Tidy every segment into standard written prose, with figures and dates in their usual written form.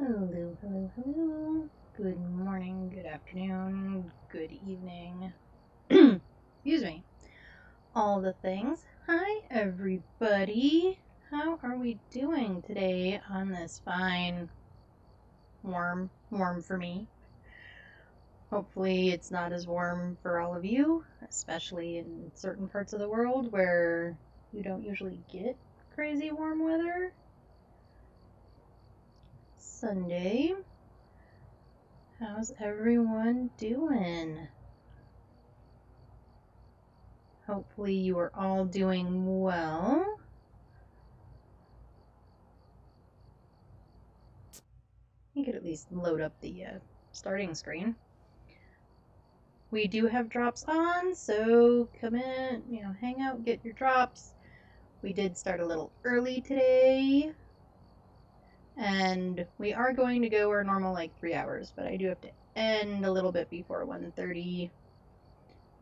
Hello, hello, hello. Good morning, good afternoon, good evening. Excuse me. All the things. Hi, everybody. How are we doing today on this fine, warm for me? Hopefully, it's not as warm for all of you, especially in certain parts of the world where you don't usually get crazy warm weather. Sunday. How's everyone doing? Hopefully you are all doing well. You could at least load up the starting screen. We do have drops on, so come in, hang out, get your drops. We did start a little early today, and we are going to go our normal 3 hours, but I do have to end a little bit before 1:30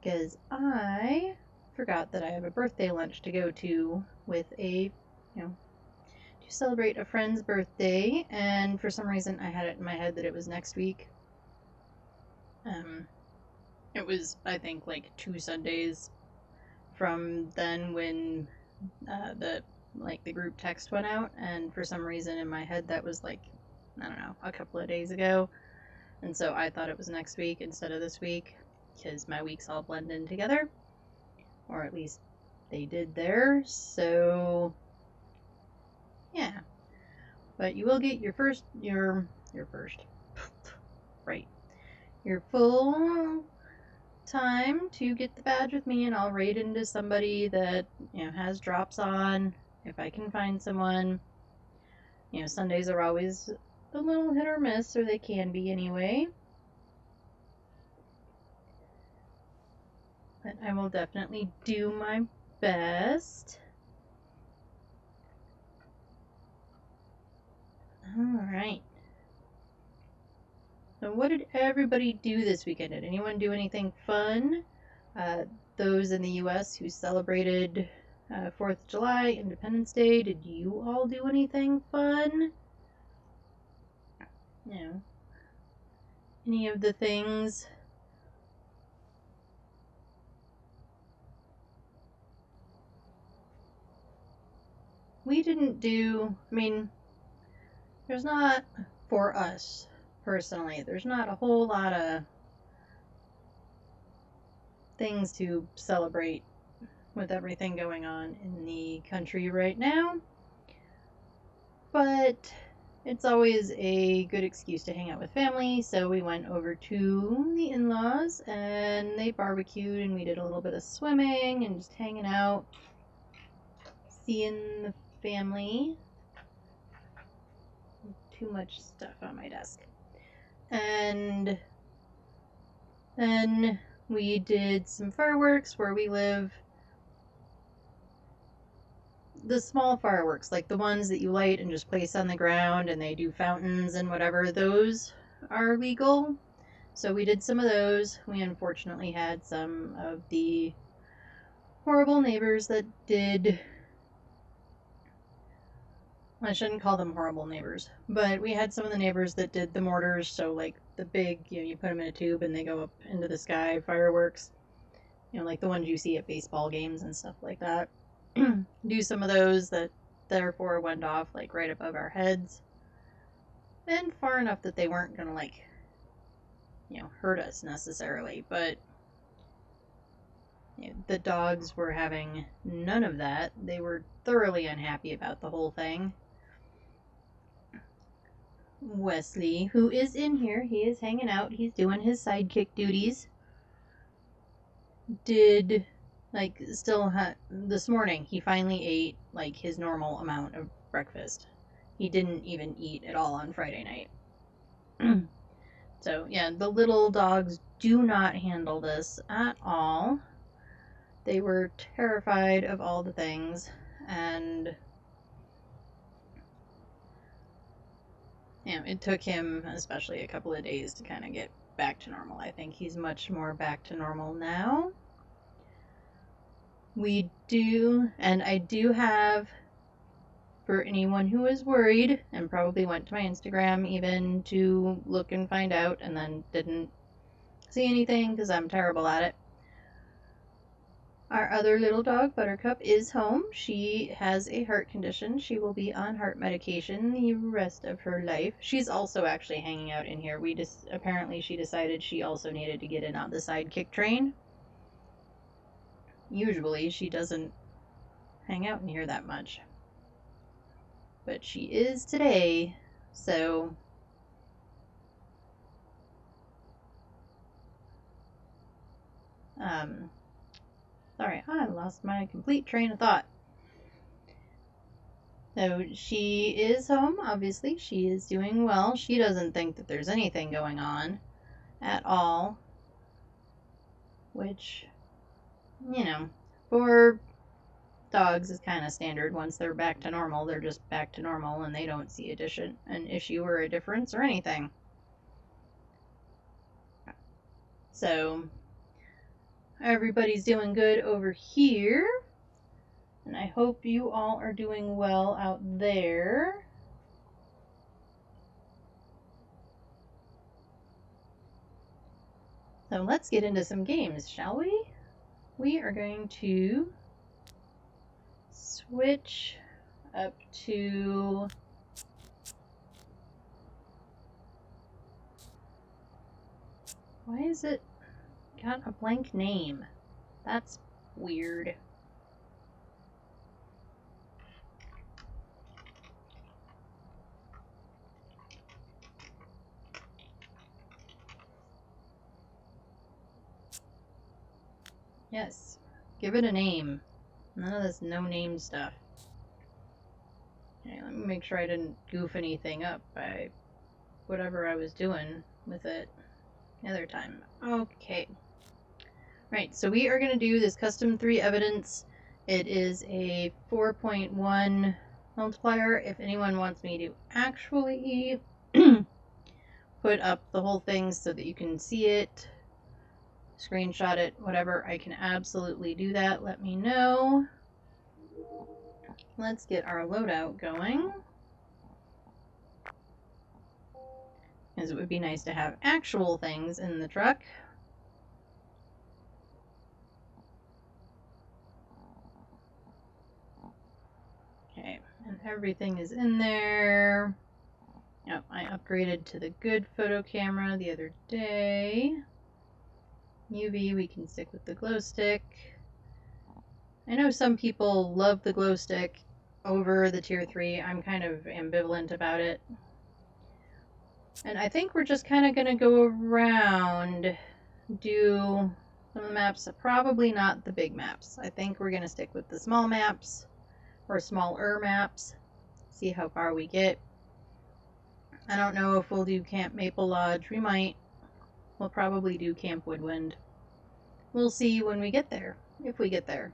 because I forgot that I have a birthday lunch to go to with to celebrate a friend's birthday, and for some reason I had it in my head that it was next week. It was, I think, 2 Sundays from then when the group text went out, and for some reason in my head that was I don't know, a couple of days ago, and so I thought it was next week instead of this week because my weeks all blend in together, or at least they did there. So yeah, but you will get your first right, your full time to get the badge with me, and I'll raid into somebody that has drops on if I can find someone. Sundays are always a little hit or miss, or they can be anyway, but I will definitely do my best. Alright, so what did everybody do this weekend? Did anyone do anything fun? Those in the US who celebrated 4th of July, Independence Day, did you all do anything fun? Any of the things? We didn't do, there's not, for us personally, there's not a whole lot of things to celebrate with everything going on in the country right now, but it's always a good excuse to hang out with family, so we went over to the in-laws and they barbecued, and we did a little bit of swimming and just hanging out, seeing the family. Too much stuff on my desk. And then we did some fireworks where we live. The small fireworks, like the ones that you light and just place on the ground and they do fountains and whatever, those are legal. So we did some of those. We unfortunately had some of the horrible neighbors that did, I shouldn't call them horrible neighbors, but we had some of the neighbors that did the mortars, so the big, you put them in a tube and they go up into the sky fireworks, like the ones you see at baseball games and stuff like that. Do some of those that therefore went off right above our heads and far enough that they weren't gonna hurt us necessarily, but the dogs were having none of that. They were thoroughly unhappy about the whole thing. Wesley, who is in here, he is hanging out, he's doing his sidekick duties, did this morning he finally ate his normal amount of breakfast. He didn't even eat at all on Friday night. So yeah, the little dogs do not handle this at all. They were terrified of all the things, and it took him especially a couple of days to kind of get back to normal. I think he's much more back to normal now. We do, and I do have for anyone who is worried and probably went to my Instagram even to look and find out and then didn't see anything because I'm terrible at it. Our other little dog, Buttercup, is home. She has a heart condition. She will be on heart medication the rest of her life. She's also actually hanging out in here. Apparently she decided she also needed to get in on the sidekick train. Usually she doesn't hang out in here that much. But she is today, so sorry, I lost my complete train of thought. So she is home, obviously. She is doing well. She doesn't think that there's anything going on at all. Which, you know, for dogs is kind of standard. Once they're back to normal, they're just back to normal and they don't see an issue or a difference or anything. So everybody's doing good over here. And I hope you all are doing well out there. So let's get into some games, shall we? We are going to switch up to why is it got a blank name? That's weird. Yes, give it a name. None of this no name stuff. Okay, let me make sure I didn't goof anything up by whatever I was doing with it the other time. Okay. Right, so we are going to do this custom 3 evidence. It is a 4.1 multiplier. If anyone wants me to actually put up the whole thing so that you can see it, screenshot it, whatever, I can absolutely do that. Let me know. Let's get our loadout going. Because it would be nice to have actual things in the truck. Okay, and everything is in there. Yep, I upgraded to the good photo camera the other day. UV, we can stick with the glow stick. I know some people love the glow stick over the tier 3. I'm kind of ambivalent about it. And I think we're just kind of going to go around, do some of the maps, probably not the big maps. I think we're going to stick with the small maps, or smaller maps, see how far we get. I don't know if we'll do Camp Maple Lodge. We might. We'll probably do Camp Woodwind. We'll see when we get there, if we get there.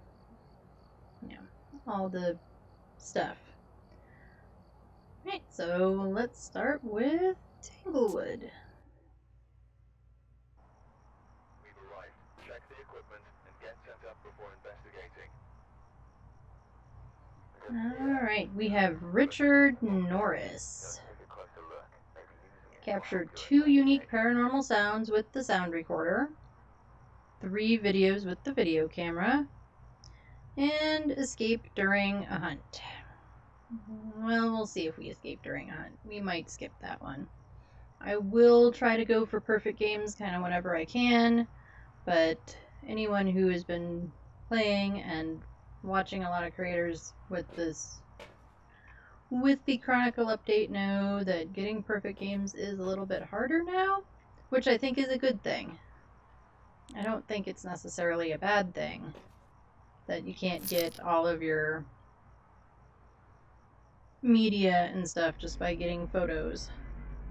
Yeah, all the stuff. Right, so let's start with Tanglewood. We've arrived. Check the equipment and get set up before investigating. Alright, we have Richard Norris. Captured 2 unique paranormal sounds with the sound recorder, 3 videos with the video camera, and escaped during a hunt. Well, we'll see if we escape during a hunt. We might skip that one. I will try to go for perfect games kind of whenever I can, but anyone who has been playing and watching a lot of creators with the Chronicle update know that getting perfect games is a little bit harder now, which I think is a good thing. I don't think it's necessarily a bad thing that you can't get all of your media and stuff just by getting photos.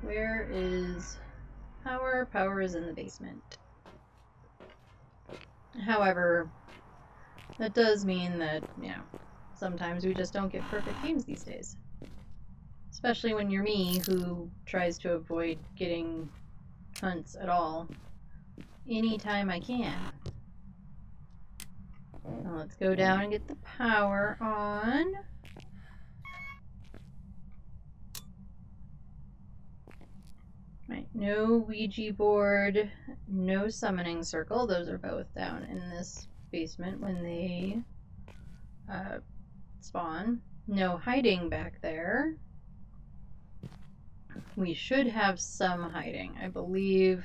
Where is power? Power is in the basement. However, that does mean that, sometimes we just don't get perfect games these days. Especially when you're me, who tries to avoid getting hunts at all anytime I can. Now let's go down and get the power on. No Ouija board, no summoning circle. Those are both down in this basement when they spawn. No hiding back there. We should have some hiding, I believe.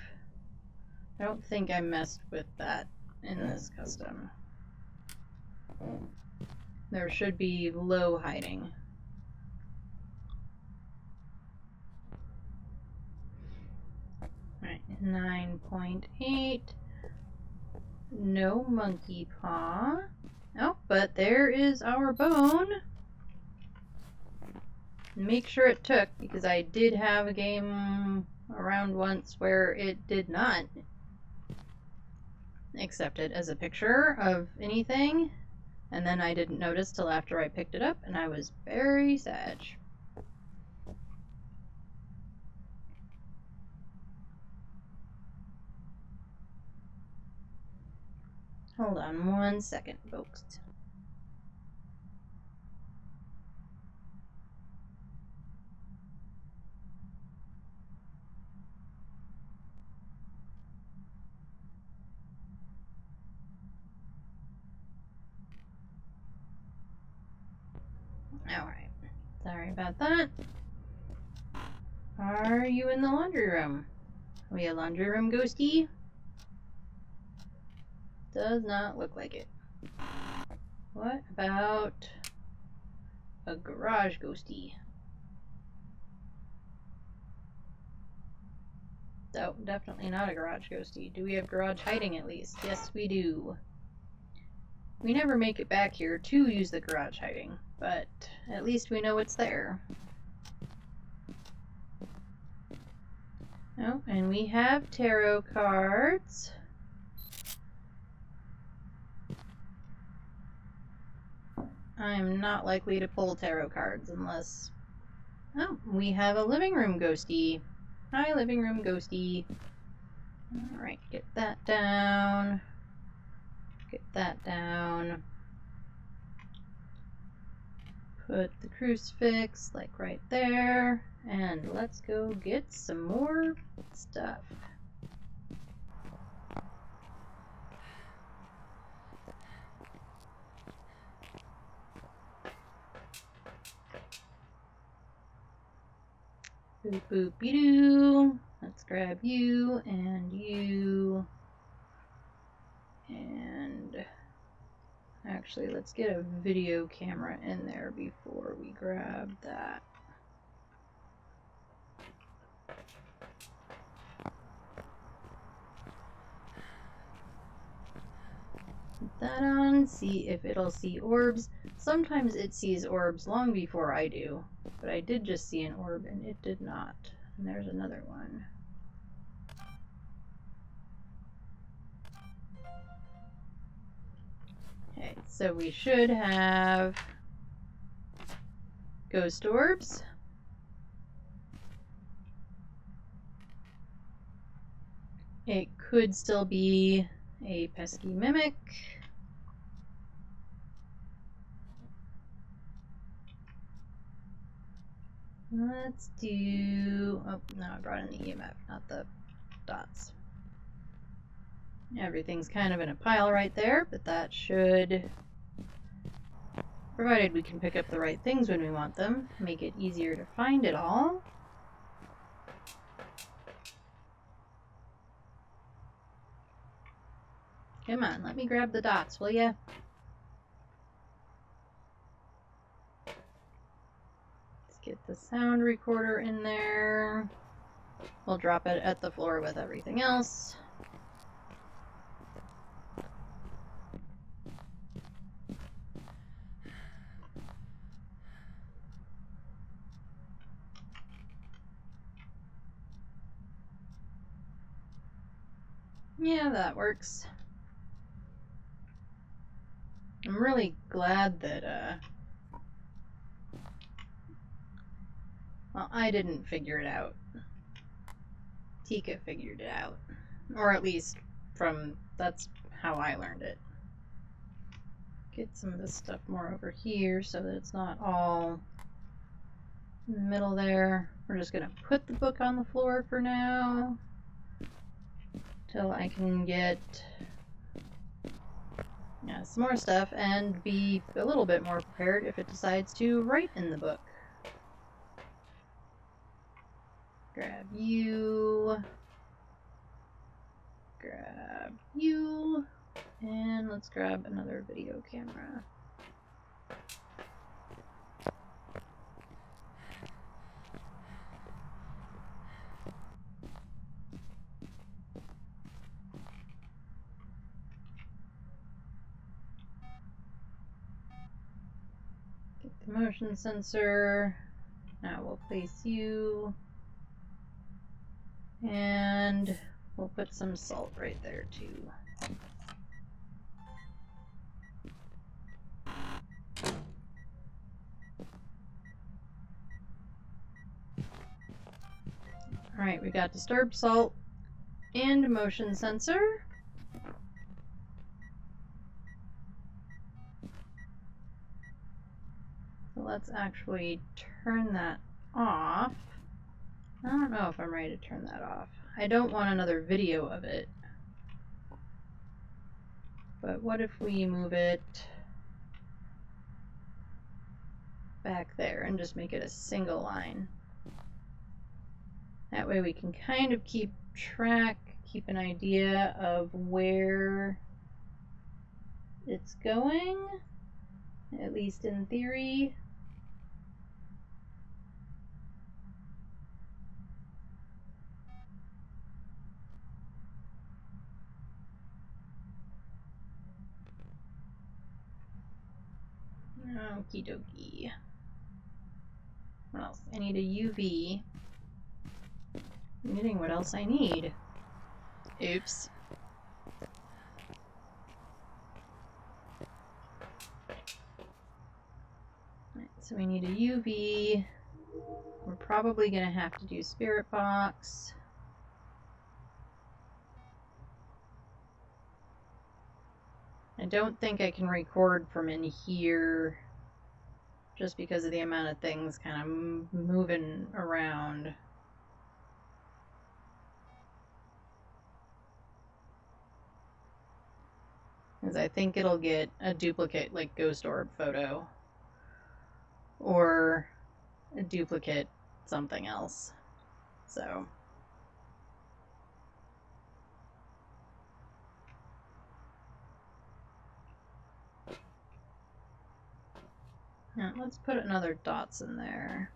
I don't think I messed with that in this custom. There should be low hiding. Right, 9.8. No monkey paw. Oh, but there is our bone. Make sure it took, because I did have a game around once where it did not accept it as a picture of anything, and then I didn't notice till after I picked it up, and I was very sad. Hold on 1 second, folks. Alright, sorry about that. Are you in the laundry room? Are we a laundry room ghosty? Does not look like it. What about a garage ghosty? No, definitely not a garage ghosty. Do we have garage hiding at least? Yes, we do. We never make it back here to use the garage hiding, but at least we know it's there. Oh, and we have tarot cards. I'm not likely to pull tarot cards unless... Oh, we have a living room ghosty. Hi, living room ghosty. Alright, get that down. Get that down. Put the crucifix, like right there. And let's go get some more stuff. Boop boop doo. Let's grab you and you. And actually, let's get a video camera in there before we grab that. Put that on, see if it'll see orbs. Sometimes it sees orbs long before I do, but I did just see an orb and it did not. And there's another one. Okay, so we should have ghost orbs. It could still be a pesky mimic. Let's do... Oh, no, I brought in the EMF, not the dots. Everything's kind of in a pile right there, but that should, provided we can pick up the right things when we want them, make it easier to find it all. Come on, let me grab the dots, will ya? Let's get the sound recorder in there. We'll drop it at the floor with everything else. Yeah, that works. I'm really glad that, well, I didn't figure it out. Tika figured it out. Or at least that's how I learned it. Get some of this stuff more over here so that it's not all in the middle there. We're just gonna put the book on the floor for now till I can get some more stuff and be a little bit more prepared if it decides to write in the book. Grab you, and let's grab another video camera. Get the motion sensor. Now we'll place you, and we'll put some salt right there too. Alright, we got disturbed salt and motion sensor. So let's actually turn that off. I don't know if I'm ready to turn that off. I don't want another video of it. But what if we move it back there and just make it a single line? That way we can kind of keep track, keep an idea of where it's going, at least in theory. Okie dokie. What else? I need a UV. I'm getting what else I need. Oops. Right, so we need a UV. We're probably going to have to do Spirit Box. I don't think I can record from in here just because of the amount of things kind of moving around. Because I think it'll get a duplicate, like ghost orb photo, or a duplicate something else. So now let's put another dots in there.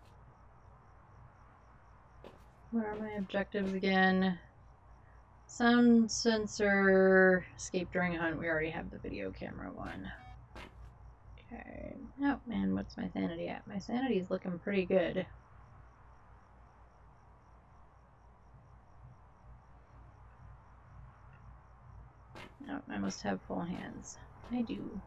What are my objectives again? Sound sensor, escape during hunt. We already have the video camera one. Okay. Oh man, what's my sanity at? My sanity is looking pretty good. Oh, I must have full hands. I do.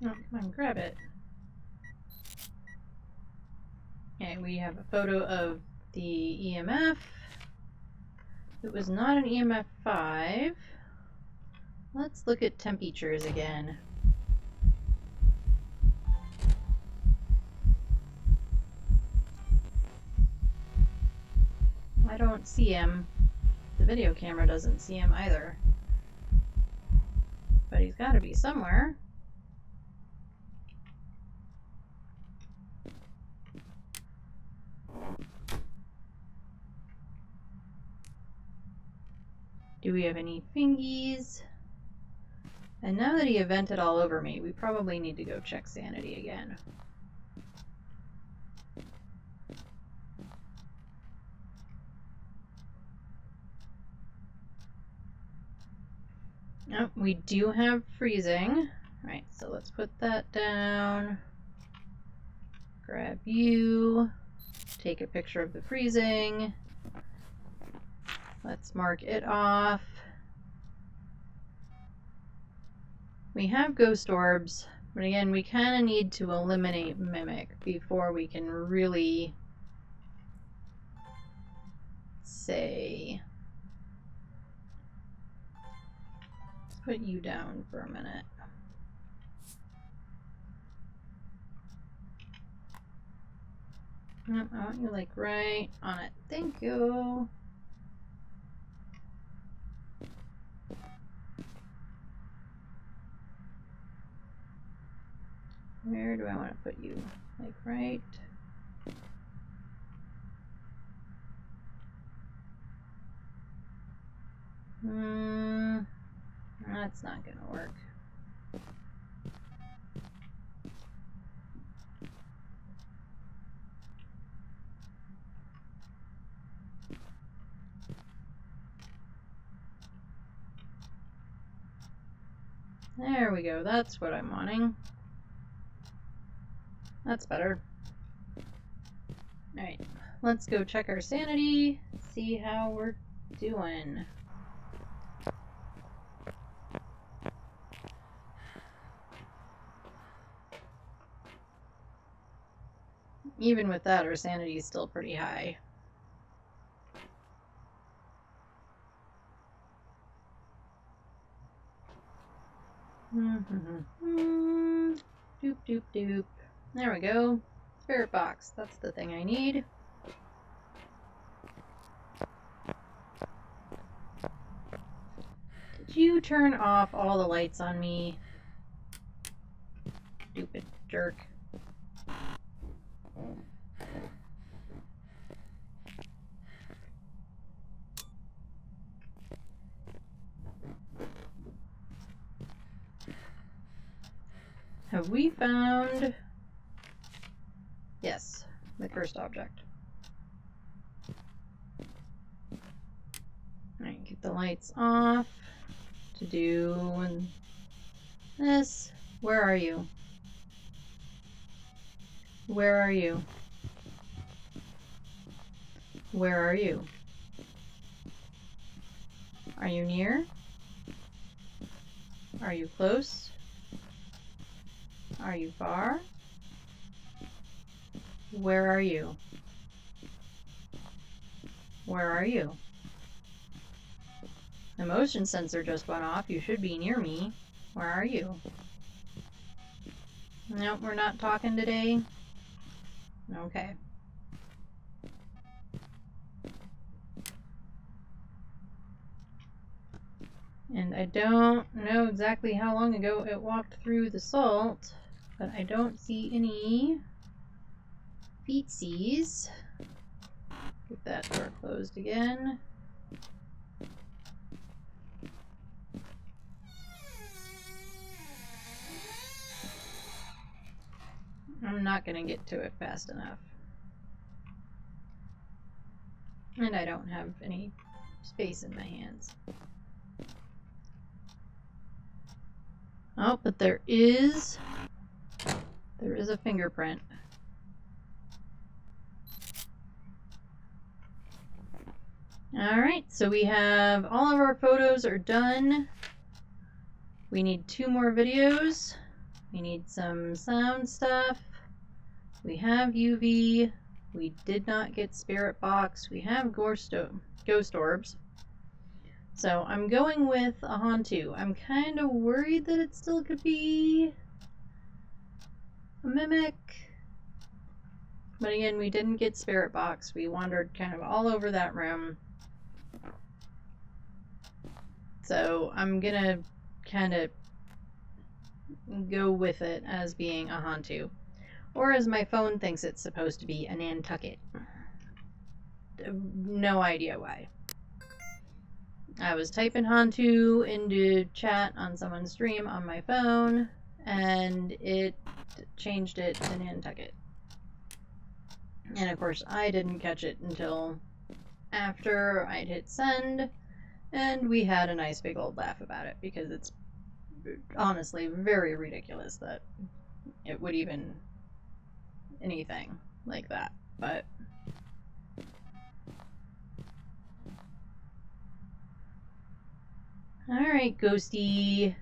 Oh, come on, grab it. Okay, we have a photo of the EMF. It was not an EMF 5. Let's look at temperatures again. I don't see him. The video camera doesn't see him either. But he's got to be somewhere. Do we have any fingies? And now that he evented all over me, we probably need to go check sanity again. Oh, we do have freezing. Right, so let's put that down. Grab you. Take a picture of the freezing. Let's mark it off. We have ghost orbs, but again, we kind of need to eliminate mimic before we can really say. Let's put you down for a minute. I want you like right on it. Thank you. Where do I want to put you? Like right. That's not gonna work. There we go, that's what I'm wanting. That's better. Alright, let's go check our sanity, see how we're doing. Even with that, our sanity is still pretty high. Doop doop doop. There we go. Spirit box. That's the thing I need. Did you turn off all the lights on me? Stupid jerk. Have we found... Yes, the cursed object. Alright, keep the lights off to do this. Where are you? Where are you? Where are you? Are you near? Are you close? Are you far? Where are you? Where are you? The motion sensor just went off. You should be near me. Where are you? Nope, we're not talking today. Okay. And I don't know exactly how long ago it walked through the salt, but I don't see any feetsies. Get that door closed again. I'm not going to get to it fast enough. And I don't have any space in my hands. Oh, but there is a fingerprint. Alright, so we have all of our photos are done. We need 2 more videos. We need some sound stuff. We have UV. We did not get Spirit Box. We have Ghost Orbs. So I'm going with a Hantu. I'm kind of worried that it still could be a Mimic. But again, we didn't get Spirit Box. We wandered kind of all over that room. So I'm gonna kind of go with it as being a Hantu. Or as my phone thinks it's supposed to be, a Nantucket. No idea why. I was typing Hantu into chat on someone's stream on my phone, and it changed it to Nantucket. And of course, I didn't catch it until after I'd hit send, and we had a nice big old laugh about it, because it's honestly very ridiculous that it would even anything like that. But Alright, Ghosty.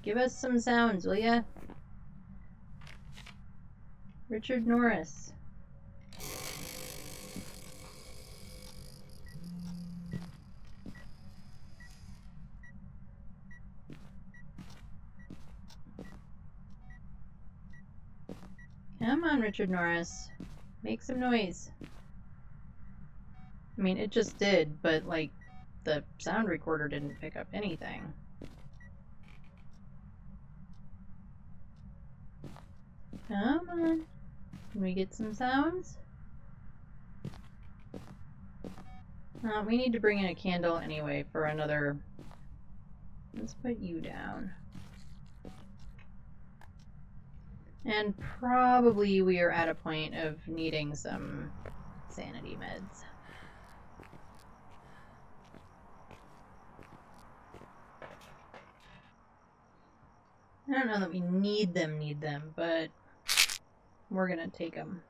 Give us some sounds, will ya? Richard Norris. Come on, Richard Norris. Make some noise. I mean, it just did, but, like, the sound recorder didn't pick up anything. Come on. Can we get some sounds? We need to bring in a candle anyway for another... Let's put you down. And probably we are at a point of needing some sanity meds. I don't know that we need them, but we're gonna take them.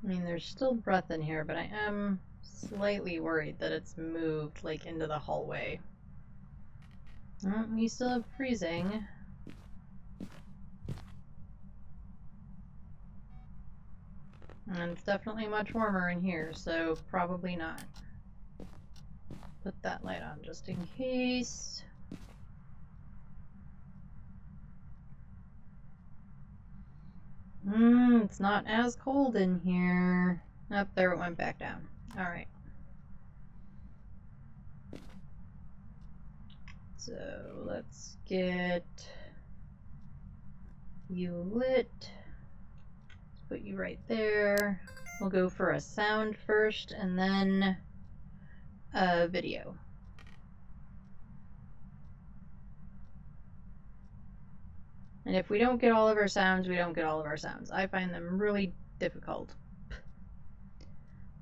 I mean, there's still breath in here, but I am slightly worried that it's moved, like, into the hallway. We still have freezing. And it's definitely much warmer in here, so probably not. Put that light on just in case. It's not as cold in here. Up there, it went back down. Alright. So let's get you lit. Let's put you right there. We'll go for a sound first and then a video. And if we don't get all of our sounds, we don't get all of our sounds. I find them really difficult.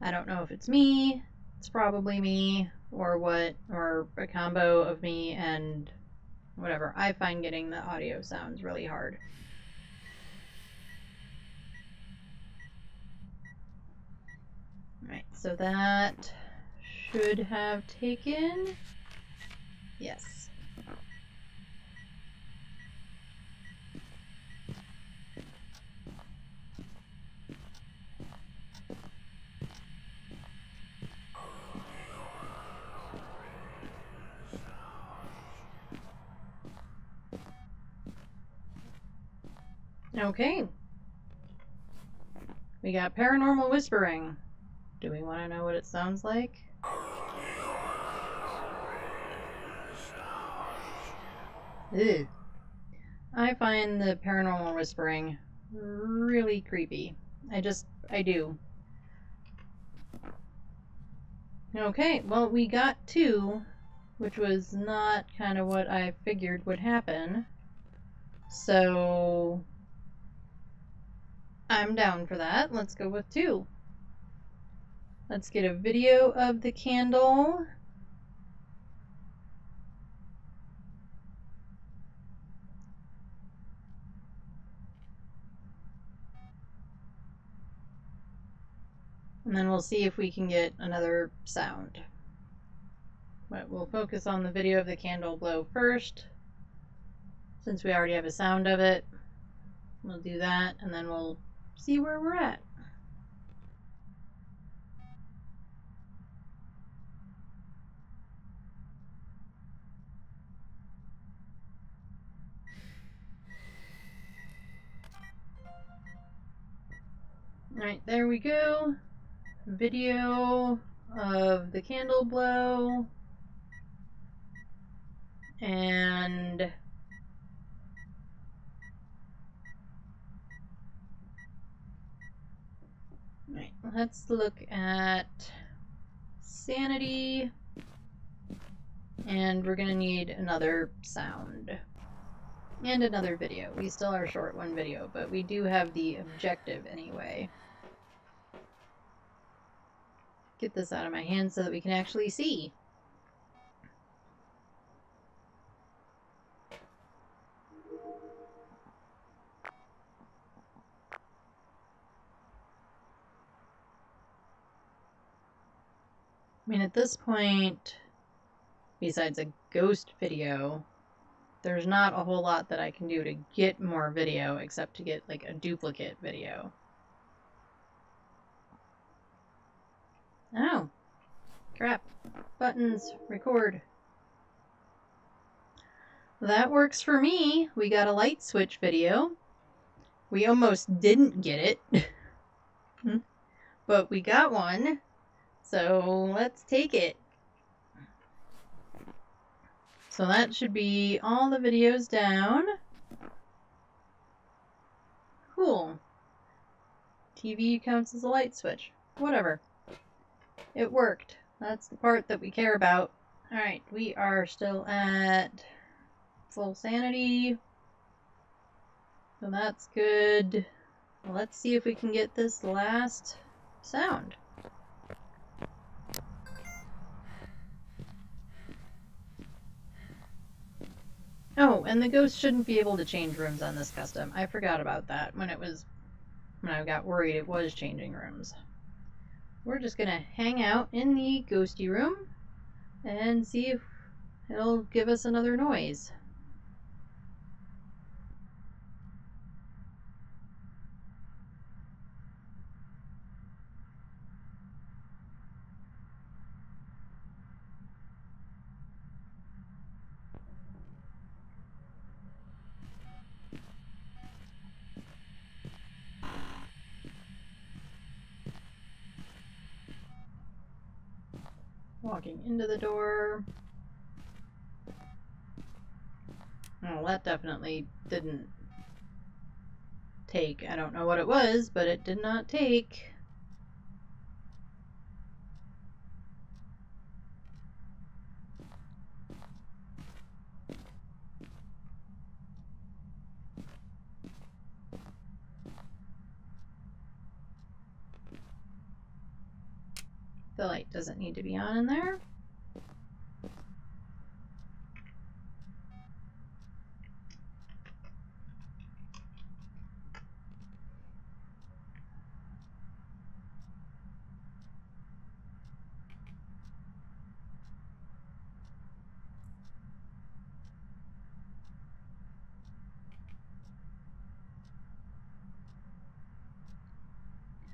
I don't know if it's me, it's probably me, or what, or a combo of me and whatever. I find getting the audio sounds really hard. Alright, so that should have taken... Yes. Okay. We got paranormal whispering. Do we want to know what it sounds like? Ew. I find the paranormal whispering really creepy. I do. Okay, well, we got 2, which was not kind of what I figured would happen. So I'm down for that. Let's go with 2. Let's get a video of the candle. And then we'll see if we can get another sound. But we'll focus on the video of the candle glow first. Since we already have a sound of it, we'll do that and then we'll see where we're at. Alright, there we go. Video of the candle blow. And right, let's look at sanity. And we're gonna need another sound. And another video. We still are short one video, but we do have the objective anyway. get this out of my hand so that we can actually see. I mean, at this point, besides a ghost video, there's not a whole lot that I can do to get more video except to get like a duplicate video. Oh, crap. Buttons, record. That works for me. We got a light switch video. We almost didn't get it, but we got one. So let's take it. So that should be all the videos down. Cool. TV counts as a light switch. Whatever. It worked. That's the part that we care about. Alright, we are still at full sanity. So that's good. Let's see if we can get this last sound. Oh, and the ghost shouldn't be able to change rooms on this custom. I forgot about that when I got worried it was changing rooms. We're just gonna hang out in the ghosty room and see if it'll give us another noise. Walking into the door. Oh, that definitely didn't take. I don't know what it was, but it did not take. The light doesn't need to be on in there.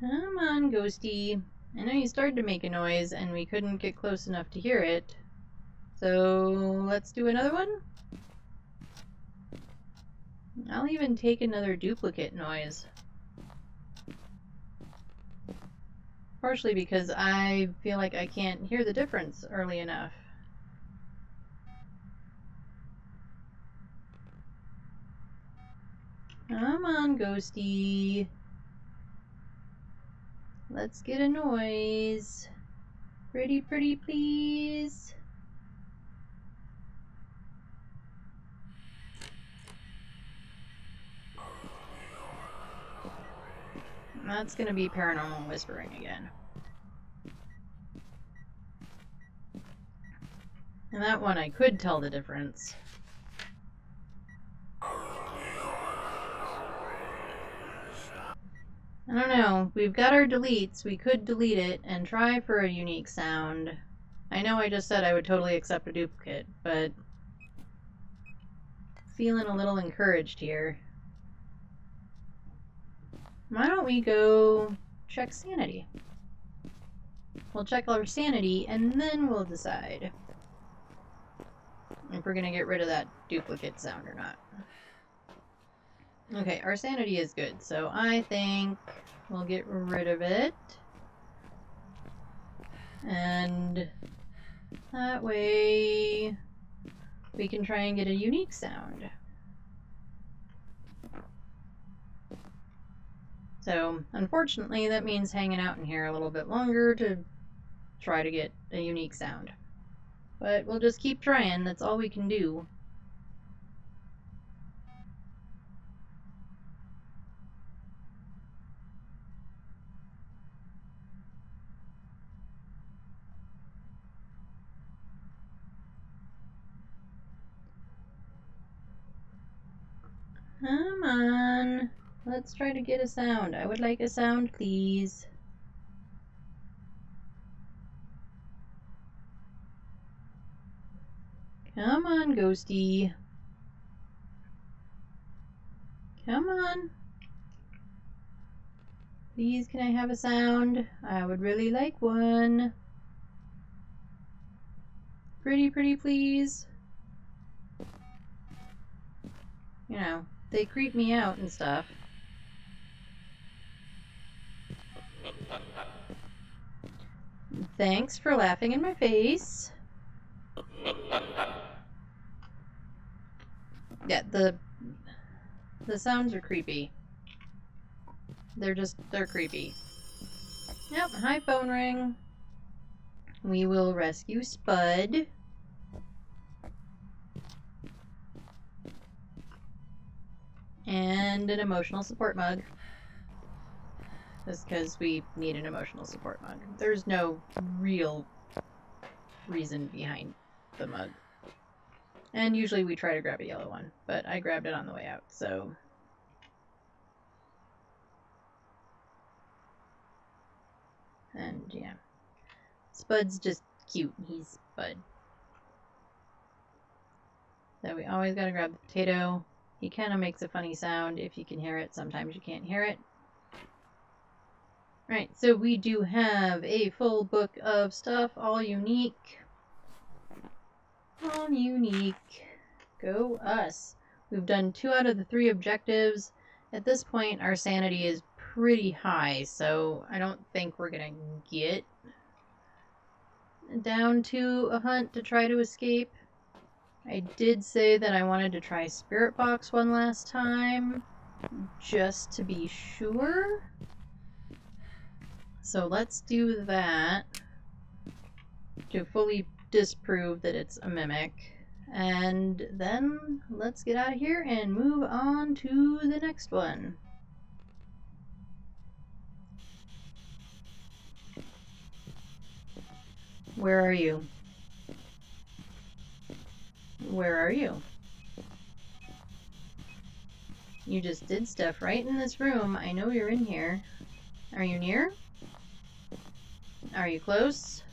Come on, ghosty. I know you started to make a noise and we couldn't get close enough to hear it. So let's do another one. I'll even take another duplicate noise. Partially because I feel like I can't hear the difference early enough. Come on, ghosty. Let's get a noise. Pretty, pretty, please. That's gonna be paranormal whispering again. And that one I could tell the difference. I don't know. We've got our deletes. We could delete it and try for a unique sound. I know I just said I would totally accept a duplicate, but feeling a little encouraged here. Why don't we go check sanity? We'll check our sanity and then we'll decide if we're gonna get rid of that duplicate sound or not. Okay, our sanity is good, so I think we'll get rid of it. And that way we can try and get a unique sound. So, unfortunately, that means hanging out in here a little bit longer to try to get a unique sound. But we'll just keep trying, that's all we can do. Come on. Let's try to get a sound. I would like a sound, please. Come on, Ghosty. Come on. Please, can I have a sound? I would really like one. Pretty, please. You know, they creep me out and stuff. Thanks for laughing in my face. Yeah, the sounds are creepy. They're creepy. Yep, hi phone ring. We will rescue Spud. And an emotional support mug. Just because we need an emotional support mug. There's no real reason behind the mug. And usually we try to grab a yellow one, but I grabbed it on the way out, so... And yeah. Spud's just cute. He's Spud. So we always gotta grab the potato. He kind of makes a funny sound if you can hear it. Sometimes you can't hear it. Right, so we do have a full book of stuff, all unique. All unique. Go us. We've done 2 out of the 3 objectives. At this point, our sanity is pretty high, so I don't think we're gonna get down to a hunt to try to escape. I did say that I wanted to try Spirit Box one last time, just to be sure. So let's do that to fully disprove that it's a mimic. And then let's get out of here and move on to the next one. Where are you? Where are you? You just did stuff right in this room. I know you're in here. Are you near? Are you close?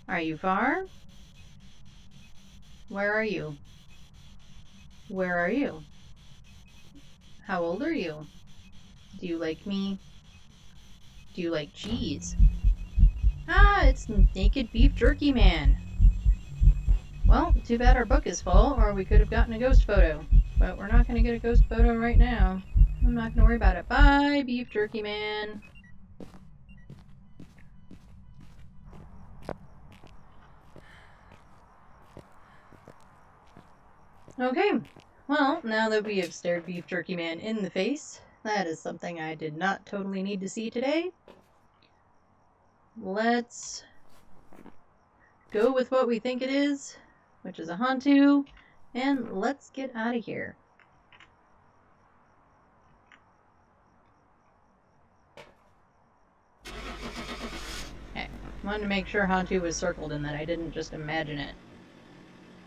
Are you far? Where are you? Where are you? How old are you? Do you like me? Do you like cheese? Ah, it's Naked Beef Jerky Man. Well, too bad our book is full, or we could have gotten a ghost photo. But we're not going to get a ghost photo right now. I'm not going to worry about it. Bye, Beef Jerky Man. Okay, well, now that we have stared Beef Jerky Man in the face, that is something I did not totally need to see today. Let's go with what we think it is, which is a Hantu, and let's get out of here. Okay, wanted to make sure Hantu was circled and that I didn't just imagine it,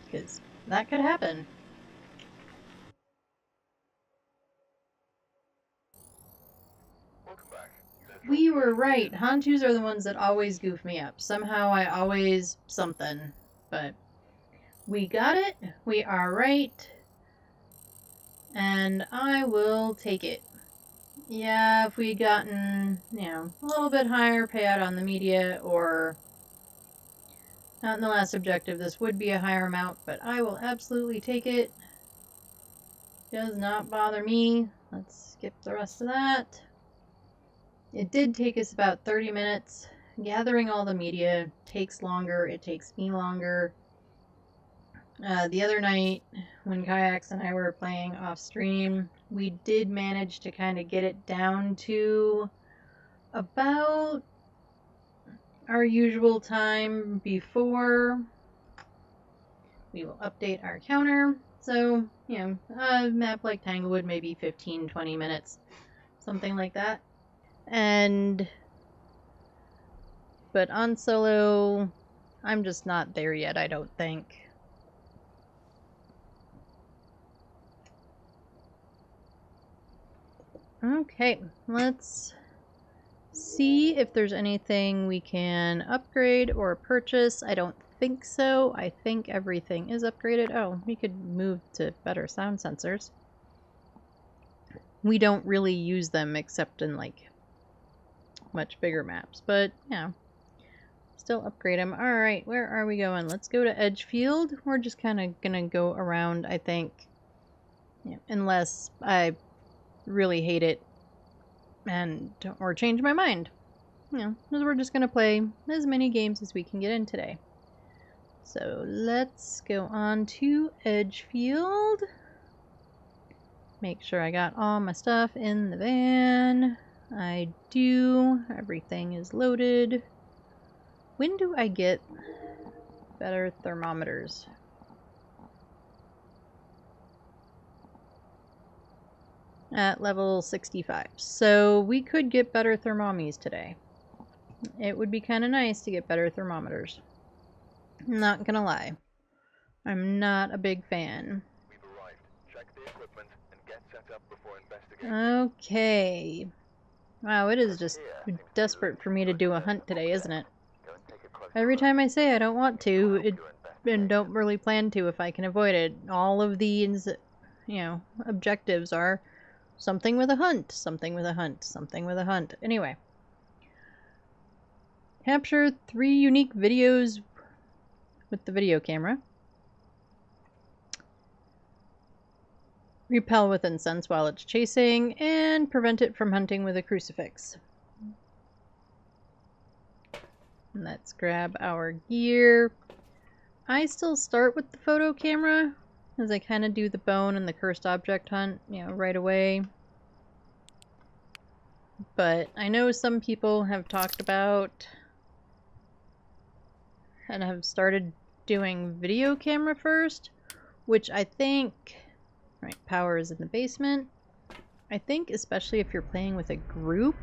because that could happen. We were right. Hantus are the ones that always goof me up. Somehow I always something. But we got it. We are right. And I will take it. Yeah, if we'd gotten, a little bit higher payout on the media, or not in the last objective, this would be a higher amount, but I will absolutely take it. Does not bother me. Let's skip the rest of that. It did take us about 30 minutes. Gathering all the media takes longer. It takes me longer. The other night, when Kayaks and I were playing off stream, we did manage to kind of get it down to about our usual time before. We will update our counter. So, a map like Tanglewood, maybe 15-20 minutes, something like that. But on solo, I'm just not there yet, I don't think. Okay, let's see if there's anything we can upgrade or purchase. I don't think so. I think everything is upgraded. Oh, we could move to better sound sensors. We don't really use them except in like much bigger maps, but yeah, still upgrade them. All right, where are we going? Let's go to Edgefield. We're just kind of gonna go around, I think, unless I really hate it and or change my mind. Because we're just gonna play as many games as we can get in today. So let's go on to Edgefield. Make sure I got all my stuff in the van. I do. Everything is loaded. When do I get better thermometers? At level 65. So we could get better thermometers today. It would be kind of nice to get better thermometers. Not gonna lie. I'm not a big fan. We've arrived. Check the equipment and get set up before investigating. Okay. Wow, it is just desperate for me to do a hunt today, isn't it? Go and take a closer Every look. time I say I don't want to, Help it, your and don't investigation. really plan to if I can avoid it. All of these, objectives are something with a hunt, something with a hunt, something with a hunt. Anyway. Capture 3 unique videos with the video camera. Repel with incense while it's chasing, and prevent it from hunting with a crucifix. Let's grab our gear. I still start with the photo camera, as I kind of do the bone and the cursed object hunt, right away. But I know some people have talked about and have started doing video camera first, which I think, right, power is in the basement. I think especially if you're playing with a group,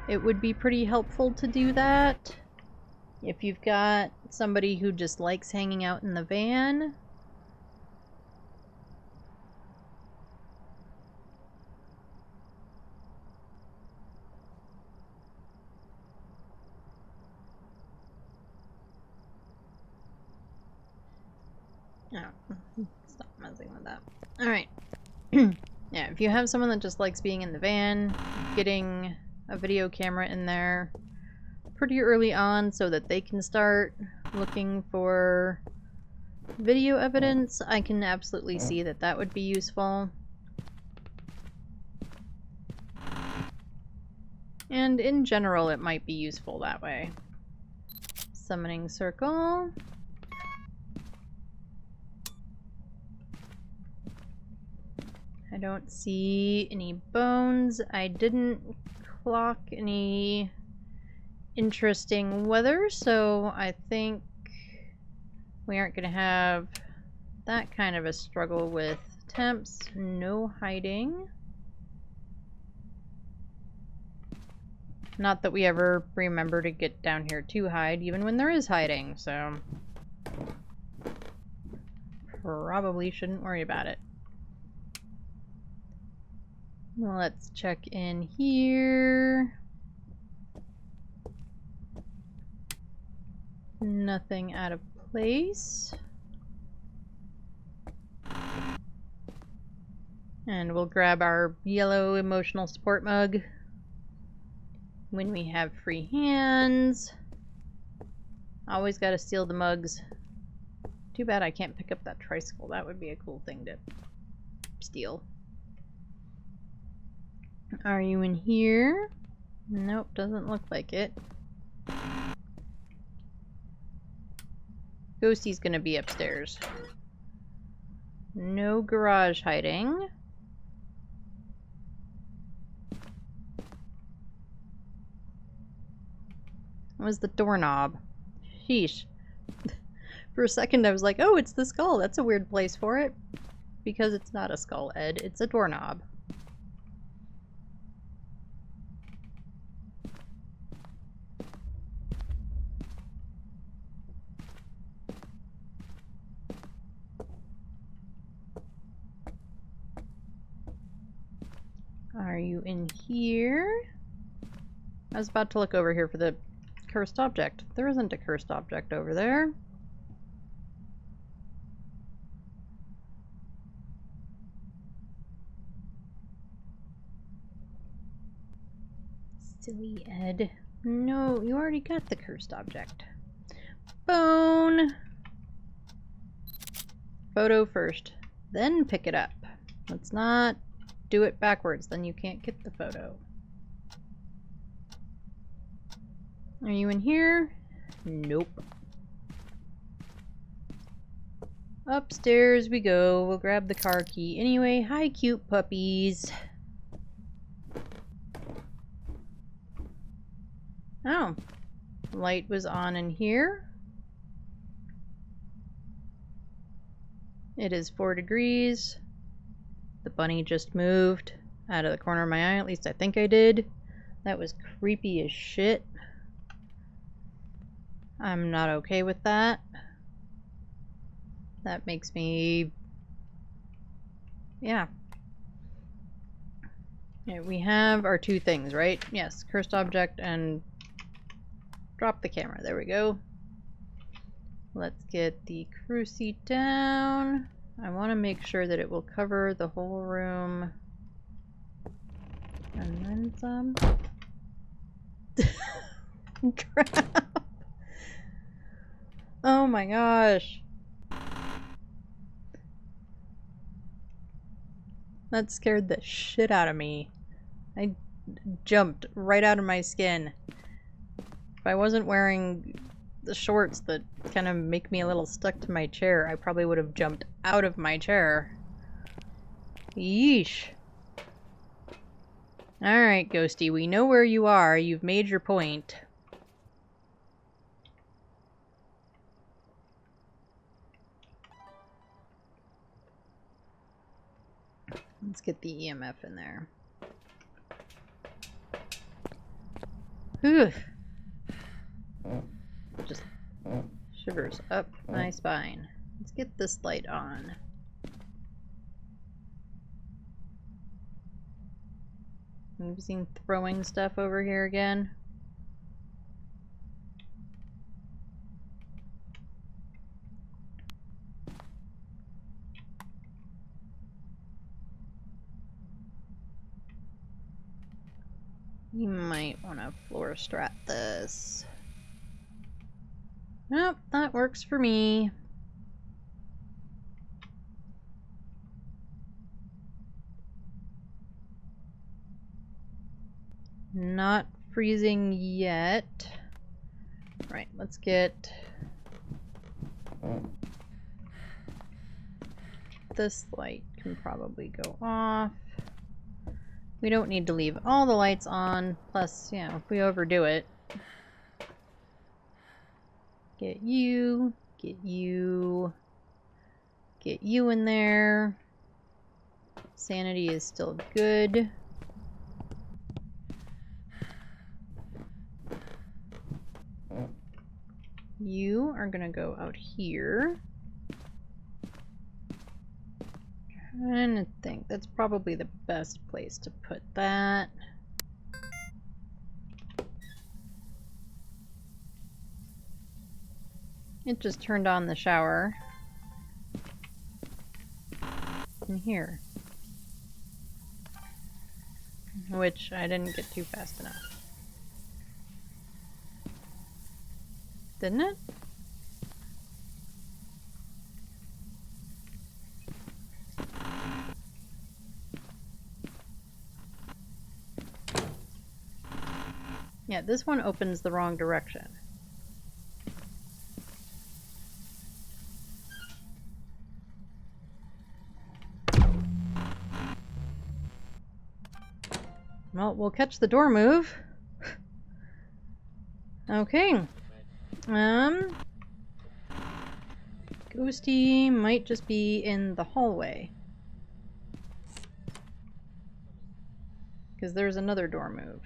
it would be pretty helpful to do that. If you've got somebody who just likes hanging out in the van, oh, stop messing with that. Alright. Yeah, if you have someone that just likes being in the van, getting a video camera in there pretty early on so that they can start looking for video evidence, I can absolutely see that that would be useful. And in general, it might be useful that way. Summoning circle. I don't see any bones. I didn't clock any interesting weather, so I think we aren't going to have that kind of a struggle with temps. No hiding. Not that we ever remember to get down here to hide, even when there is hiding, so probably shouldn't worry about it. Let's check in here. Nothing out of place. And we'll grab our yellow emotional support mug when we have free hands. Always gotta steal the mugs. Too bad I can't pick up that tricycle. That would be a cool thing to steal. Are you in here? Nope, doesn't look like it. Ghosty's gonna be upstairs. No garage hiding. What was the doorknob? Sheesh. For a second I was like, oh, it's the skull. That's a weird place for it. Because it's not a skull, Ed. It's a doorknob. Are you in here? I was about to look over here for the cursed object. There isn't a cursed object over there. Silly Ed. No, you already got the cursed object. Bone! Photo first, then pick it up. Let's not do it backwards, then you can't get the photo. Are you in here? Nope. Upstairs we go. We'll grab the car key. Anyway, hi cute puppies. Oh. Light was on in here. It is 4 degrees. The bunny just moved out of the corner of my eye. At least I think I did. That was creepy as shit. I'm not okay with that. That makes me... yeah. Okay, we have our 2 things, right? Yes, cursed object and drop the camera. There we go. Let's get the crew seat down. I want to make sure that it will cover the whole room. And then some. Crap. Oh my gosh. That scared the shit out of me. I jumped right out of my skin. If I wasn't wearing the shorts that kind of make me a little stuck to my chair, I probably would have jumped out of my chair. Yeesh. Alright, Ghosty, we know where you are. You've made your point. Let's get the EMF in there. Whew. Just shivers up my spine. Let's get this light on. We've seen throwing stuff over here again. You might want to floor strat this. Nope, that works for me. Not freezing yet. Right, let's get this light can probably go off. We don't need to leave all the lights on, plus, you know, if we overdo it. Get you in there. Sanity is still good. You are gonna go out here. Trying to think, that's probably the best place to put that. It just turned on the shower. In here. Which I didn't get too fast enough. Didn't it? Yeah, this one opens the wrong direction. Well, we'll catch the door move. Okay. Ghosty might just be in the hallway. Because there's another door move.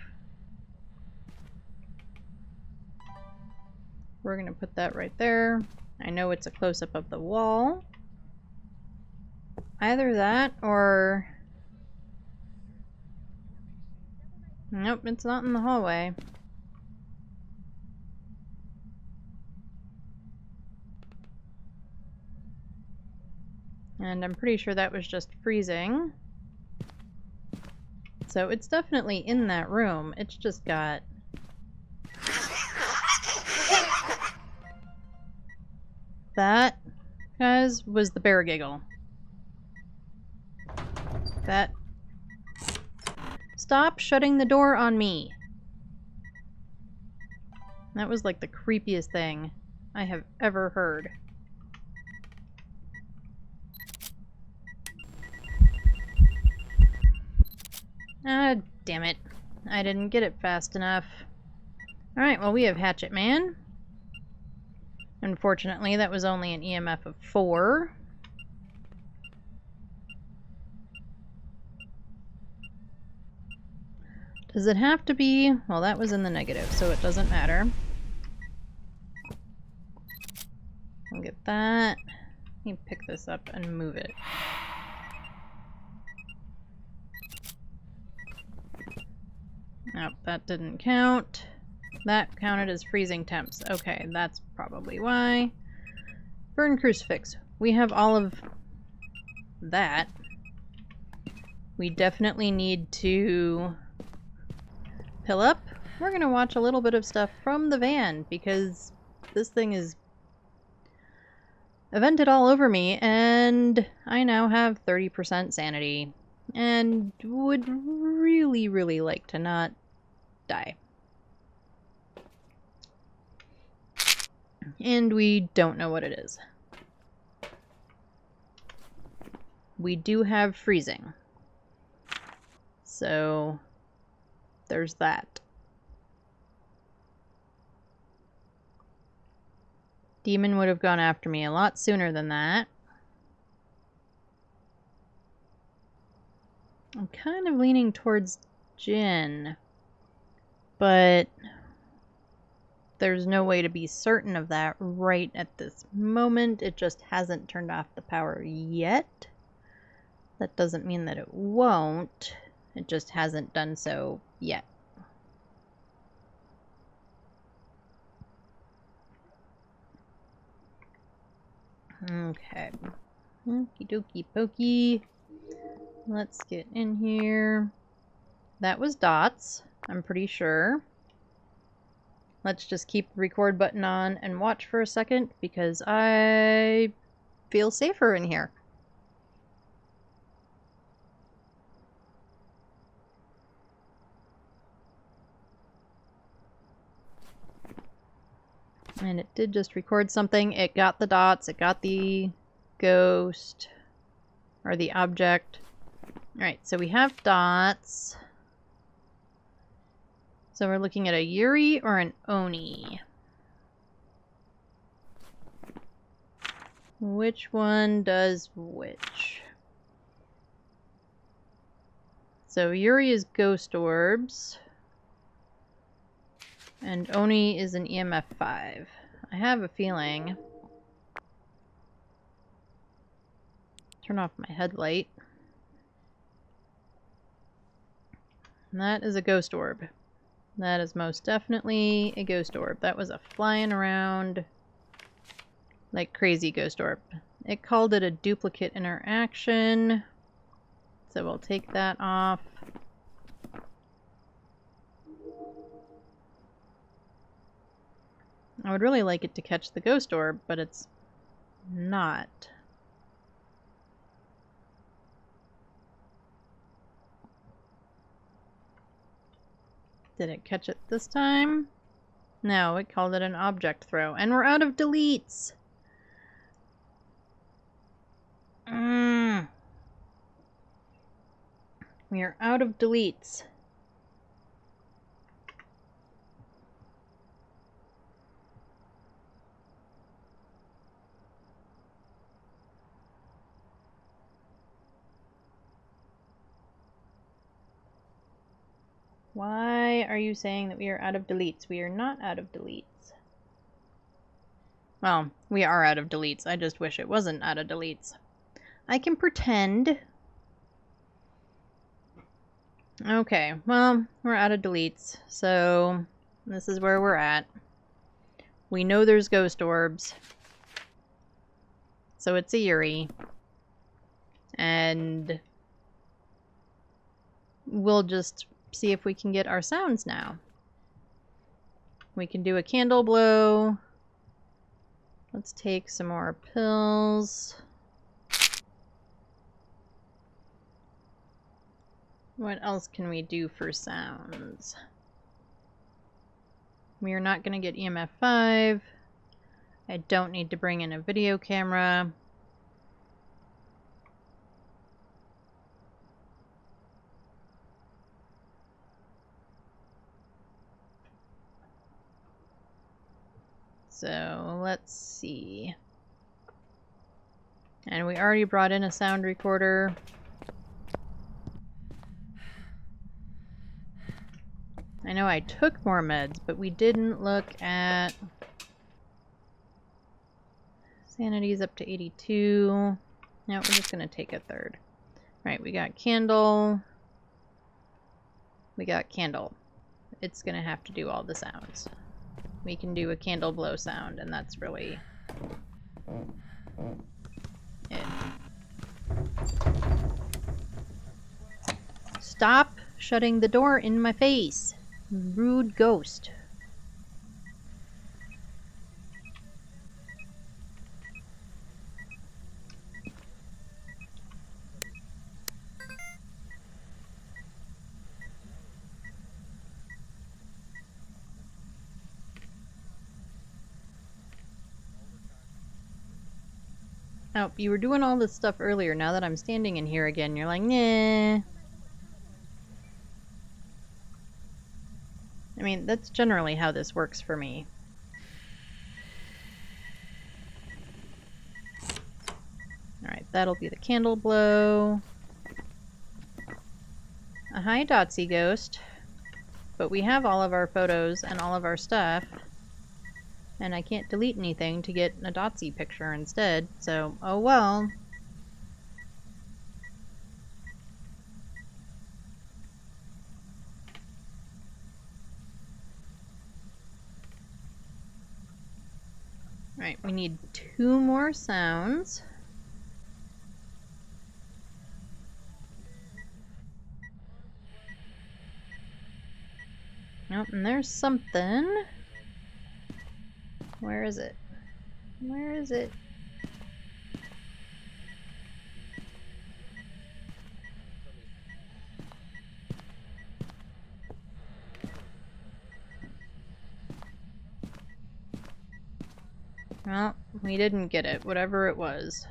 We're gonna put that right there. I know it's a close-up of the wall. Either that or... Nope, it's not in the hallway. And I'm pretty sure that was just freezing. So it's definitely in that room. It's just got... That, guys, was the bear giggle. That... Stop shutting the door on me! That was like the creepiest thing I have ever heard. Ah, damn it. I didn't get it fast enough. Alright, well, we have Hatchet Man. Unfortunately, that was only an EMF of 4. Does it have to be? Well, that was in the negative, so it doesn't matter. We'll get that. Let me pick this up and move it. Nope, that didn't count. That counted as freezing temps. Okay, that's probably why. Burn crucifix. We have all of that. We definitely need to pill up. We're gonna watch a little bit of stuff from the van because this thing is evented all over me and I now have 30% sanity and would really, really like to not die. And we don't know what it is. We do have freezing. So there's that. Demon would have gone after me a lot sooner than that. I'm kind of leaning towards Jinn, but there's no way to be certain of that right at this moment. It just hasn't turned off the power yet. That doesn't mean that it won't. It just hasn't done so yet. Okay. Okie dokie pokey. Let's get in here. That was dots, I'm pretty sure. Let's just keep the record button on and watch for a second because I feel safer in here. And it did just record something. It got the dots. It got the ghost. Or the object. Alright, so we have dots. So we're looking at a Yuri or an Oni. Which one does which? So Yuri is ghost orbs. And Oni is an EMF 5. I have a feeling. Turn off my headlight. And that is a ghost orb. That is most definitely a ghost orb. That was a flying around like crazy ghost orb. It called it a duplicate interaction. So we'll take that off. I would really like it to catch the ghost orb, but it's not. Did it catch it this time? No, it called it an object throw. And we're out of deletes! We are out of deletes. Why are you saying that we are out of deletes? We are not out of deletes. Well, we are out of deletes. I just wish it wasn't out of deletes. I can pretend. Okay, well, we're out of deletes, so this is where we're at. We know there's ghost orbs, so it's a Yuri. And we'll just see if we can get our sounds now. We can do a candle blow. Let's take some more pills. What else can we do for sounds? We are not going to get EMF 5. I don't need to bring in a video camera. So let's see. And we already brought in a sound recorder. I know I took more meds, but we didn't look at... Sanity's up to 82. No, we're just going to take a third. Right, we got candle. We got candle. It's going to have to do all the sounds. We can do a candle blow sound, and that's really it. Stop shutting the door in my face. Rude ghost. Oh, you were doing all this stuff earlier. Now that I'm standing in here again, you're like, nah. I mean, that's generally how this works for me. Alright, that'll be the candle blow. A hi, Dotsy Ghost. But we have all of our photos and all of our stuff. And I can't delete anything to get a Dotsy picture instead, so oh well. Alright, we need 2 more sounds. Oh, and there's something. Where is it? Where is it? Well, we didn't get it, whatever it was.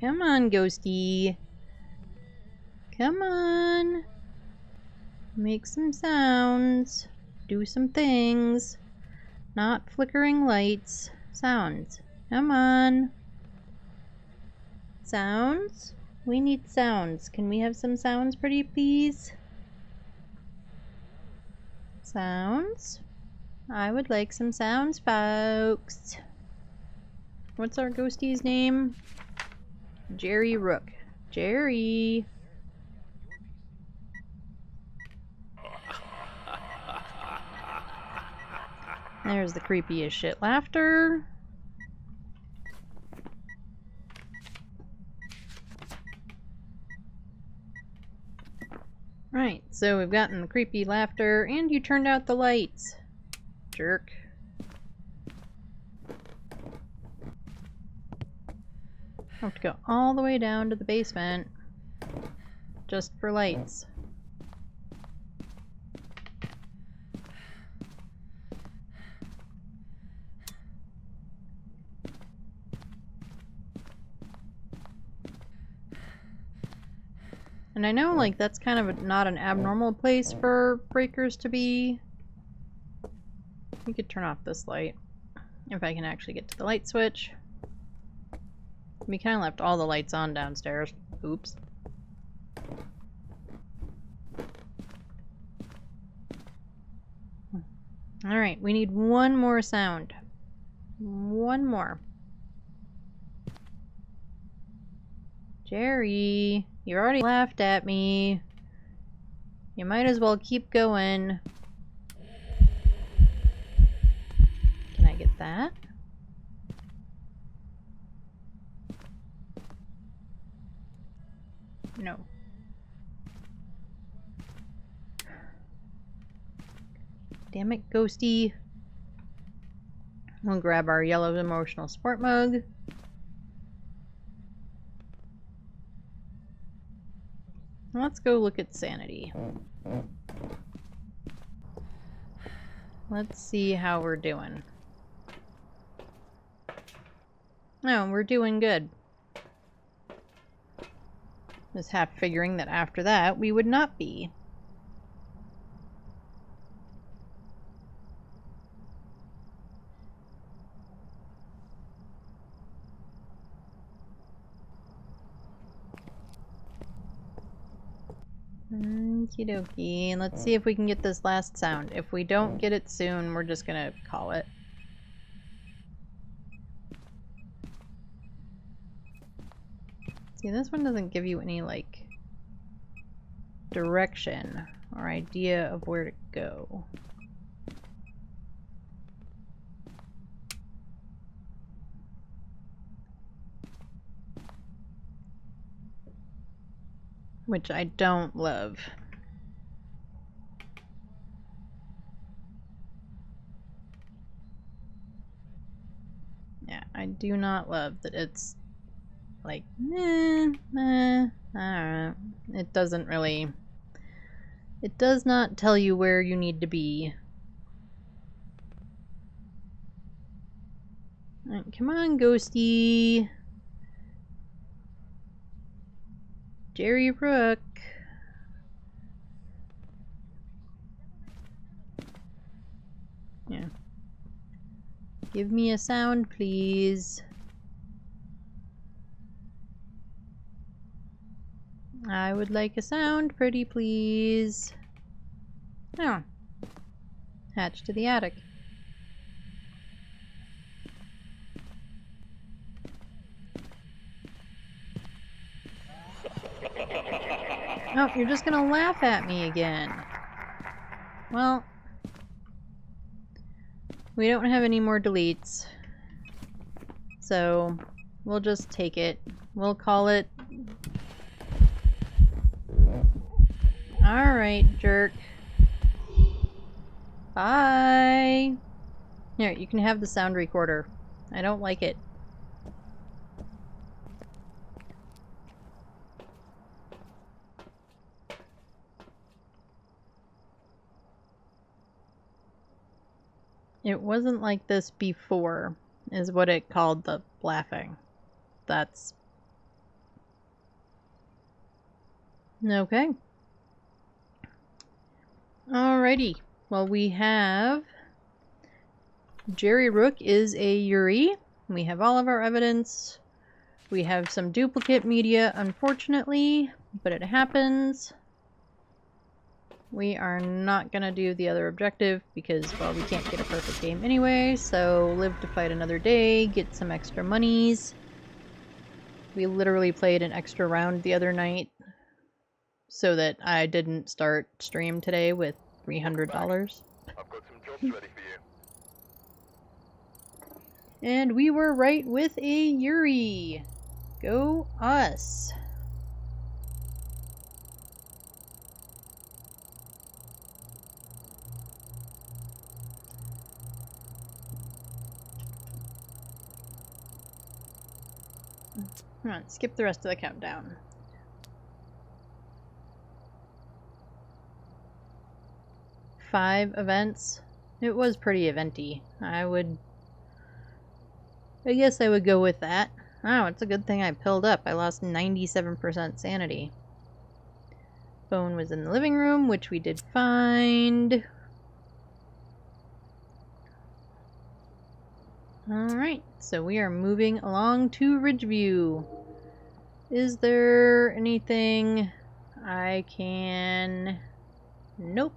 Come on, Ghosty. Come on. Make some sounds. Do some things. Not flickering lights. Sounds. Come on. Sounds? We need sounds. Can we have some sounds, pretty please? Sounds? I would like some sounds, folks. What's our ghosty's name? Jerry Rook. Jerry. There's the creepy as shit laughter. Right, so we've gotten the creepy laughter, and you turned out the lights. Jerk. I have to go all the way down to the basement just for lights. And I know, like, that's kind of not an abnormal place for breakers to be. We could turn off this light if I can actually get to the light switch. We kind of left all the lights on downstairs. Oops. Alright, we need one more sound. One more. Jerry, you already laughed at me. You might as well keep going. Can I get that? No. Damn it, Ghosty. We'll grab our yellow emotional sport mug. Let's go look at sanity. Let's see how we're doing. No, we're doing good. Was half figuring that after that we would not be. Okie dokie. Let's see if we can get this last sound. If we don't get it soon, we're just gonna call it. See, this one doesn't give you any, like, direction or idea of where to go. Which I don't love. Yeah, I do not love that it's like, I don't know. It doesn't really... It does not tell you where you need to be. Right, come on, Ghosty. Jerry Rook. Yeah. Give me a sound, please. I would like a sound, pretty please. Oh. Hatch to the attic. Oh, you're just gonna laugh at me again. Well, we don't have any more deletes, so we'll just take it. We'll call it... Alright, jerk. Bye! Here, you can have the sound recorder. I don't like it. It wasn't like this before, is what it called the laughing. That's... Okay. Alrighty. Well, we have... Jerry Rook is a Yuri. We have all of our evidence. We have some duplicate media, unfortunately, but it happens. We are not gonna do the other objective because, well, we can't get a perfect game anyway, so live to fight another day, get some extra monies. We literally played an extra round the other night so that I didn't start stream today with $300. I've got some jobs ready for you. And we were right with a Yuri. Go us. Come on, skip the rest of the countdown. 5 events. It was pretty eventy. I guess I would go with that. Oh, it's a good thing I pilled up. I lost 97% sanity. Phone was in the living room, which we did find. Alright, so we are moving along to Ridgeview. Is there anything I can... Nope.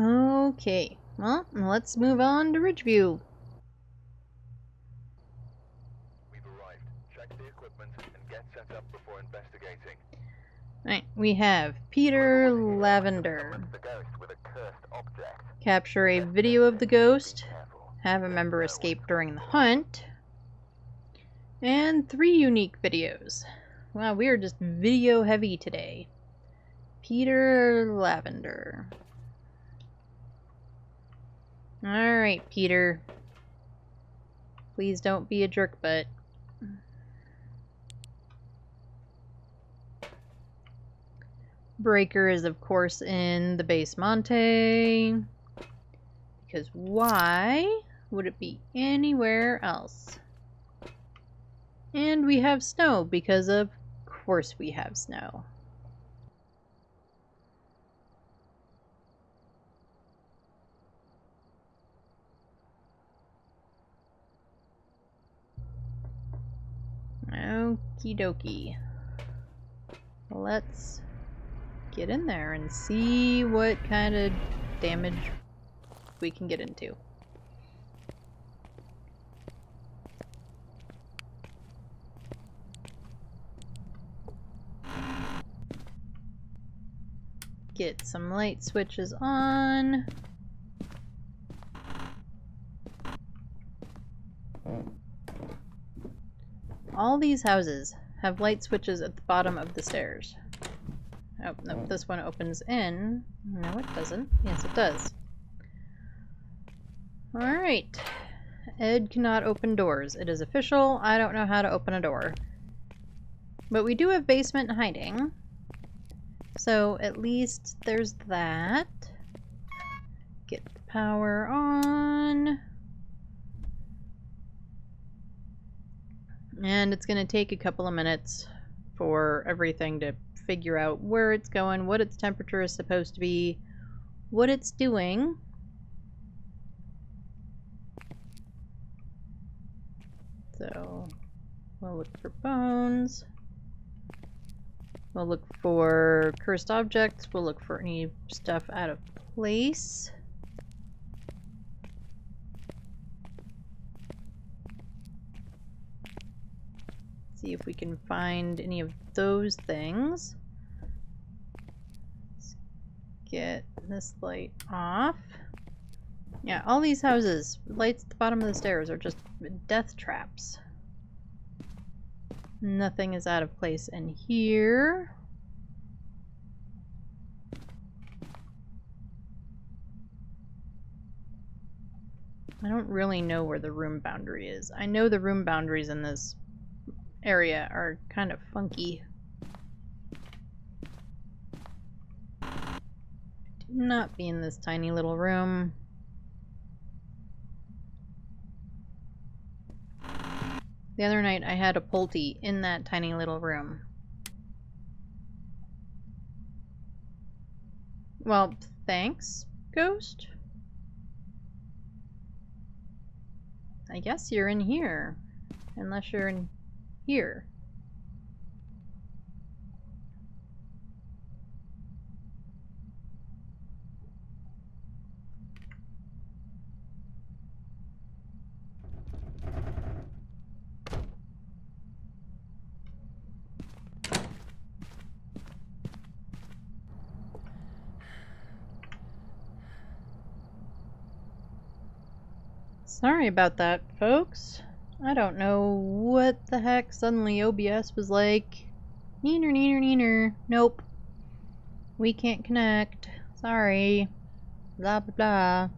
Okay, well, let's move on to Ridgeview. We've arrived. Check the equipment and get set up before investigating. Alright, we have Peter Lavender. The ghost with a cursed object. Capture a video of the ghost. Have a member escape during the hunt. And 3 unique videos. Wow, we are just video heavy today. Peter Lavender. Alright, Peter. Please don't be a jerk butt. Breaker is, of course, in the Basemonte. Because why would it be anywhere else? And we have snow, because of course we have snow. Okie dokie. Let's get in there and see what kind of damage we can get into. Get some light switches on. All these houses have light switches at the bottom of the stairs. Oh, no, this one opens in. No, it doesn't. Yes, it does. Alright. Ed cannot open doors. It is official. I don't know how to open a door. But we do have basement hiding. So at least there's that. Get the power on. And it's going to take a couple of minutes for everything to figure out where it's going, what its temperature is supposed to be, what it's doing. So we'll look for bones. We'll look for cursed objects. We'll look for any stuff out of place. See if we can find any of those things. Let's get this light off. Yeah, all these houses, lights at the bottom of the stairs, are just death traps. Nothing is out of place in here. I don't really know where the room boundary is. I know the room boundaries in this area are kind of funky. Do not be in this tiny little room. The other night I had a Pulte in that tiny little room. Well, thanks, ghost. I guess you're in here. Unless you're in here. Sorry about that, folks. I don't know what the heck suddenly OBS was like. Neener, neener, neener. Nope. We can't connect. Sorry. Blah, blah, blah.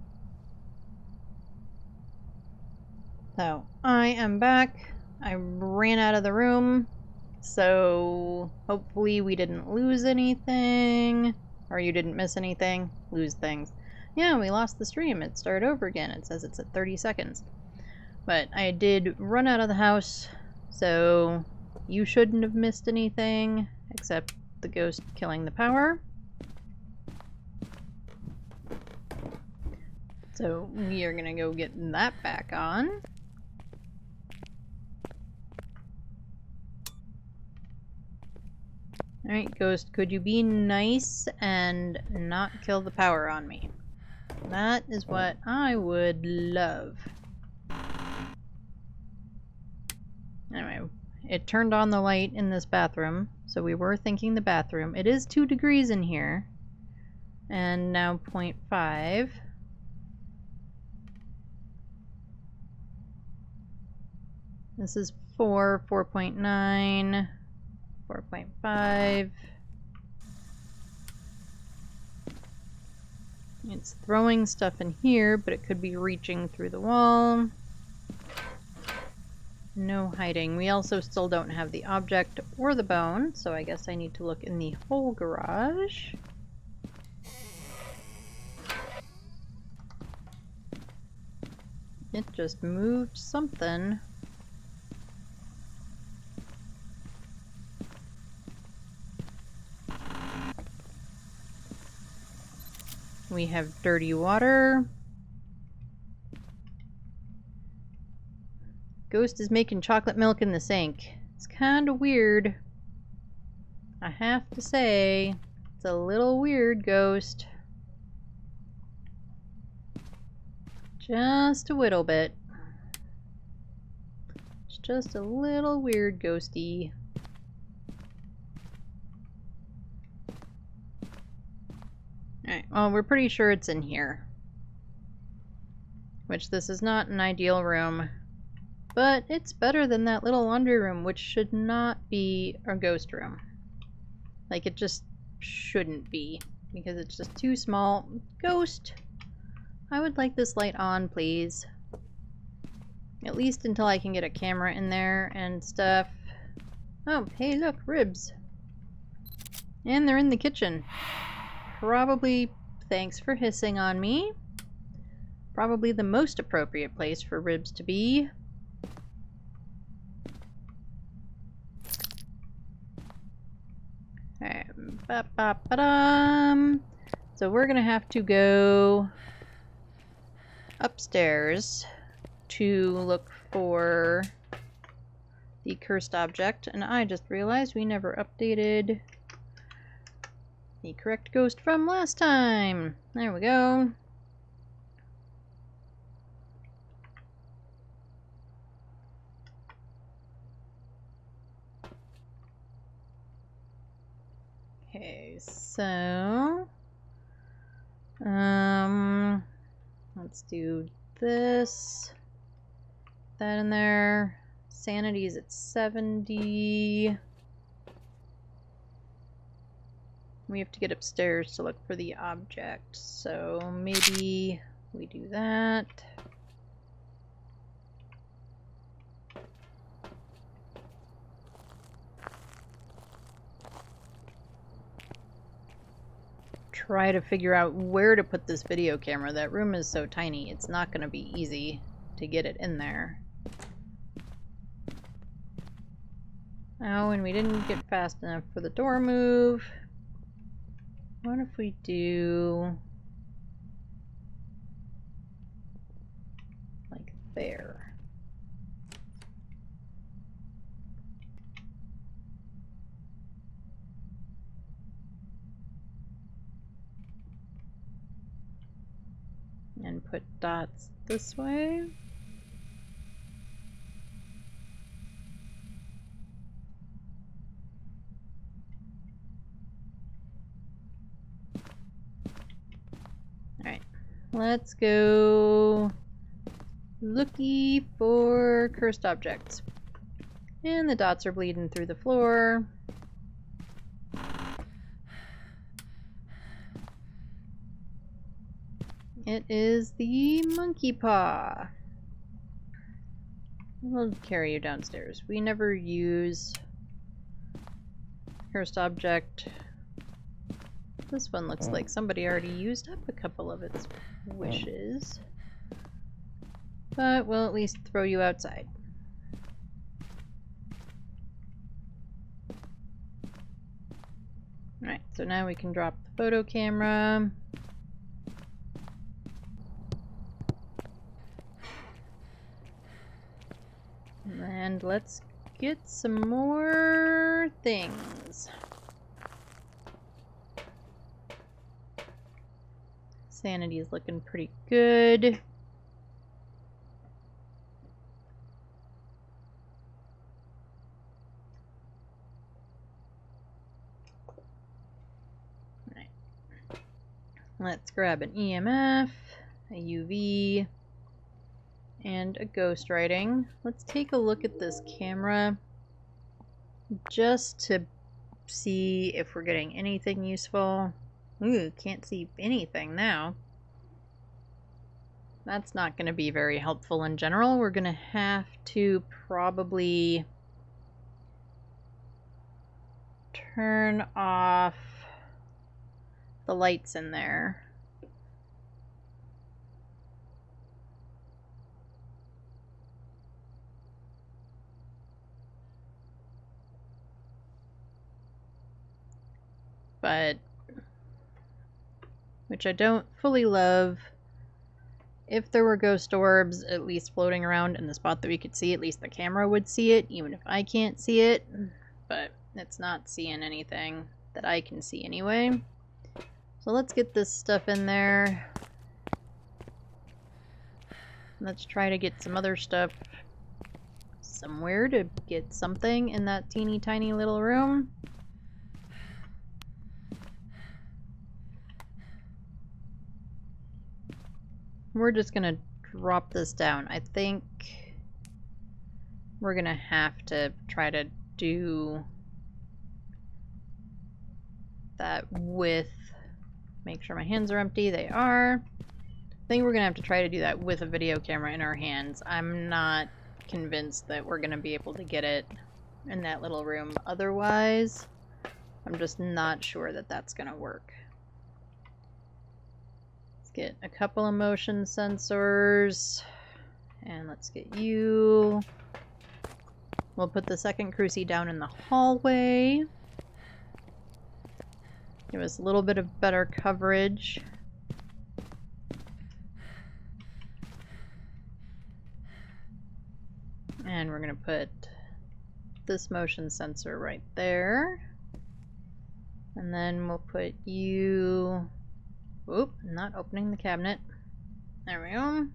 So, I am back. I ran out of the room. So, hopefully we didn't lose anything. Or you didn't miss anything. Lose things. Yeah, we lost the stream. It started over again. It says it's at 30 seconds. But I did run out of the house. So, you shouldn't have missed anything. Except the ghost killing the power. So, we are gonna go get that back on. Alright, Ghost, could you be nice and not kill the power on me? That is what I would love. Anyway, it turned on the light in this bathroom, so we were thinking the bathroom. It is 2 degrees in here. And now 0.5. This is 4, 4.9, 4.5. It's throwing stuff in here, but it could be reaching through the wall. No hiding. We also still don't have the object or the bone, so I guess I need to look in the whole garage. It just moved something. We have dirty water. Ghost is making chocolate milk in the sink. It's kind of weird. I have to say, it's a little weird, Ghost. Just a little bit. It's just a little weird, Ghosty. Alright, well, we're pretty sure it's in here. Which, this is not an ideal room. But it's better than that little laundry room, which should not be a ghost room. Like, it just shouldn't be. Because it's just too small. Ghost! I would like this light on, please. At least until I can get a camera in there and stuff. Oh, hey look, ribs. And they're in the kitchen. Probably, thanks for hissing on me. Probably the most appropriate place for ribs to be. So we're gonna have to go upstairs to look for the cursed object, and I just realized we never updated the correct ghost from last time. There we go. Okay, so let's do this, that in there. Sanity is at 70. We have to get upstairs to look for the object, so maybe we do that. Try to figure out where to put this video camera. That room is so tiny, it's not going to be easy to get it in there. Oh, and we didn't get fast enough for the door move. What if we do like there? And put dots this way. Alright, let's go looky for cursed objects. And the dots are bleeding through the floor. It is the monkey paw. We'll carry you downstairs. We never use cursed object. This one looks like somebody already used up a couple of its wishes. But we'll at least throw you outside. Alright, so now we can drop the photo camera. And let's get some more things. Sanity is looking pretty good. Right. Let's grab an EMF, a UV, and a ghost writing. Let's take a look at this camera just to see if we're getting anything useful. Ooh, can't see anything now. That's not going to be very helpful in general. We're going to have to probably turn off the lights in there. But which I don't fully love. If there were ghost orbs at least floating around in the spot that we could see, at least the camera would see it, even if I can't see it. But it's not seeing anything that I can see anyway. So let's get this stuff in there. Let's try to get some other stuff somewhere to get something in that teeny tiny little room. We're just gonna drop this down. I think we're gonna have to try to do that with, make sure my hands are empty. They are. I think we're gonna have to try to do that with a video camera in our hands. I'm not convinced that we're gonna be able to get it in that little room otherwise. I'm just not sure that that's gonna work. Get a couple of motion sensors, and let's get you. We'll put the second crucie down in the hallway. Give us a little bit of better coverage. And we're gonna put this motion sensor right there. And then we'll put you. Oop, not opening the cabinet. There we go.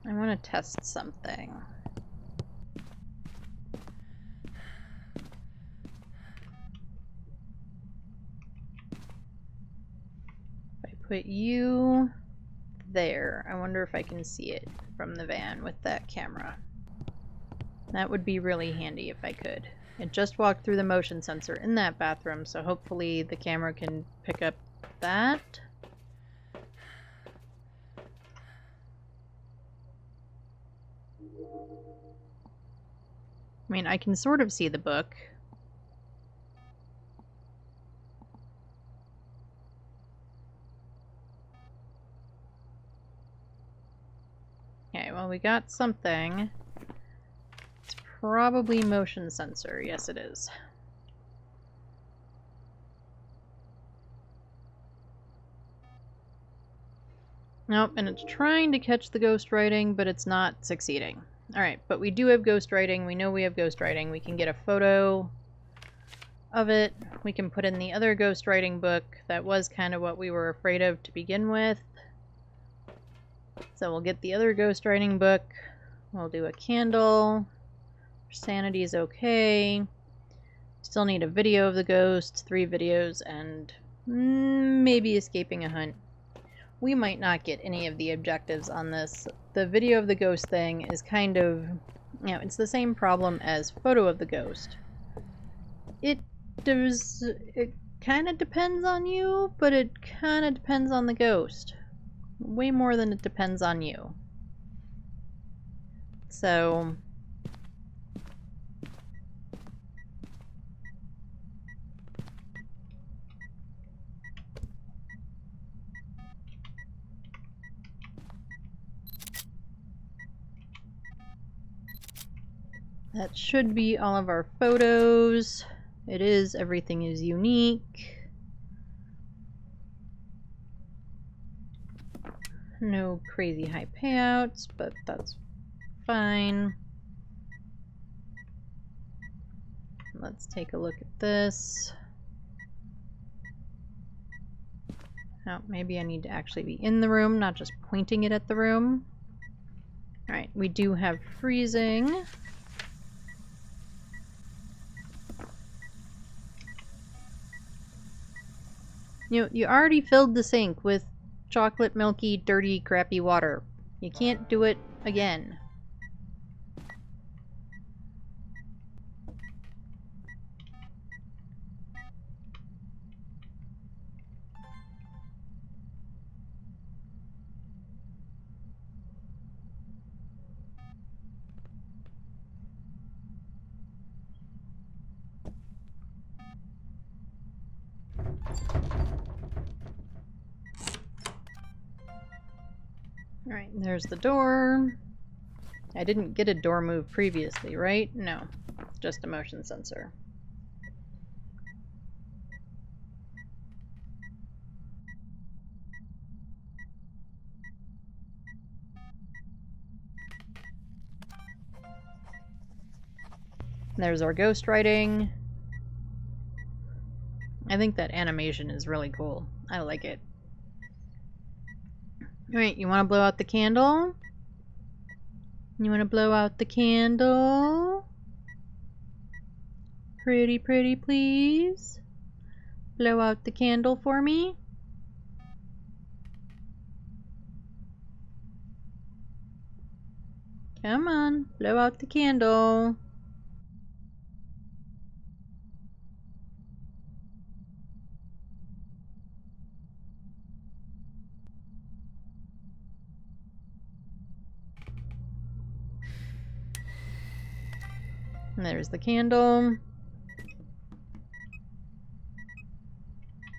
I want to test something. If I put you there, I wonder if I can see it from the van with that camera. That would be really handy if I could. It just walked through the motion sensor in that bathroom, so hopefully the camera can pick up that. I mean, I can sort of see the book. Okay, well, we got something. Probably motion sensor. Yes, it is. Nope, and it's trying to catch the ghost writing, but it's not succeeding. Alright, but we do have ghost writing. We know we have ghost writing. We can get a photo of it. We can put in the other ghost writing book. That was kind of what we were afraid of to begin with. So we'll get the other ghost writing book. We'll do a candle. Sanity is okay. Still need a video of the ghost, 3 videos, and maybe escaping a hunt. We might not get any of the objectives on this. The video of the ghost thing is kind of Now, it's the same problem as photo of the ghost. It kind of depends on you, but it kind of depends on the ghost. Way more than it depends on you. So... that should be all of our photos. It is, everything is unique. No crazy high payouts, but that's fine. Let's take a look at this. Oh, maybe I need to actually be in the room, not just pointing it at the room. Alright, we do have freezing. You already filled the sink with chocolate, milky, dirty, crappy water. You can't do it again. Alright, there's the door. I didn't get a door move previously, right? No, it's just a motion sensor. There's our ghost writing. I think that animation is really cool. I like it. Alright, you want to blow out the candle? You want to blow out the candle? Pretty, pretty, please. Blow out the candle for me. Come on, blow out the candle. And there's the candle.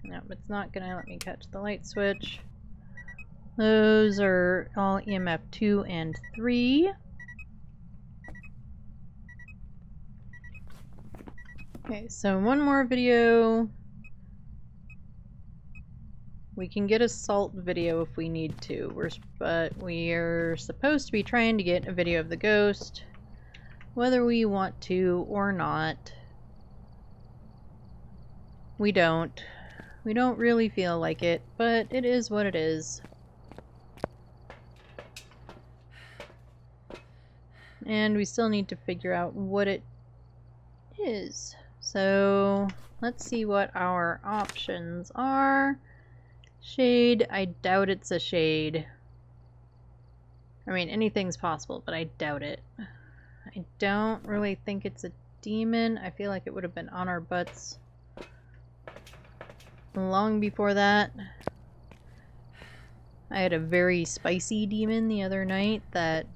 Nope, it's not gonna let me catch the light switch. Those are all EMF 2 and 3. Okay, so one more video. We can get a salt video if we need to, but we're supposed to be trying to get a video of the ghost, whether we want to or not. We don't. We don't really feel like it, but it is what it is. And we still need to figure out what it is. So let's see what our options are. Shade, I doubt it's a shade. I mean, anything's possible, but I doubt it. I don't really think it's a demon. I feel like it would have been on our butts long before that. I had a very spicy demon the other night that...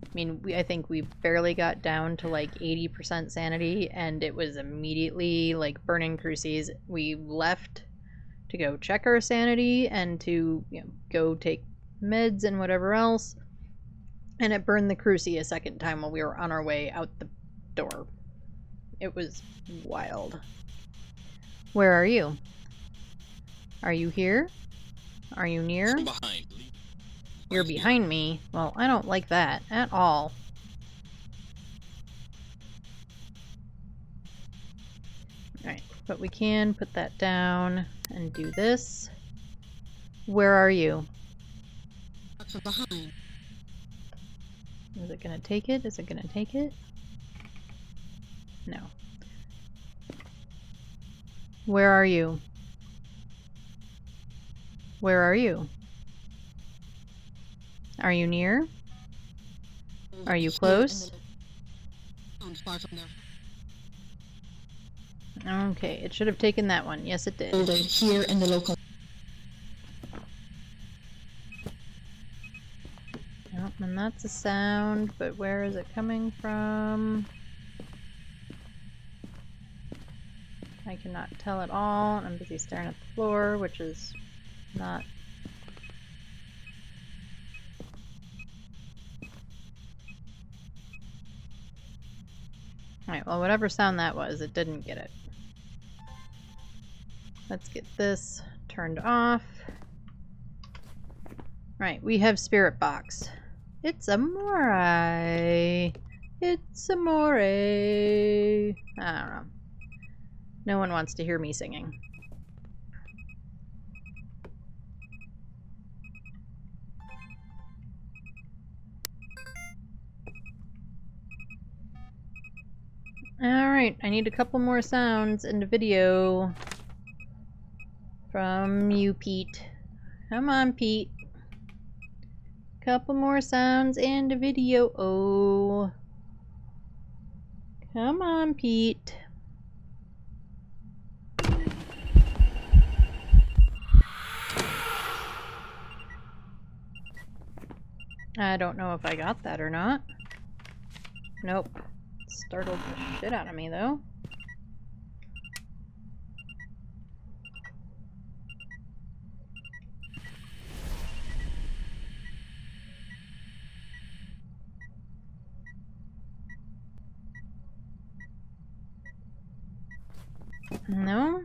I mean, I think we barely got down to like 80% sanity, and it was immediately like burning crucies. We left to go check our sanity and to, you know, go take meds and whatever else, and it burned the crucie a second time while we were on our way out the door. It was wild. Where are you? Are you here? Are you near? From behind. You're behind me? Well, I don't like that at all. Alright, but we can put that down and do this. Where are you? From behind. Is it gonna take it? Is it gonna take it? No. Where are you? Where are you? Are you near? Are you Here in close? the sounds far from there. Okay, it should have taken that one. Yes, it did. Older here in the local. Nope, and that's a sound, but where is it coming from? I cannot tell at all. I'm busy staring at the floor, which is not... Alright, well, whatever sound that was, it didn't get it. Let's get this turned off. Right, we have Spirit Box. It's amore. It's amore. I don't know. No one wants to hear me singing. Alright, I need a couple more sounds in the video from you, Pete. Come on, Pete. Couple more sounds in the video. Oh. Come on, Pete. I don't know if I got that or not. Nope. Startled the shit out of me, though. No.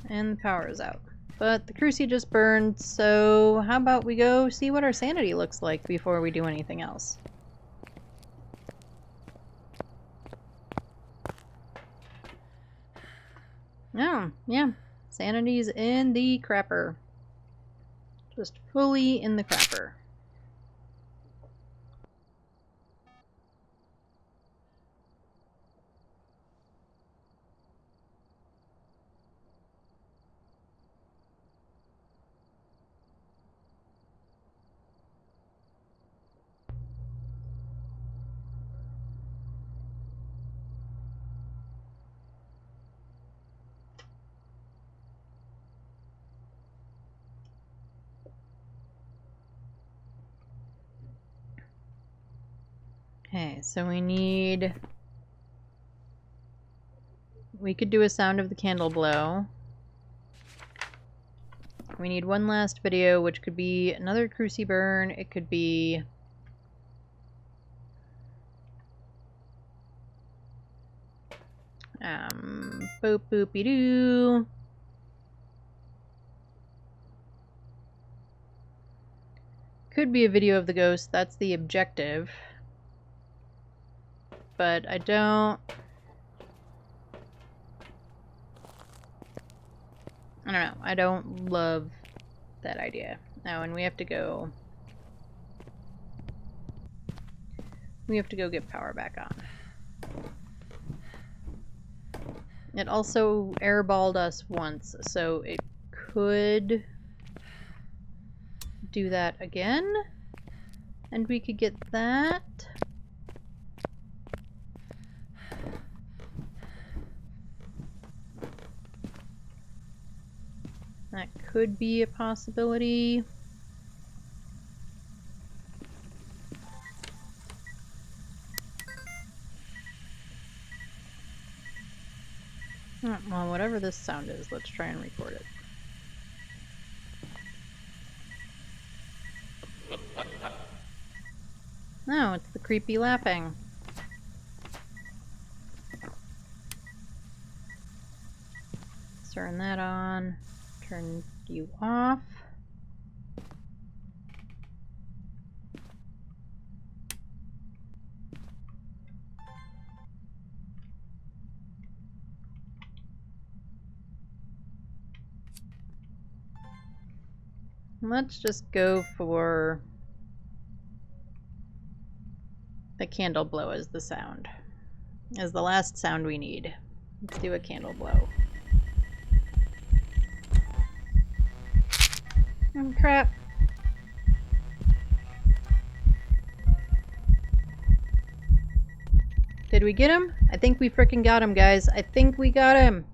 And the power is out. But the cruci just burned, so how about we go see what our sanity looks like before we do anything else? Oh, yeah. Sanity's in the crapper. Just fully in the crapper. Okay, so we could do a sound of the candle blow. We need one last video, which could be another cruci burn. It could be... boop boopy doo. Could be a video of the ghost. That's the objective. But I don't know. I don't love that idea. Oh, and we have to go get power back on. It also airballed us once, so it could do that again. And we could get that. That could be a possibility. Well, whatever this sound is, let's try and record it. No, it's the creepy laughing. Turn that on. Turn you off. Let's just go for the candle blow as the sound. As the last sound we need. Let's do a candle blow. Oh, crap. Did we get him? I think we frickin' got him, guys. I think we got him.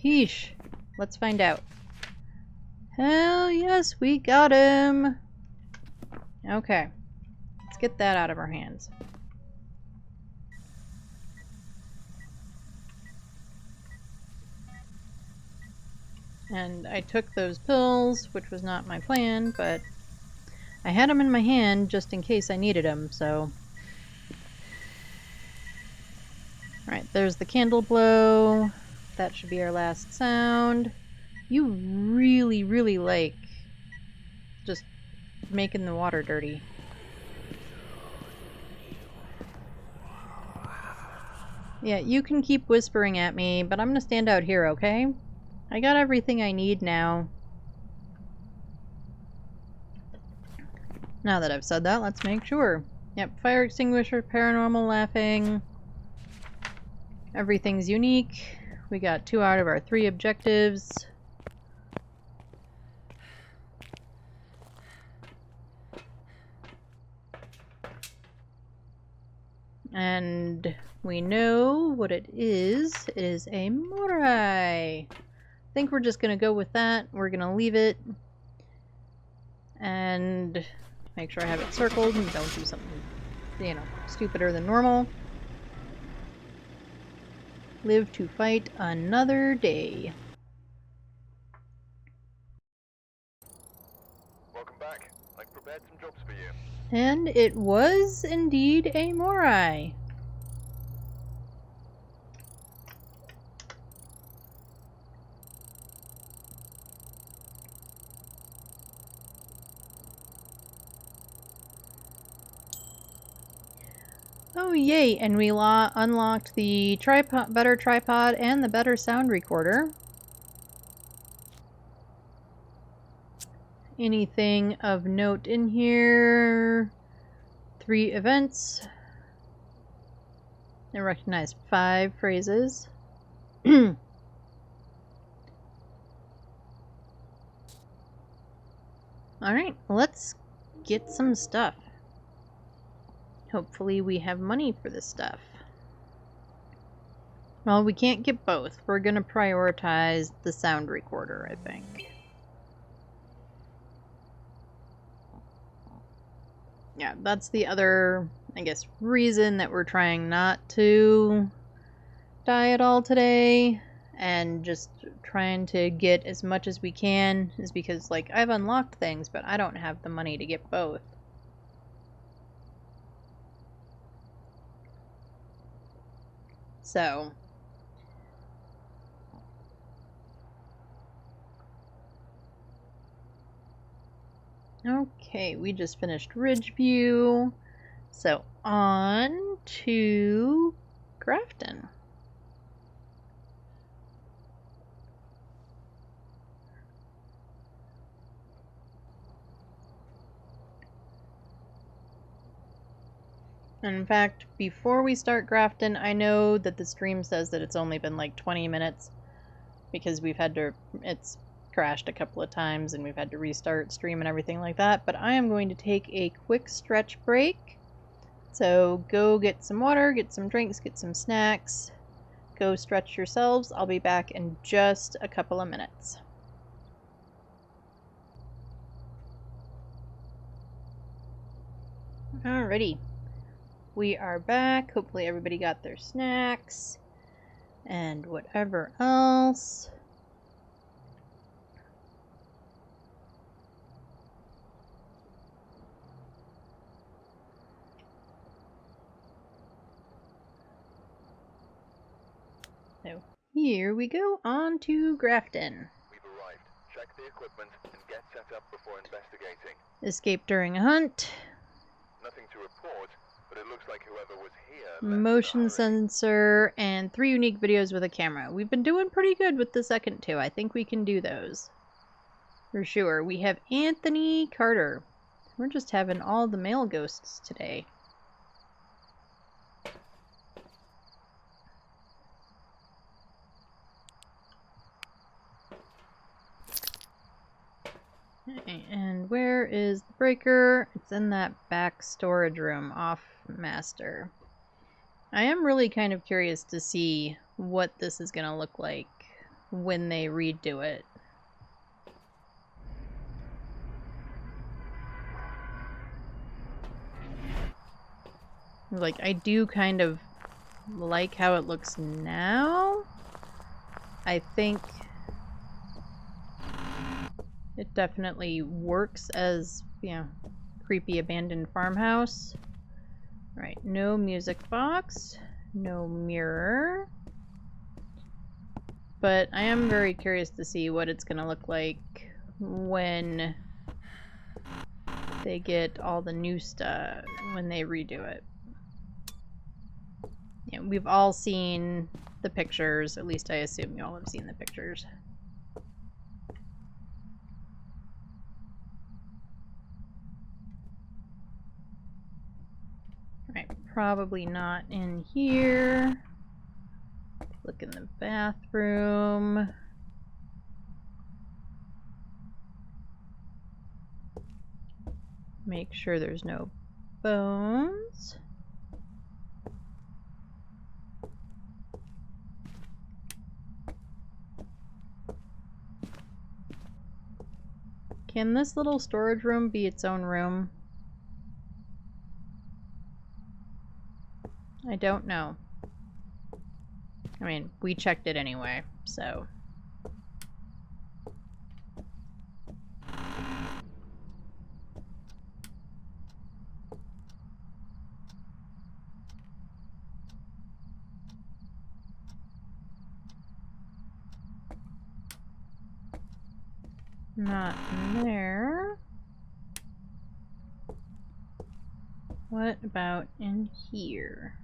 Heesh. Let's find out. Hell yes, we got him. Okay. Let's get that out of our hands. And I took those pills, which was not my plan, but I had them in my hand just in case I needed them, so... Alright, there's the candle blow. That should be our last sound. You really, really like just making the water dirty. Yeah, you can keep whispering at me, but I'm gonna stand out here, okay? I got everything I need now. Now that I've said that, let's make sure. Yep, fire extinguisher, paranormal laughing. Everything's unique. We got 2 out of our 3 objectives. And we know what it is. It is a Morai. I think we're just gonna go with that. We're gonna leave it. And make sure I have it circled and don't do something, you know, stupider than normal. Live to fight another day. Welcome back. I've prepared some jobs for you. And it was indeed a Morai. Oh yay, and we unlocked the better tripod and the better sound recorder. Anything of note in here? 3 events. I recognize 5 phrases. Alright, let's get some stuff. Hopefully we have money for this stuff. Well, we can't get both. We're gonna prioritize the sound recorder, I think. Yeah, that's the other, I guess, reason that we're trying not to die at all today and just trying to get as much as we can is because, like, I've unlocked things, but I don't have the money to get both. So, okay, we just finished Ridgeview. So, on to Grafton. And in fact, before we start Grafton, I know that the stream says that it's only been like 20 minutes because it's crashed a couple of times and we've had to restart stream and everything like that, but I am going to take a quick stretch break. So go get some water, get some drinks, get some snacks, go stretch yourselves. I'll be back in just a couple of minutes. Alrighty. We are back. Hopefully everybody got their snacks and whatever else. So here we go, on to Grafton. We've arrived. Check the equipment and get set up before investigating. Escape during a hunt. Nothing to report, but it looks like whoever was here left Motion the hurry. sensor, and 3 unique videos with a camera. We've been doing pretty good with the second 2. I think we can do those. For sure. We have Anthony Carter. We're just having all the male ghosts today. Okay, and where is the breaker? It's in that back storage room off master. I am really kind of curious to see what this is going to look like when they redo it. Like, I do kind of like how it looks now. I think it definitely works as, you know, creepy abandoned farmhouse. Right, no music box, no mirror. But I am very curious to see what it's gonna look like when they get all the new stuff, when they redo it. Yeah, we've all seen the pictures, at least I assume you all have seen the pictures. Right, probably not in here. Look in the bathroom. Make sure there's no bones. Can this little storage room be its own room? I don't know. I mean, we checked it anyway, so. Not in there. What about in here?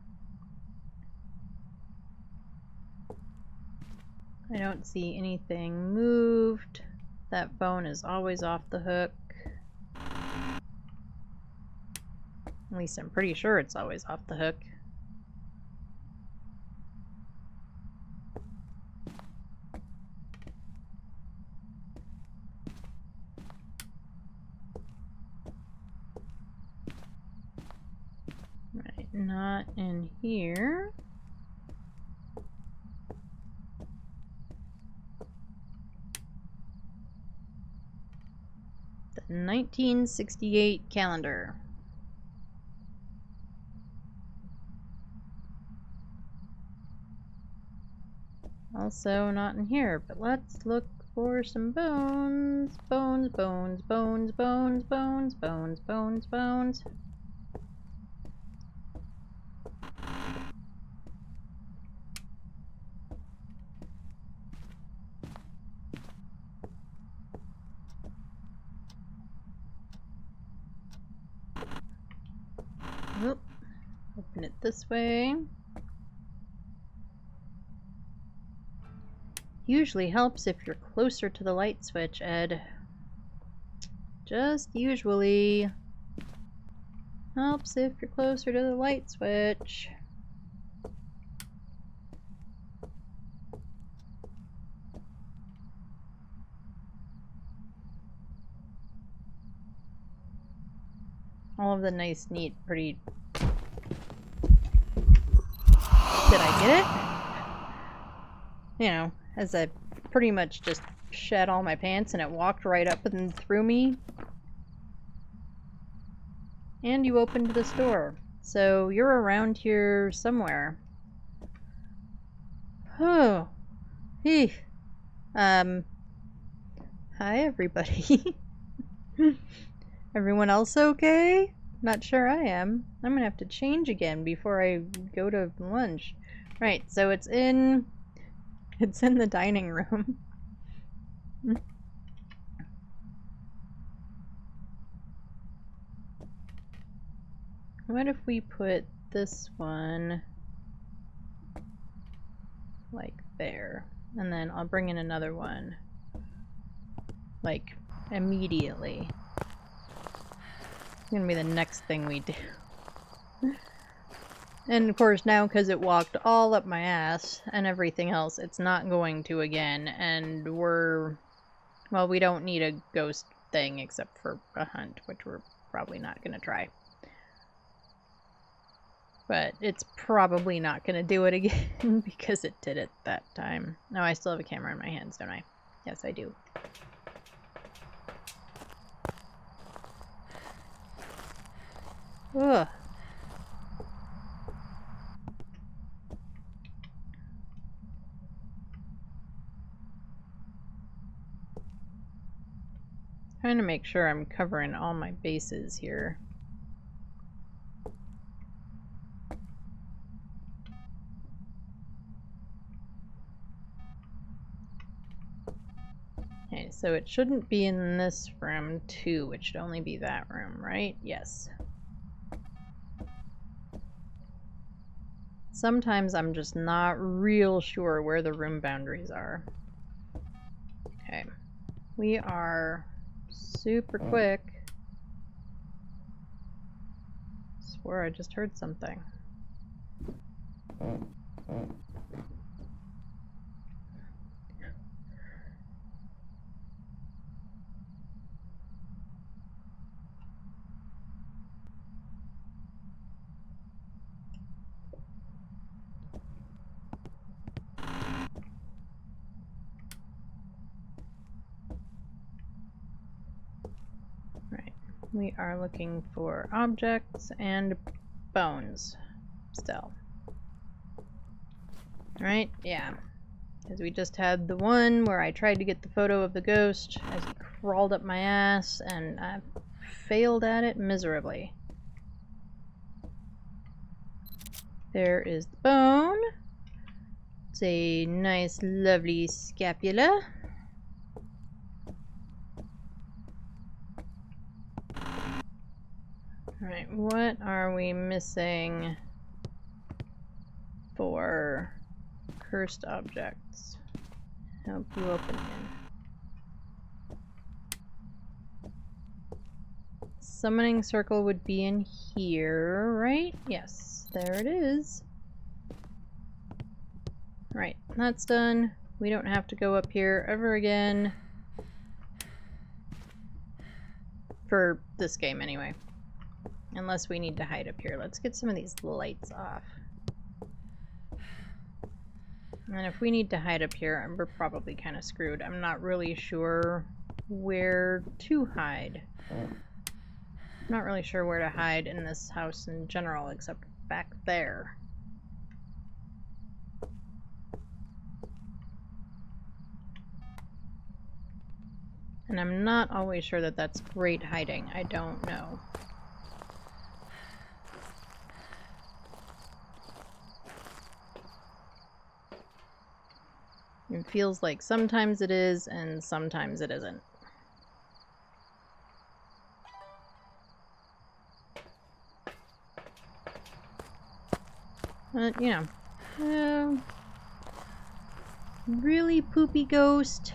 I don't see anything moved. That phone is always off the hook. At least I'm pretty sure it's always off the hook. Right, not in here. The 1968 calendar. Also not in here, but let's look for some bones. Bones, bones, bones, bones, bones, bones, bones, bones. Oop. Open it this way. Usually helps if you're closer to the light switch, Ed. Just usually helps if you're closer to the light switch. All of the nice, neat, pretty... Did I get it? You know, as I pretty much just shed all my pants and it walked right up and through me. And you opened the store. So you're around here somewhere. Oh. Hey. Hi everybody. Everyone else okay? Not sure I am. I'm gonna have to change again before I go to lunch. Right, so it's in the dining room. What if we put this one like there? And then I'll bring in another one like immediately. It's gonna be the next thing we do. And of course now, because it walked all up my ass and everything else, it's not going to again, and well, we don't need a ghost thing except for a hunt, which we're probably not going to try. But it's probably not going to do it again because it did it that time. No, I still have a camera in my hands, don't I? Yes, I do. Ugh. Trying to make sure I'm covering all my bases here. Okay, so it shouldn't be in this room too. It should only be that room, right? Yes. Sometimes I'm just not real sure where the room boundaries are. Okay. We are super quick. Swore I just heard something. Right. We are looking for objects and bones still. Right? Yeah. Because we just had the one where I tried to get the photo of the ghost as he crawled up my ass, and I failed at it miserably. There is the bone. It's a nice, lovely scapula. Alright, what are we missing for cursed objects? Help you open in. Summoning circle would be in here, right? Yes, there it is. Right, that's done. We don't have to go up here ever again. For this game, anyway. Unless we need to hide up here. Let's get some of these lights off. And if we need to hide up here, we're probably kind of screwed. I'm not really sure where to hide. I'm not really sure where to hide in this house in general, except back there. And I'm not always sure that that's great hiding. I don't know. It feels like sometimes it is, and sometimes it isn't. But, you know. Really, poopy ghost?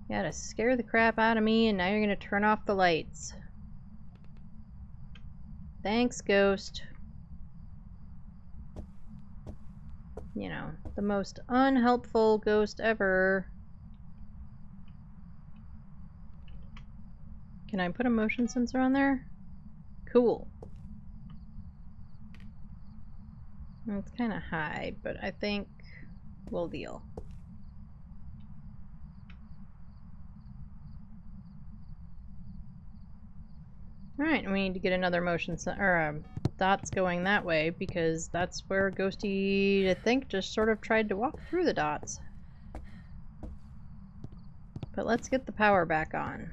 You gotta scare the crap out of me, and now you're gonna turn off the lights. Thanks, ghost. You know, the most unhelpful ghost ever. Can I put a motion sensor on there? Cool. It's kind of high, but I think we'll deal. Alright, we need to get another motion or dots going that way, because that's where Ghosty, I think, just sort of tried to walk through the dots. But let's get the power back on.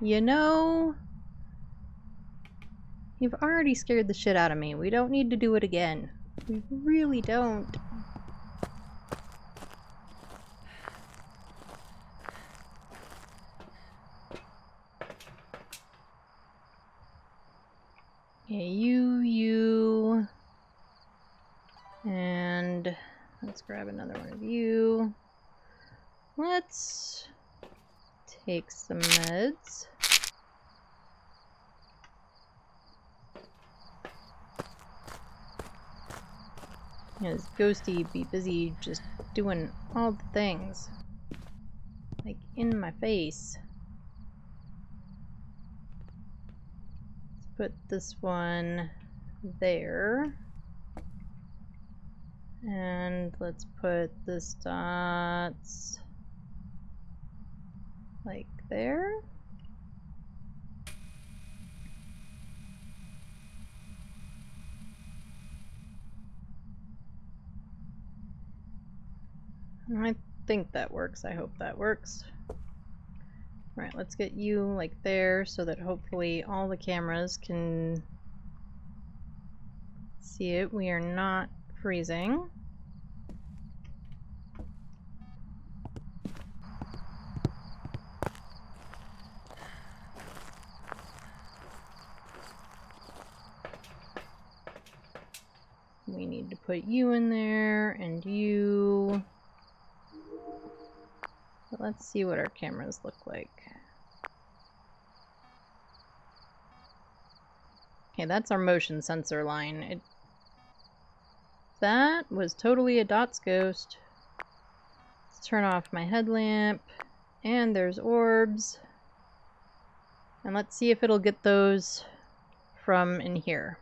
You know, you've already scared the shit out of me. We don't need to do it again. We really don't. Okay, you. And let's grab another one of you. Let's take some meds. Because Ghosty be busy just doing all the things. Like in my face. Let's put this one there. And let's put this dots like there. I think that works. I hope that works. Right, let's get you like there so that hopefully all the cameras can see it. We are not freezing. We need to put you in there and you. But let's see what our cameras look like. Okay, that's our motion sensor line. That was totally a dots ghost. Let's turn off my headlamp. And there's orbs. And let's see if it'll get those from in here.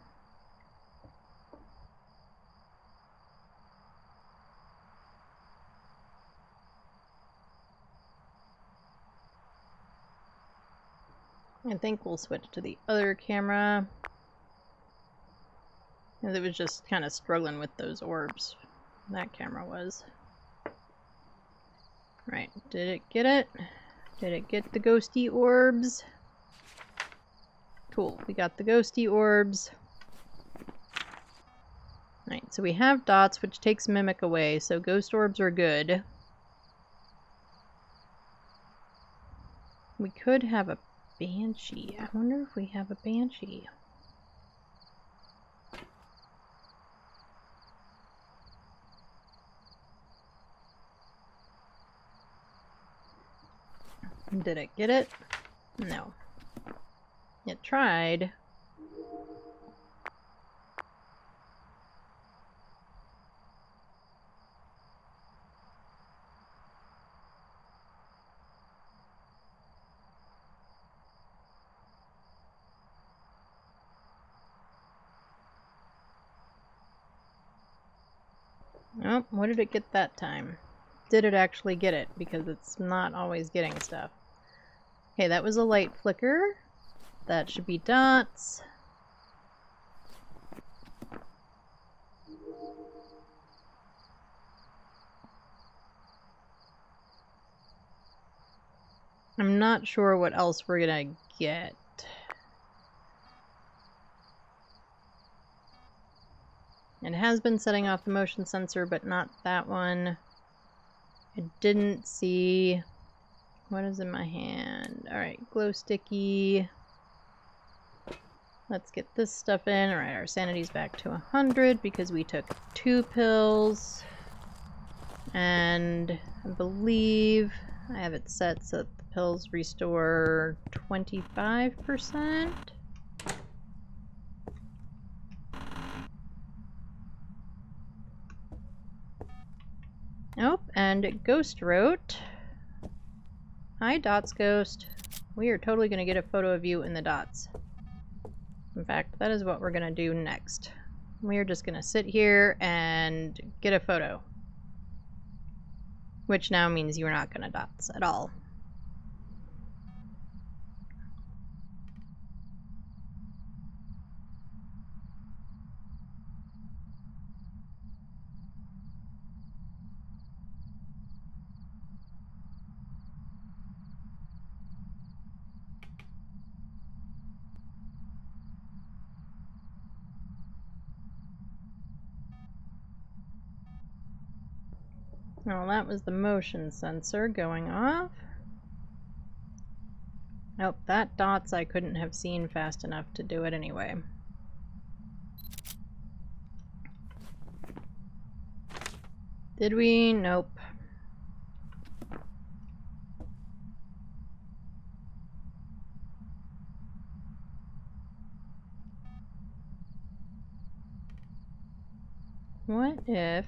I think we'll switch to the other camera. And it was just kind of struggling with those orbs. That camera was. Right, did it get it? Did it get the ghosty orbs? Cool, we got the ghosty orbs. Right, so we have dots, which takes mimic away, so ghost orbs are good. We could have a banshee. I wonder if we have a banshee. Did it get it? No. It tried. Oh, what did it get that time? Did it actually get it? Because it's not always getting stuff. Okay, that was a light flicker. That should be dots. I'm not sure what else we're gonna get. It has been setting off the motion sensor, but not that one. I didn't see... What is in my hand? Alright, glow sticky. Let's get this stuff in. Alright, our sanity's back to 100 because we took 2 pills. And I believe I have it set so that the pills restore 25%. Nope, and Ghost wrote, "Hi, Dots Ghost. We are totally going to get a photo of you in the dots." In fact, that is what we're going to do next. We are just going to sit here and get a photo. Which now means you're not going to dots at all. Well, that was the motion sensor going off. Nope, that dots I couldn't have seen fast enough to do it anyway. Did we? Nope. What if...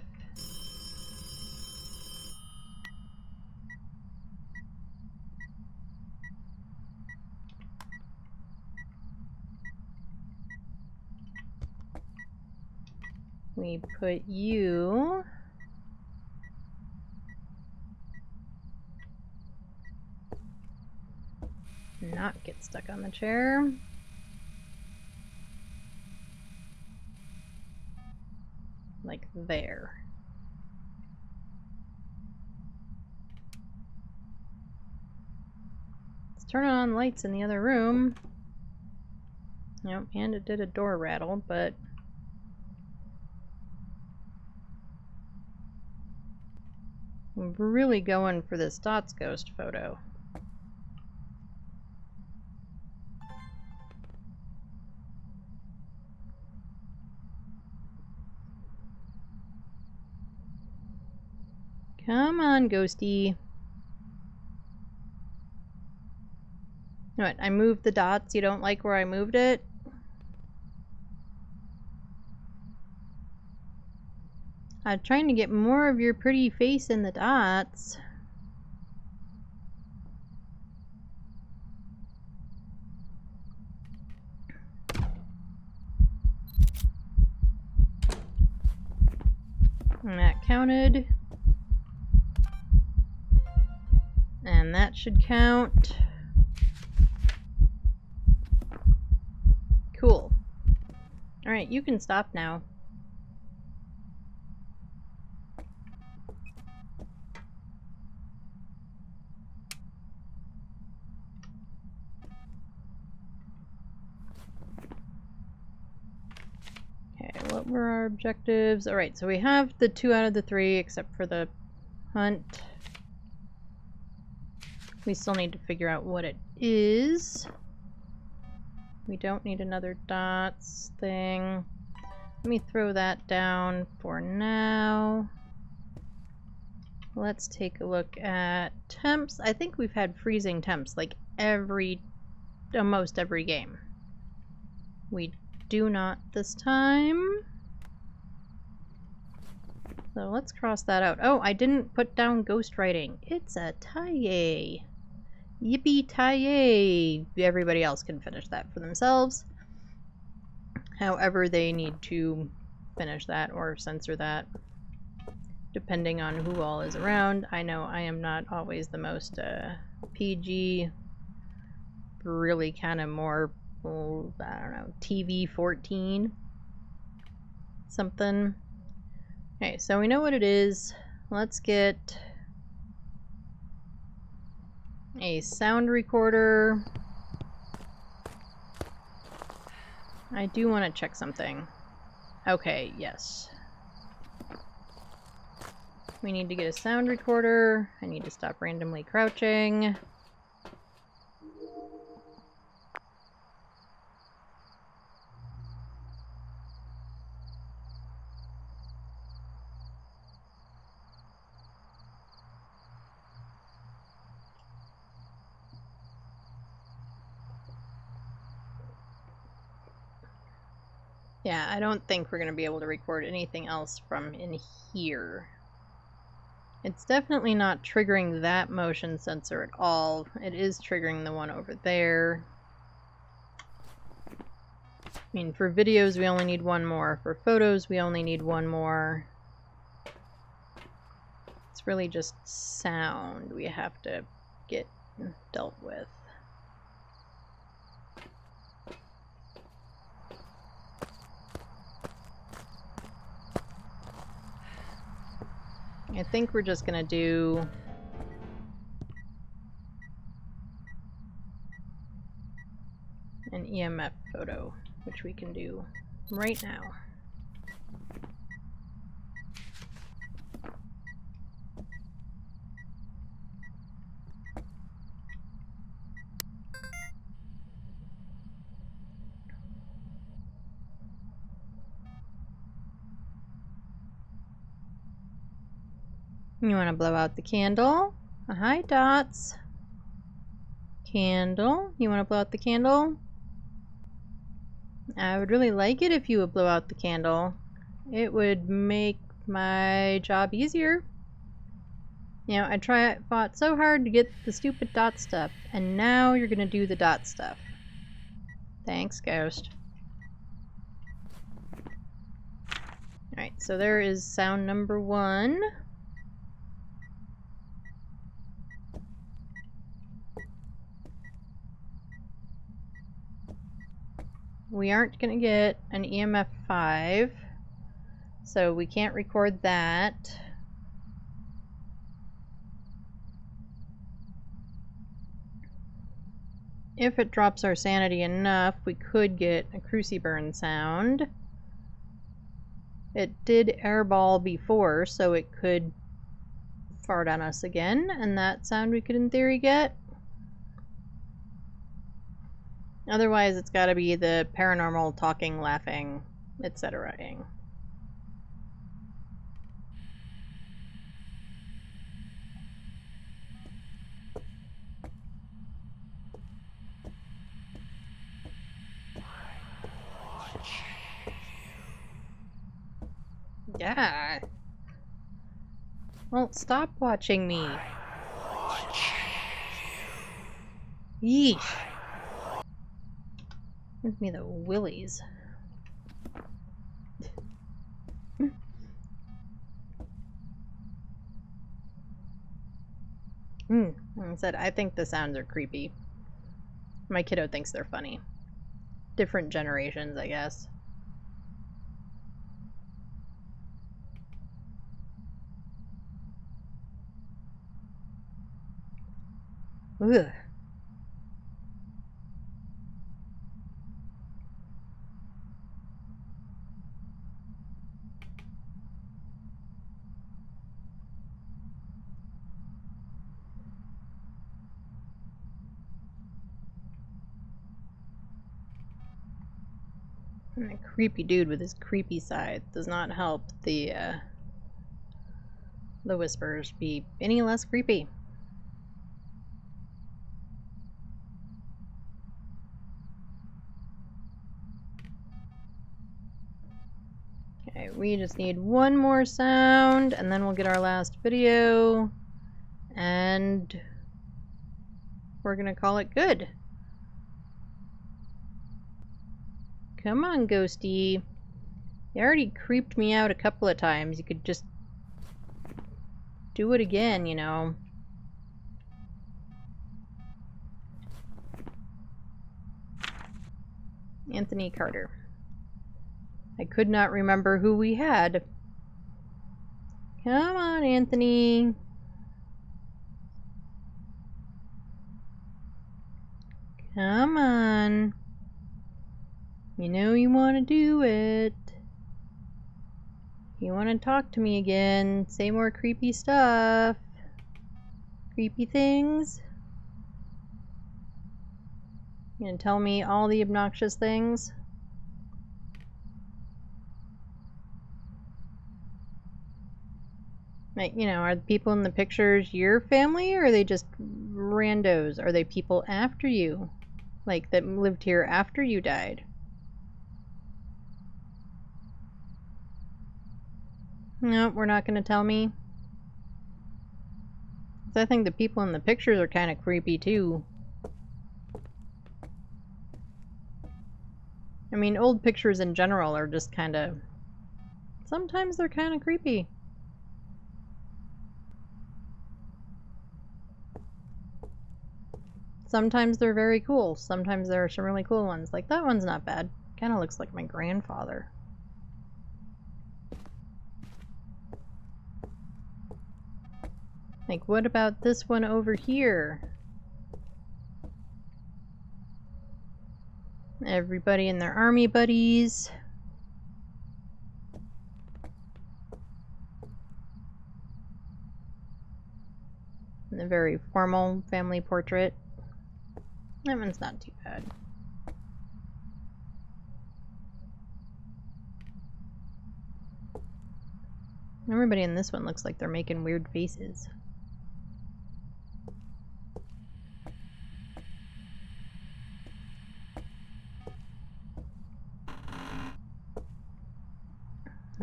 we put you... not get stuck on the chair. Like there. Let's turn on lights in the other room. Nope, and it did a door rattle, but... I'm really going for this Dots ghost photo. Come on, ghosty. What, I moved the dots? You don't like where I moved it? I'm trying to get more of your pretty face in the dots. And that counted. And that should count. Cool. Alright, you can stop now. Okay, what were our objectives? Alright, so we have the 2 out of the 3 except for the hunt. We still need to figure out what it is. We don't need another dots thing. Let me throw that down for now. Let's take a look at temps. I think we've had freezing temps like almost every game. We do not this time. So let's cross that out. Oh, I didn't put down ghostwriting. It's a tie. Yippee-ki-yay! Everybody else can finish that for themselves. However they need to finish that or censor that, depending on who all is around. I know I am not always the most PG, really kind of more, I don't know, TV 14 something. Okay, so we know what it is. Let's get a sound recorder. I do want to check something. Okay, yes. We need to get a sound recorder. I need to stop randomly crouching. Yeah, I don't think we're going to be able to record anything else from in here. It's definitely not triggering that motion sensor at all. It is triggering the one over there. I mean, for videos we only need one more. For photos we only need one more. It's really just sound we have to get dealt with. I think we're just gonna do an EMF photo, which we can do right now. You want to blow out the candle? Hi, Dots. Candle. You want to blow out the candle? I would really like it if you would blow out the candle. It would make my job easier. You know, I fought so hard to get the stupid dot stuff, and now you're gonna do the dot stuff. Thanks, Ghost. Alright, so there is sound number 1. We aren't gonna get an EMF 5, so we can't record that. If it drops our sanity enough, we could get a cruciburn sound. It did airball before, so it could fart on us again, and that sound we could in theory get. Otherwise, it's gotta be the paranormal talking, laughing, etc.ing. Yeah. Well, stop watching me. Yeesh. Give me the willies. Like I said, I think the sounds are creepy. My kiddo thinks they're funny. Different generations, I guess. Ugh. And a creepy dude with his creepy side does not help the whispers be any less creepy. Okay, we just need one more sound, and then we'll get our last video, and we're gonna call it good. Come on, Ghosty. You already creeped me out a couple of times. You could just do it again, you know. Anthony Carter. I could not remember who we had. Come on, Anthony. Come on. You know you want to do it. You want to talk to me again. Say more creepy stuff. Creepy things. You gonna tell me all the obnoxious things? Like, you know, are the people in the pictures your family, or are they just randos? Are they people after you? Like, that lived here after you died? No, we're not gonna tell me. 'Cause I think the people in the pictures are kind of creepy too. I mean, old pictures in general are just kind of... sometimes they're kind of creepy. Sometimes they're very cool. Sometimes there are some really cool ones. Like, that one's not bad. Kind of looks like my grandfather. Like, what about this one over here? Everybody and their army buddies. And a very formal family portrait. That one's not too bad. Everybody in this one looks like they're making weird faces.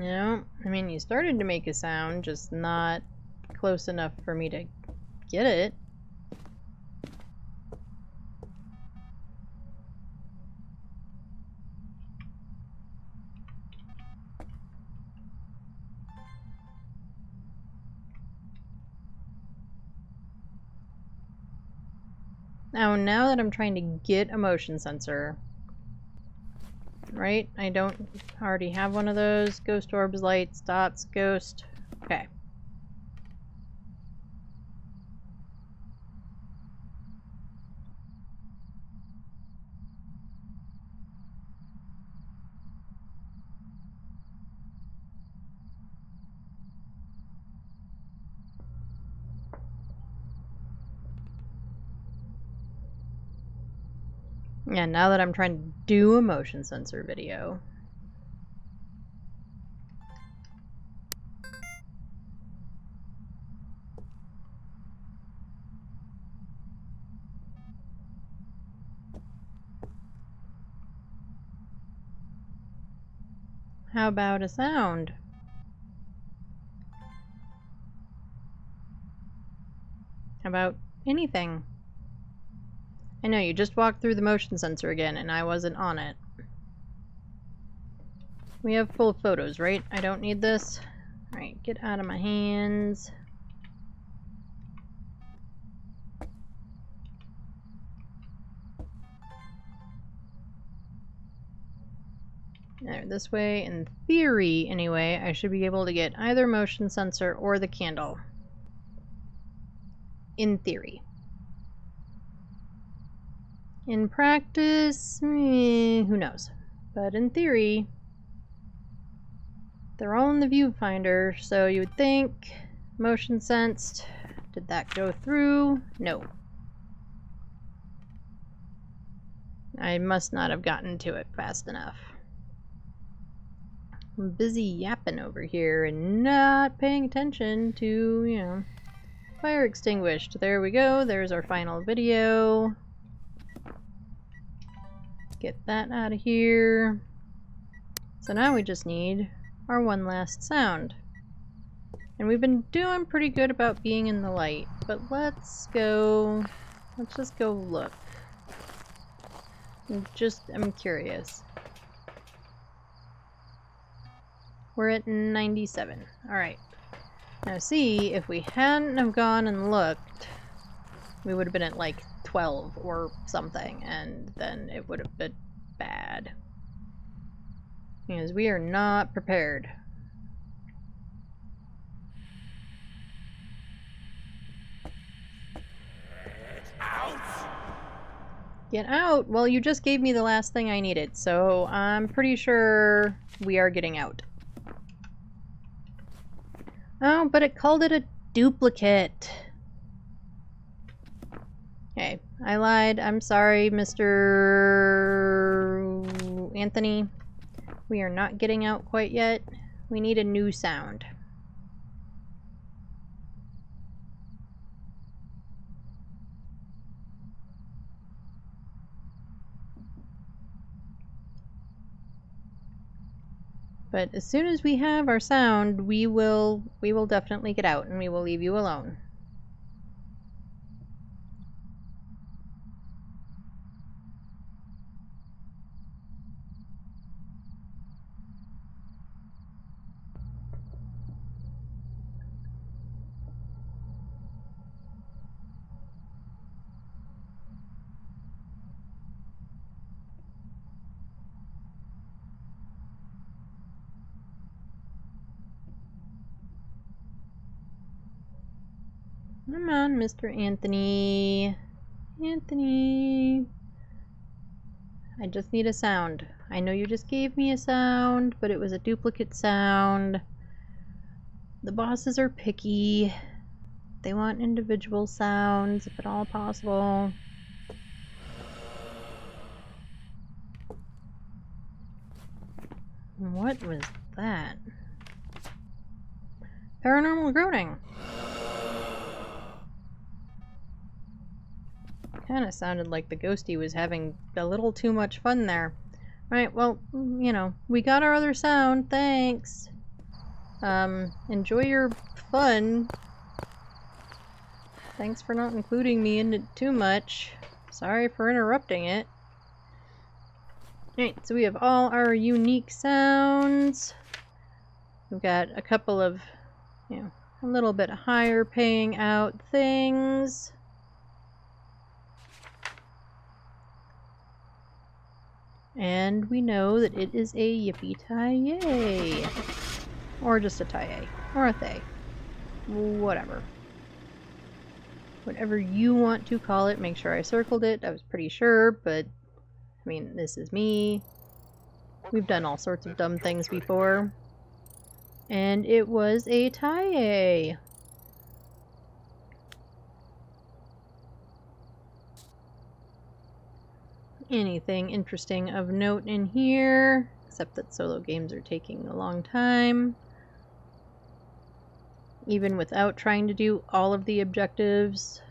Yeah, I mean, you started to make a sound, just not close enough for me to get it. Now that I'm trying to get a motion sensor, right? I don't already have one of those. Ghost orbs, lights, dots, ghost. Okay. Yeah, now that I'm trying to do a motion sensor video. How about a sound? How about anything? I know, you just walked through the motion sensor again and I wasn't on it. We have full photos, right? I don't need this. Alright, get out of my hands. There, this way, in theory anyway, I should be able to get either motion sensor or the candle. In theory. In practice, who knows. But in theory, they're all in the viewfinder, so you would think motion sensed. Did that go through? No. I must not have gotten to it fast enough. I'm busy yapping over here and not paying attention to, you know, fire extinguished. There we go. There's our final video. Get that out of here. So now we just need our one last sound. And we've been doing pretty good about being in the light, but let's just go look. I'm curious. We're at 97. Alright. Now see, if we hadn't have gone and looked, we would have been at like 12 or something, and then it would have been bad. Because we are not prepared. Get out! Well, you just gave me the last thing I needed, so I'm pretty sure we are getting out. Oh, but it called it a duplicate. Okay, I lied. I'm sorry, Mr. Anthony. We are not getting out quite yet. We need a new sound. But as soon as we have our sound, we will definitely get out and we will leave you alone. Come on, Mr. Anthony. Anthony. I just need a sound. I know you just gave me a sound, but it was a duplicate sound. The bosses are picky. They want individual sounds, if at all possible. What was that? Paranormal groaning. Kinda sounded like the ghosty was having a little too much fun there. Right, well, you know, we got our other sound, thanks. Enjoy your fun. Thanks for not including me in it too much. Sorry for interrupting it. Alright, so we have all our unique sounds. We've got a couple of, a little bit higher paying out things. And we know that it is a yippee-tie-yay. Or just a tie-yay. Or a thay. Whatever. Whatever you want to call it. Make sure I circled it. I was pretty sure, but I mean, this is me. We've done all sorts of dumb things before. And it was a tie-yay. Anything interesting of note in here, except that solo games are taking a long time. Even without trying to do all of the objectives.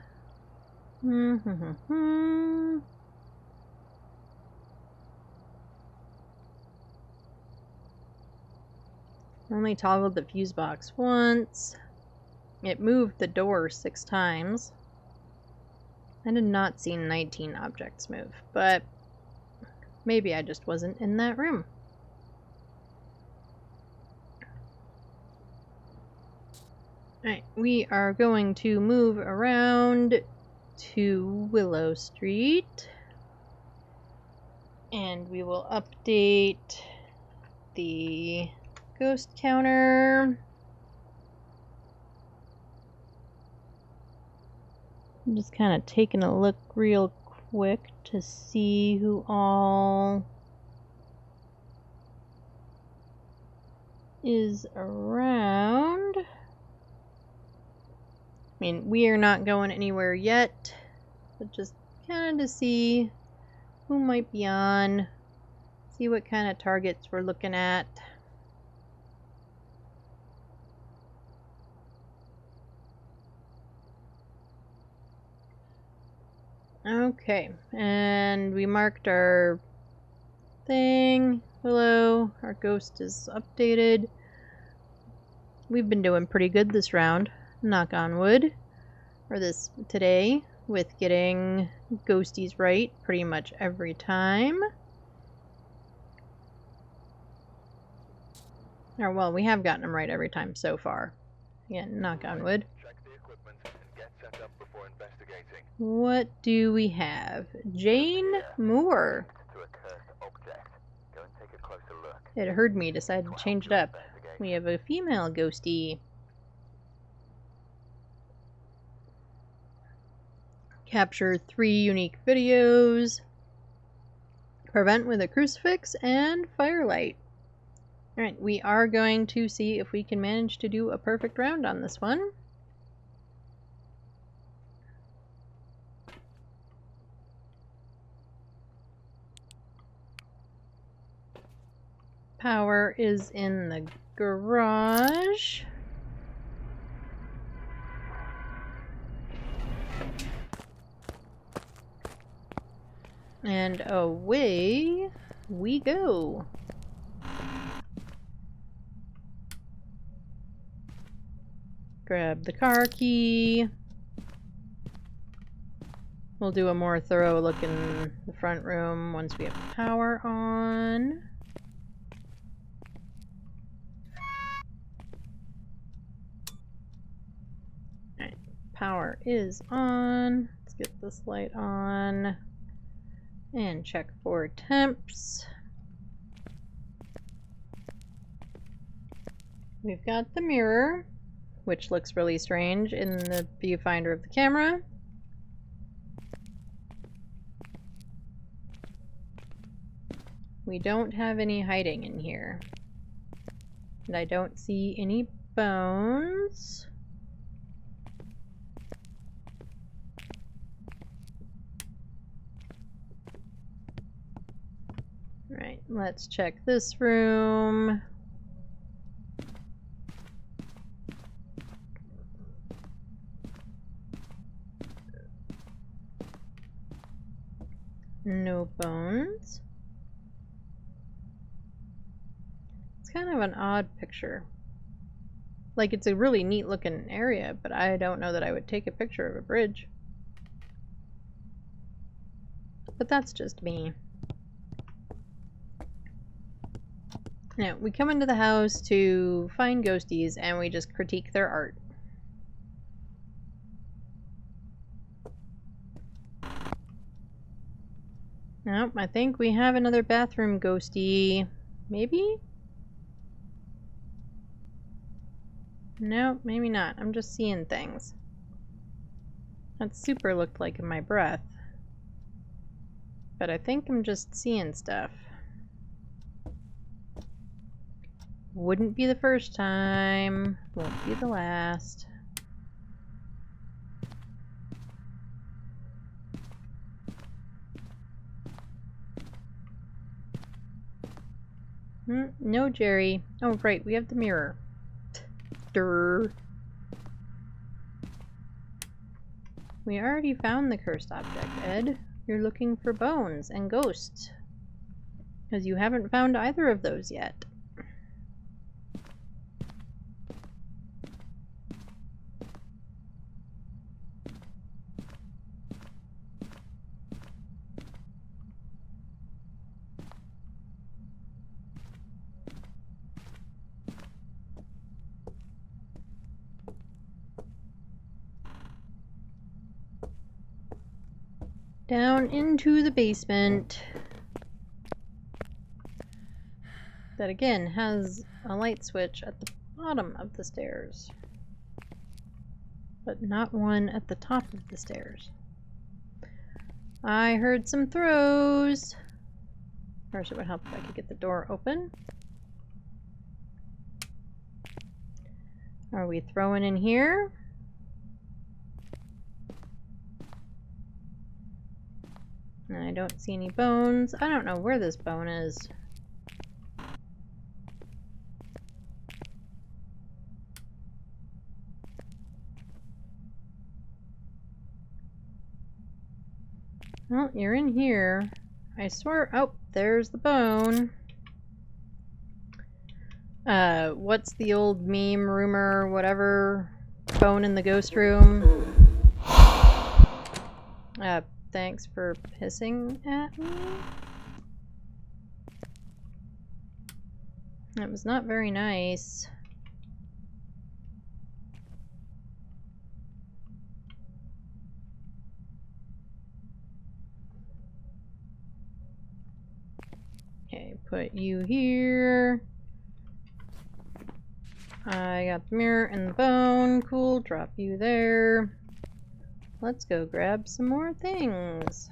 Only toggled the fuse box once. It moved the door 6 times. I did not see 19 objects move, but maybe I just wasn't in that room. Alright, we are going to move around to Willow Street. And we will update the ghost counter. I'm just kind of taking a look real quick to see who all is around. I mean, we are not going anywhere yet, but just kind of to see who might be on, see what kind of targets we're looking at. Okay, and we marked our thing. Hello, our ghost is updated. We've been doing pretty good this round, knock on wood, or this today, with getting ghosties right pretty much every time. Or, well, we have gotten them right every time so far. Again, knock on wood. Check the equipment and get set up before investigating. What do we have? Jane Moore. To a cursed object. Go and take a closer look. It heard me, decided to change it up. We have a female ghostie. Capture 3 unique videos. Prevent with a crucifix and firelight. Alright, we are going to see if we can manage to do a perfect round on this one. Power is in the garage. And away we go. Grab the car key. We'll do a more thorough look in the front room once we have power on. Alright, power is on. Let's get this light on. And check for temps. We've got the mirror, which looks really strange in the viewfinder of the camera. We don't have any hiding in here. And I don't see any bones. Right, let's check this room. No bones. It's kind of an odd picture. Like, it's a really neat looking area, but I don't know that I would take a picture of a bridge. But that's just me. Now, we come into the house to find ghosties and we just critique their art. Nope, I think we have another bathroom ghosty. Maybe? No, maybe not. I'm just seeing things. That super looked like my breath. But I think I'm just seeing stuff. Wouldn't be the first time. Won't be the last. No, Jerry. Oh, right, we have the mirror. Durr. We already found the cursed object, Ed. You're looking for bones and ghosts. Because you haven't found either of those yet. Down into the basement. That again has a light switch at the bottom of the stairs. But not one at the top of the stairs. I heard some throws. First, it would help if I could get the door open. Are we throwing in here? And I don't see any bones. I don't know where this bone is. Well, you're in here. I swear. Oh, there's the bone. What's the old meme, rumor, whatever? Bone in the ghost room. Thanks for pissing at me. That was not very nice. Okay, put you here. I got the mirror and the bone. Cool, drop you there. Let's go grab some more things.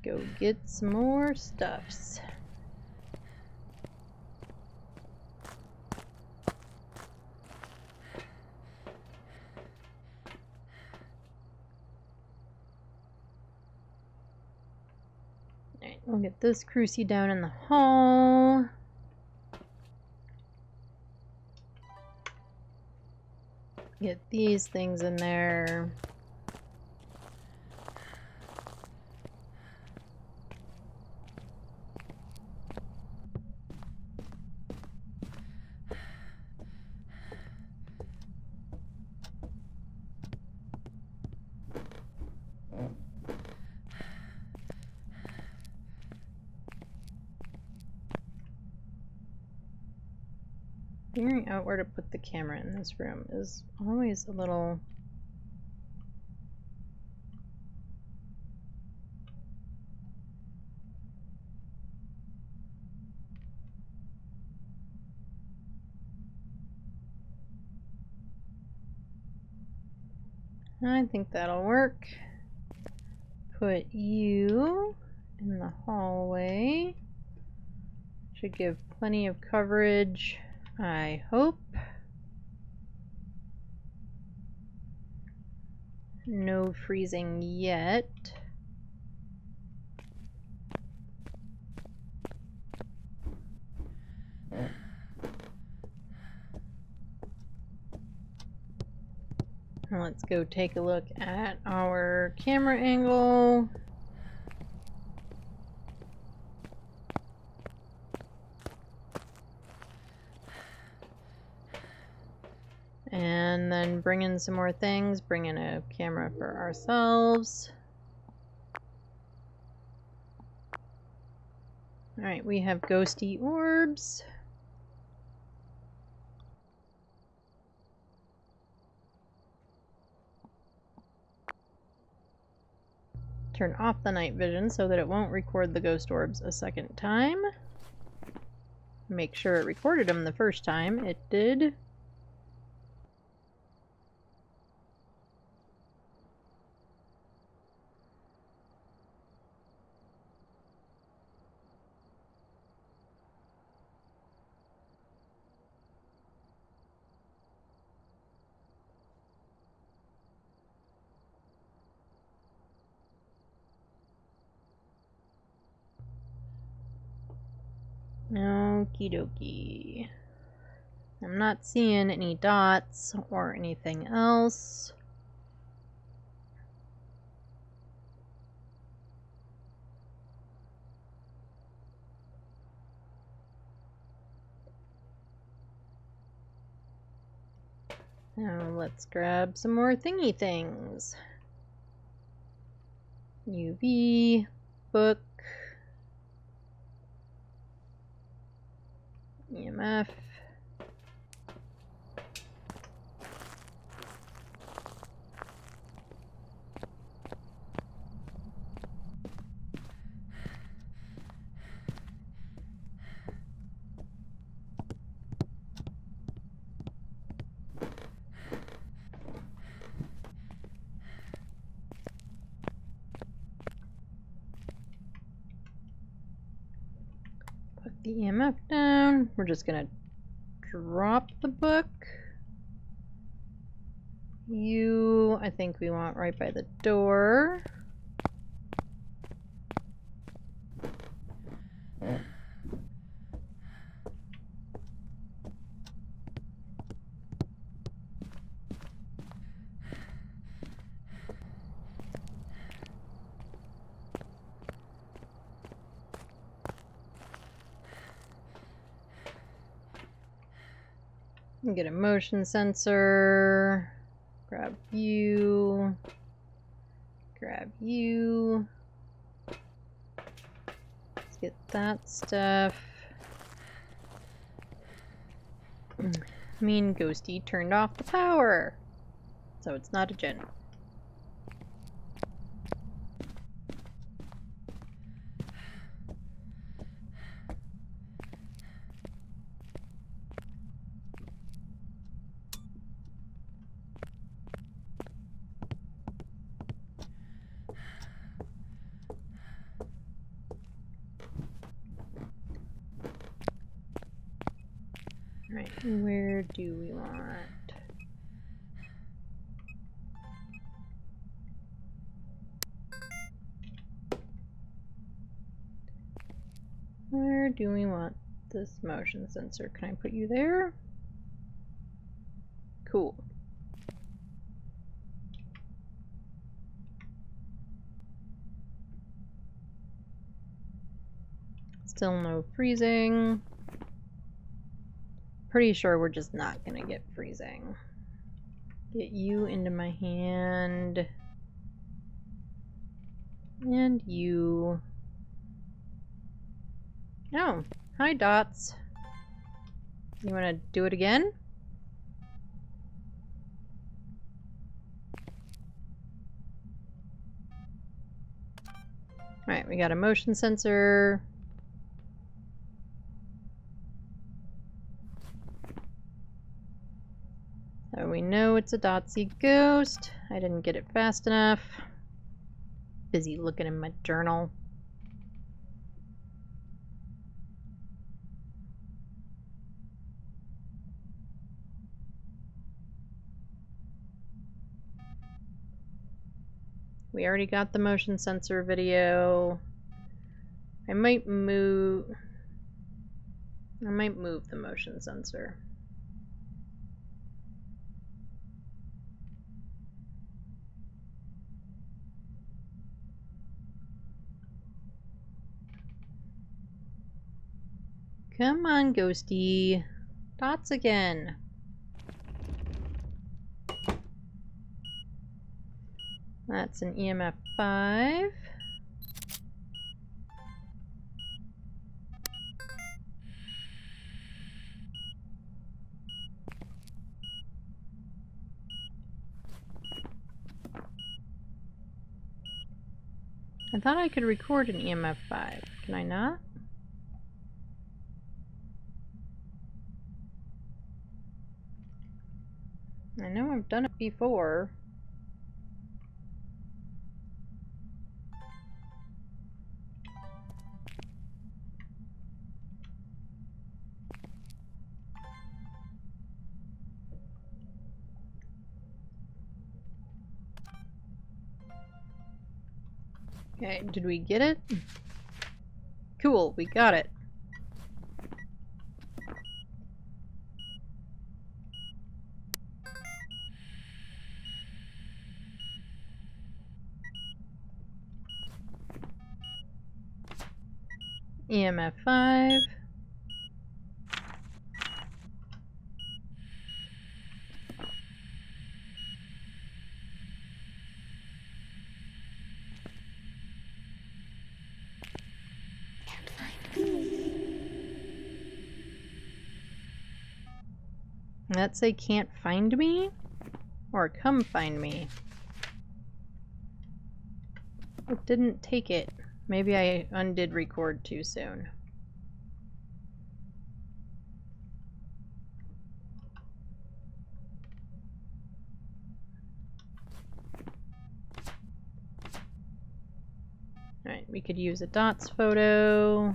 Go get some more stuffs. Alright, we'll get this crucie down in the hall. Get these things in there. Figuring out where to put the camera in this room is always a little... I think that'll work. Put you in the hallway. Should give plenty of coverage, I hope. No freezing yet. Let's go take a look at our camera angle. And then bring in some more things. Bring in a camera for ourselves. Alright, we have ghosty orbs. Turn off the night vision so that it won't record the ghost orbs a second time. Make sure it recorded them the first time. It did. Okie dokie. I'm not seeing any dots or anything else. Now let's grab some more thingy things. UV, book, EMF. Put the EMF down. We're just gonna drop the book. You, I think we want right by the door. Get a motion sensor. Grab you. Grab you. Let's get that stuff. Mean Ghosty turned off the power. So it's not a gen. Right, where do we want? Where do we want this motion sensor? Can I put you there? Cool. Still no freezing. Pretty sure we're just not gonna get freezing. Get you into my hand. And you. Oh, hi dots. You wanna do it again? Alright, we got a motion sensor. So we know it's a Dotsy ghost. I didn't get it fast enough. Busy looking in my journal. We already got the motion sensor video. I might move the motion sensor. Come on, Ghosty. Dots again. That's an EMF 5. I thought I could record an EMF 5. Can I not? I know I've done it before. Okay, did we get it? Cool, we got it. EMF 5. That say can't find me? Or come find me? It didn't take it. Maybe I undid record too soon. Alright, we could use a dots photo.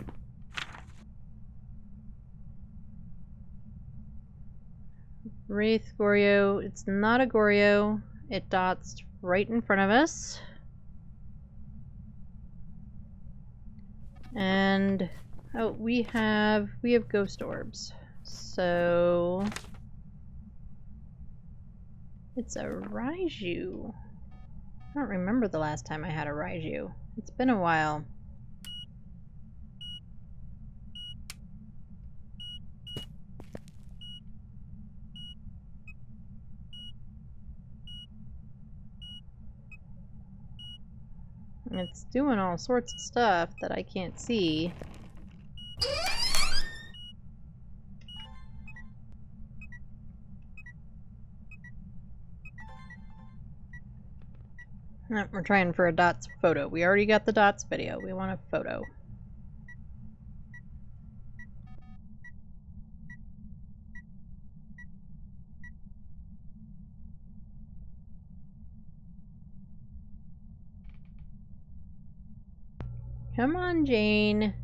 Wraith Goryo. It's not a Goryo. It dots right in front of us. And oh, we have ghost orbs. So it's a Raiju. I don't remember the last time I had a Raiju. It's been a while. It's doing all sorts of stuff that I can't see. We're trying for a dots photo. We already got the dots video. We want a photo. Come on, Jane.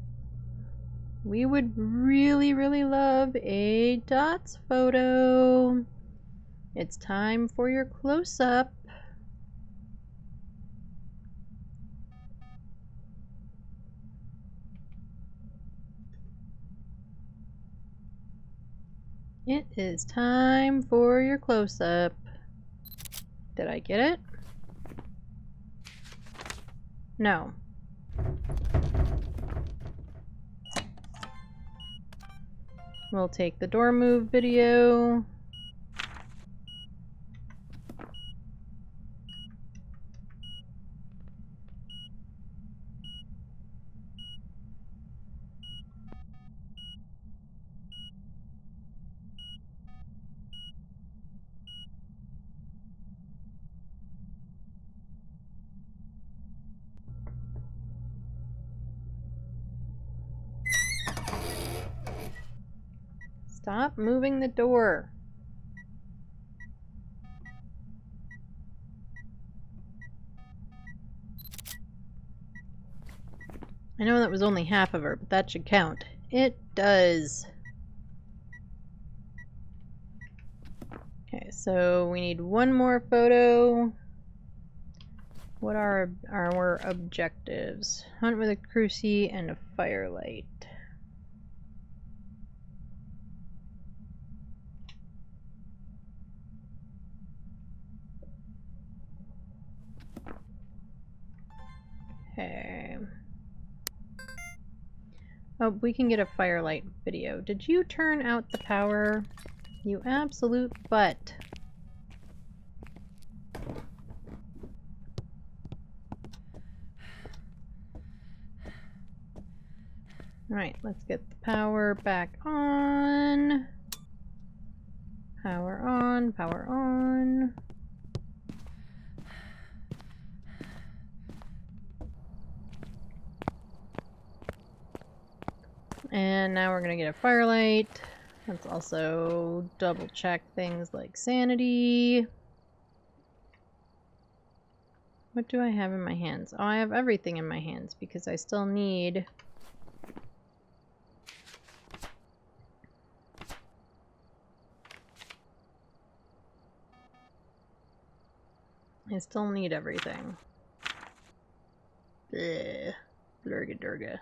We would really, really love a dots photo. It's time for your close-up. It is time for your close-up. Did I get it? No. We'll take the door move video. Stop moving the door. I know that was only half of her, but that should count. It does. Okay, so we need one more photo. What are our objectives? Hunt with a crucie and a firelight. Okay. Oh, we can get a firelight video. Did you turn out the power? You absolute butt. Alright, let's get the power back on. Power on, power on. And now we're gonna get a firelight. Let's also double check things like sanity. What do I have in my hands? Oh, I have everything in my hands because I still need... everything. Bleh. Blurga durga.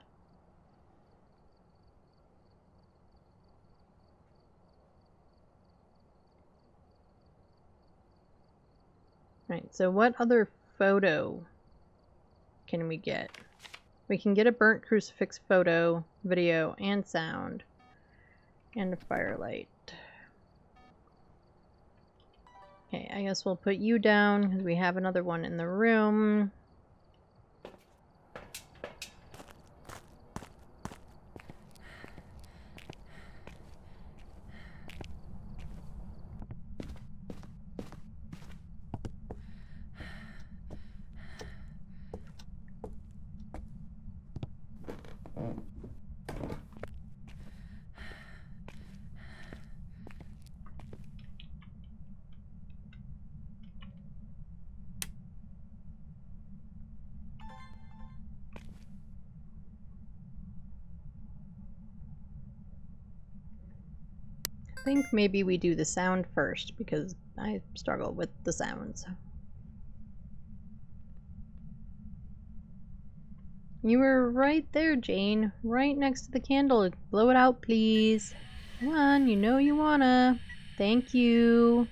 Right, so what other photo can we get? We can get a burnt crucifix photo, video, and sound. And a firelight. Okay, I guess we'll put you down because we have another one in the room. I think maybe we do the sound first because I struggle with the sounds. You were right there, Jane. Right next to the candle. Blow it out, please. Come on, you know you wanna. Thank you.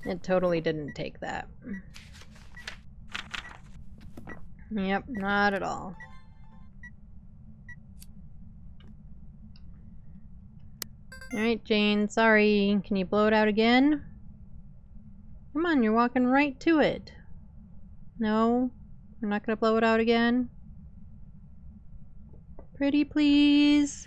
It totally didn't take that. Yep, not at all. Alright, Jane, sorry. Can you blow it out again? Come on, you're walking right to it. No? We're not gonna blow it out again? Pretty please?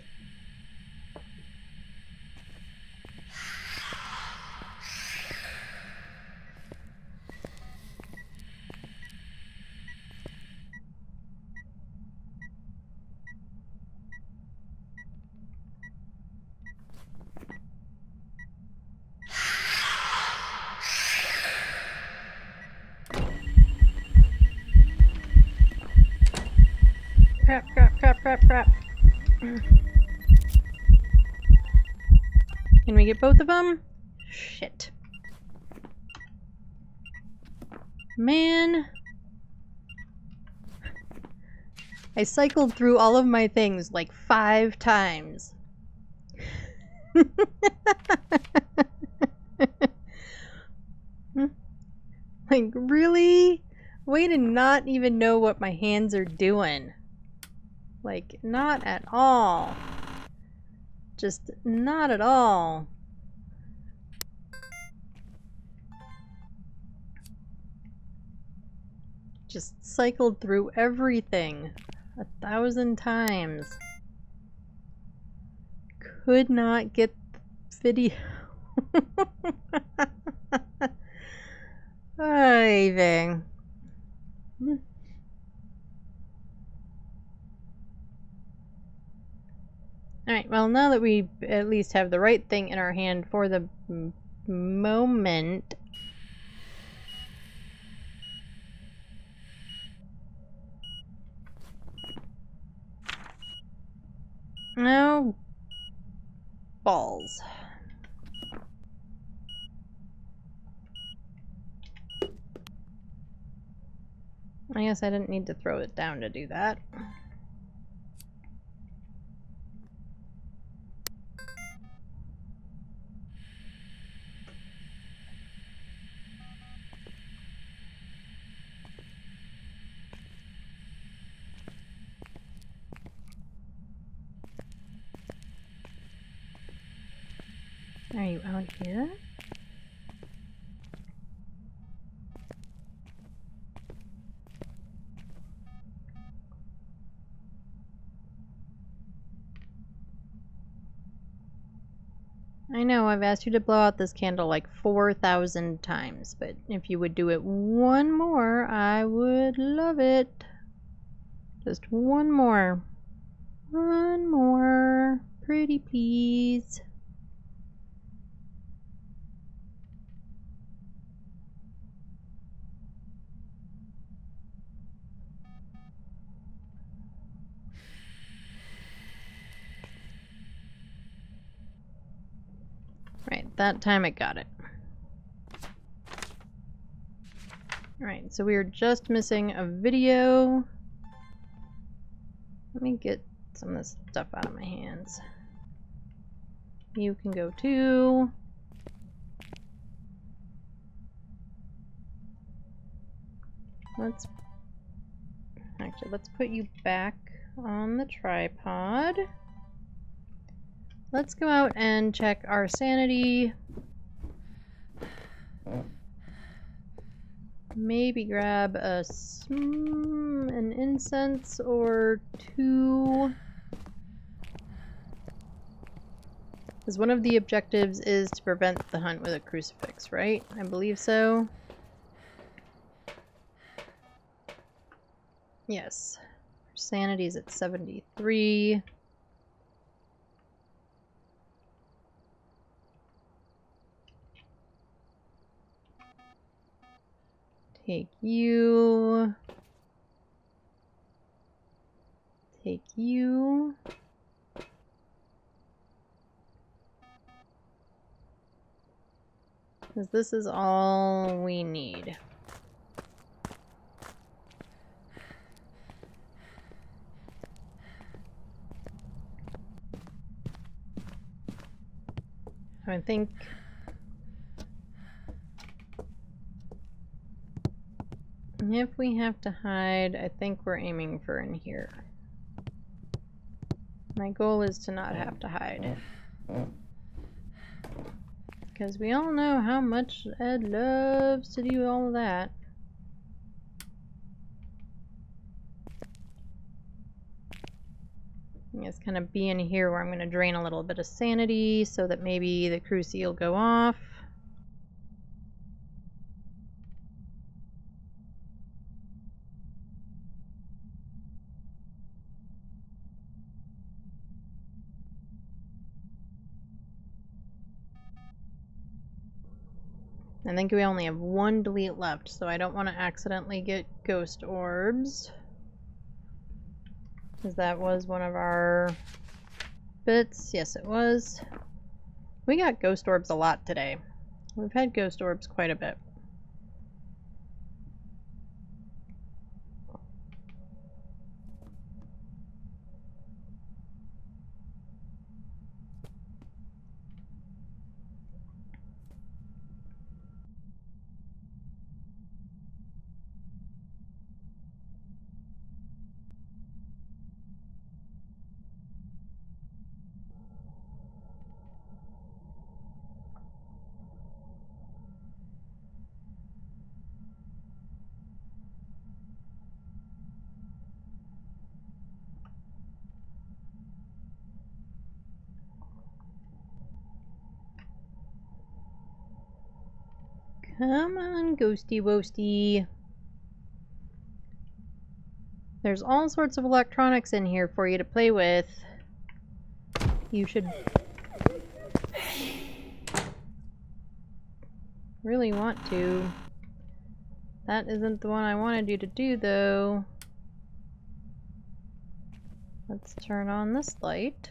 Crap, crap, crap, crap, crap. Can we get both of them? Shit. Man. I cycled through all of my things like 5 times. Like, really? Way to not even know what my hands are doing. Like, not at all. Just not at all. Just cycled through everything 1,000 times. Could not get the video. Even. Alright, well, now that we at least have the right thing in our hand for the moment. No. Balls. I guess I didn't need to throw it down to do that. Are you out here? I know I've asked you to blow out this candle like 4,000 times, but if you would do it one more, I would love it. Just one more. One more. Pretty please. Right, that time it got it. Alright, so we are just missing a video. Let me get some of this stuff out of my hands. You can go too. Let's put you back on the tripod. Let's go out and check our sanity. Maybe grab an incense or two. Because one of the objectives is to prevent the hunt with a crucifix, right? I believe so. Yes. Sanity's at 73. Take you. Take you. Because this is all we need. I think if we have to hide, I think we're aiming for in here. My goal is to not have to hide. Because we all know how much Ed loves to do all of that. It's kind of be in here where I'm going to drain a little bit of sanity so that maybe the cruci will go off. I think we only have one delete left, so I don't want to accidentally get ghost orbs. Because that was one of our bits. Yes, it was. We got ghost orbs a lot today. We've had ghost orbs quite a bit. Come on, ghosty woasty. There's all sorts of electronics in here for you to play with. You should really want to. That isn't the one I wanted you to do, though. Let's turn on this light.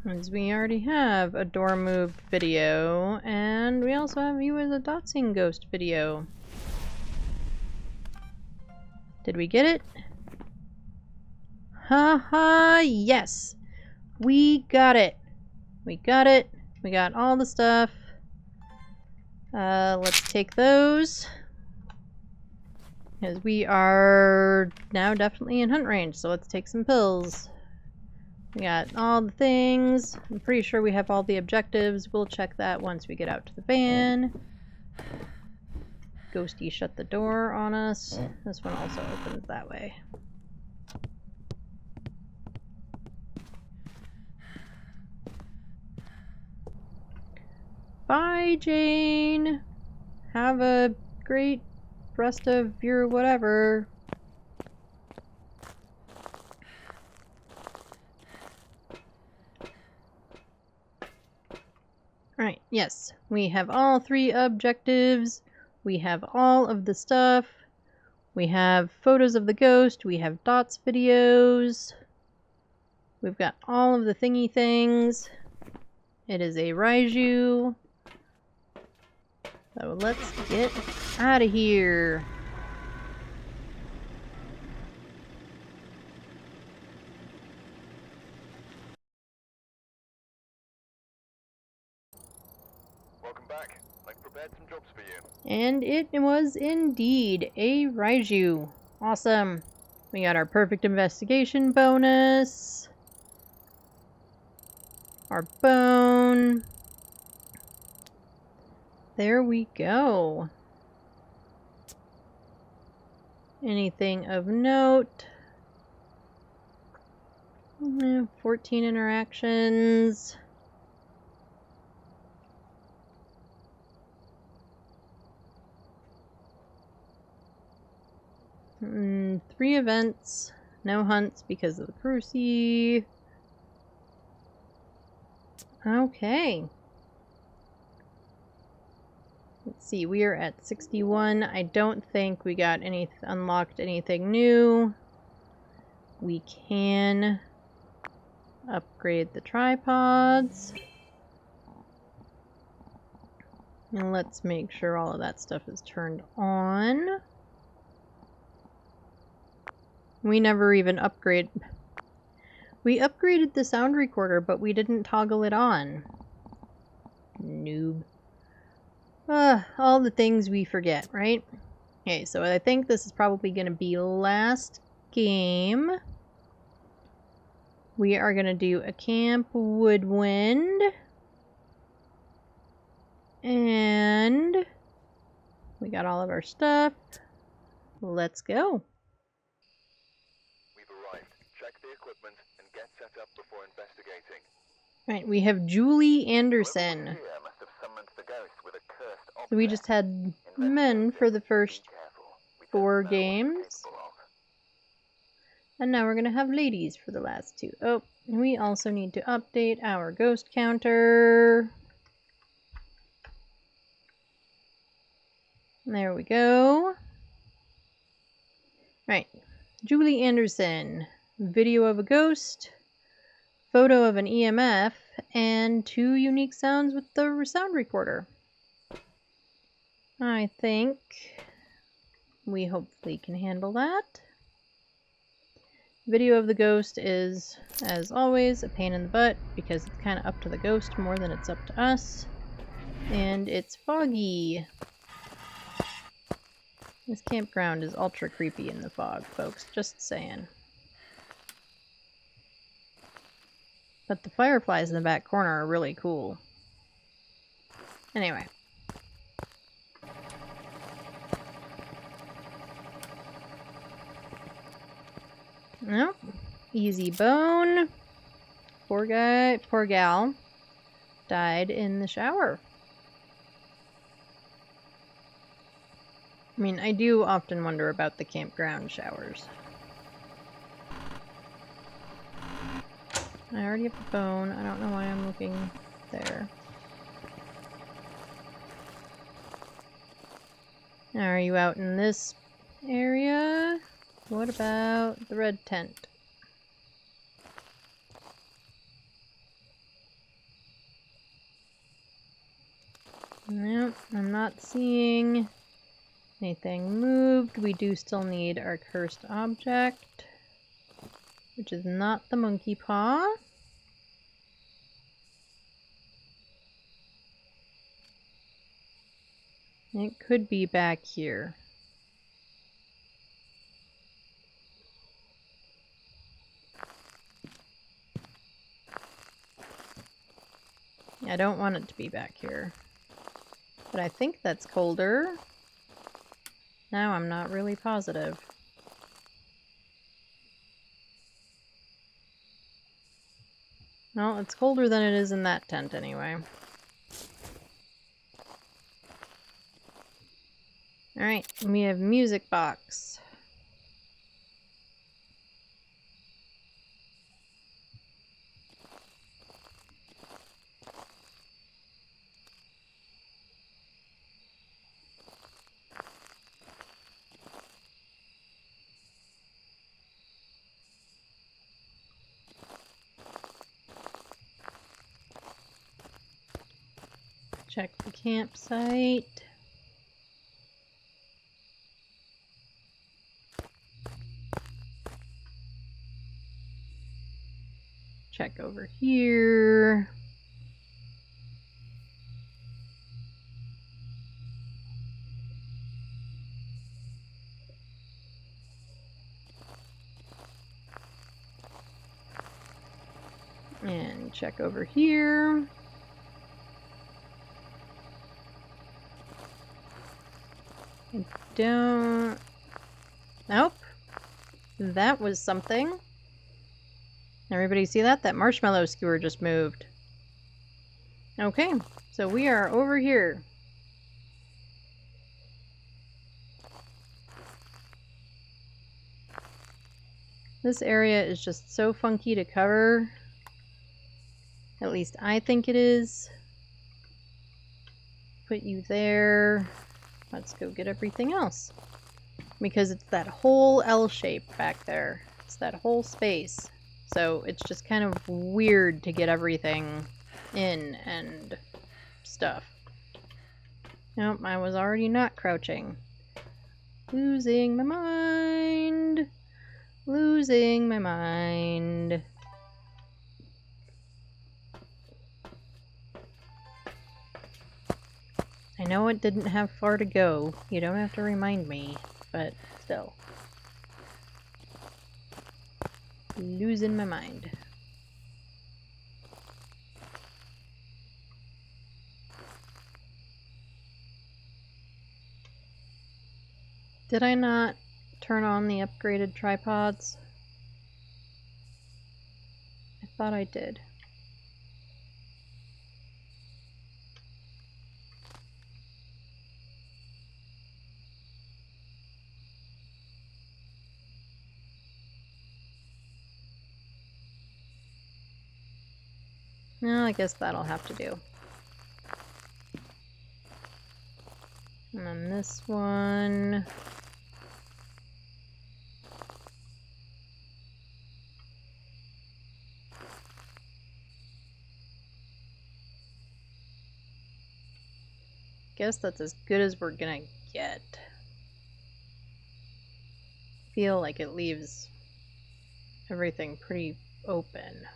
As we already have a door move video, and we also have you as a dotsing ghost video. Did we get it? Haha, yes! We got it! We got it! We got all the stuff. Let's take those. Because we are now definitely in hunt range, so let's take some pills. We got all the things. I'm pretty sure we have all the objectives. We'll check that once we get out to the van. Ghosty shut the door on us. This one also opens that way. Bye, Jane! Have a great rest of your whatever. Alright, yes. We have all 3 objectives. We have all of the stuff. We have photos of the ghost. We have Dot's videos. We've got all of the thingy things. It is a Raiju. So let's get out of here. Welcome back. I've prepared some jobs for you. And it was indeed a Raiju. Awesome. We got our perfect investigation bonus. Our bone. There we go. Anything of note? 14 interactions. Three events. No hunts because of the Cruci. Okay. Let's see, we are at 61. I don't think we got unlocked anything new. We can upgrade the tripods. And let's make sure all of that stuff is turned on. We never even upgrade. We upgraded the sound recorder, but we didn't toggle it on. Noob. All the things we forget, right? Okay, so I think this is probably going to be last game. We are going to do a Camp Woodwind. And we got all of our stuff. Let's go. We've arrived. Check the equipment and get set up before investigating. Right, we have Julie Anderson. Here must have summoned the ghost with a cursed object. So we just had men for the first 4 games. And now we're going to have ladies for the last 2. Oh, and we also need to update our ghost counter. There we go. Right. Julie Anderson. Video of a ghost. Photo of an EMF. And 2 unique sounds with the sound recorder. I think we hopefully can handle that. Video of the ghost is, as always, a pain in the butt because it's kind of up to the ghost more than it's up to us. And it's foggy. This campground is ultra creepy in the fog, folks. Just saying. But the fireflies in the back corner are really cool. Anyway. Nope. Easy bone. Poor gal died in the shower. I mean, I do often wonder about the campground showers. I already have the bone. I don't know why I'm looking there. Are you out in this area? What about the red tent? Nope, I'm not seeing anything moved. We do still need our cursed object, which is not the monkey paw. It could be back here. I don't want it to be back here. But I think that's colder. Now I'm not really positive. Well, it's colder than it is in that tent anyway. Alright, we have music box. Check the campsite. Check over here. And check over here. I don't... Nope. That was something. Everybody see that? That marshmallow skewer just moved. Okay, so we are over here. This area is just so funky to cover. At least I think it is. Put you there. Let's go get everything else. Because it's that whole L shape back there. It's that whole space. So it's just kind of weird to get everything in and stuff. Nope, I was already not crouching. Losing my mind. Losing my mind. I know it didn't have far to go. You don't have to remind me, but still. Losing my mind. Did I not turn on the upgraded tripods? I thought I did. No, I guess that'll have to do. And then this one. Guess that's as good as we're gonna get. Feel like it leaves everything pretty open.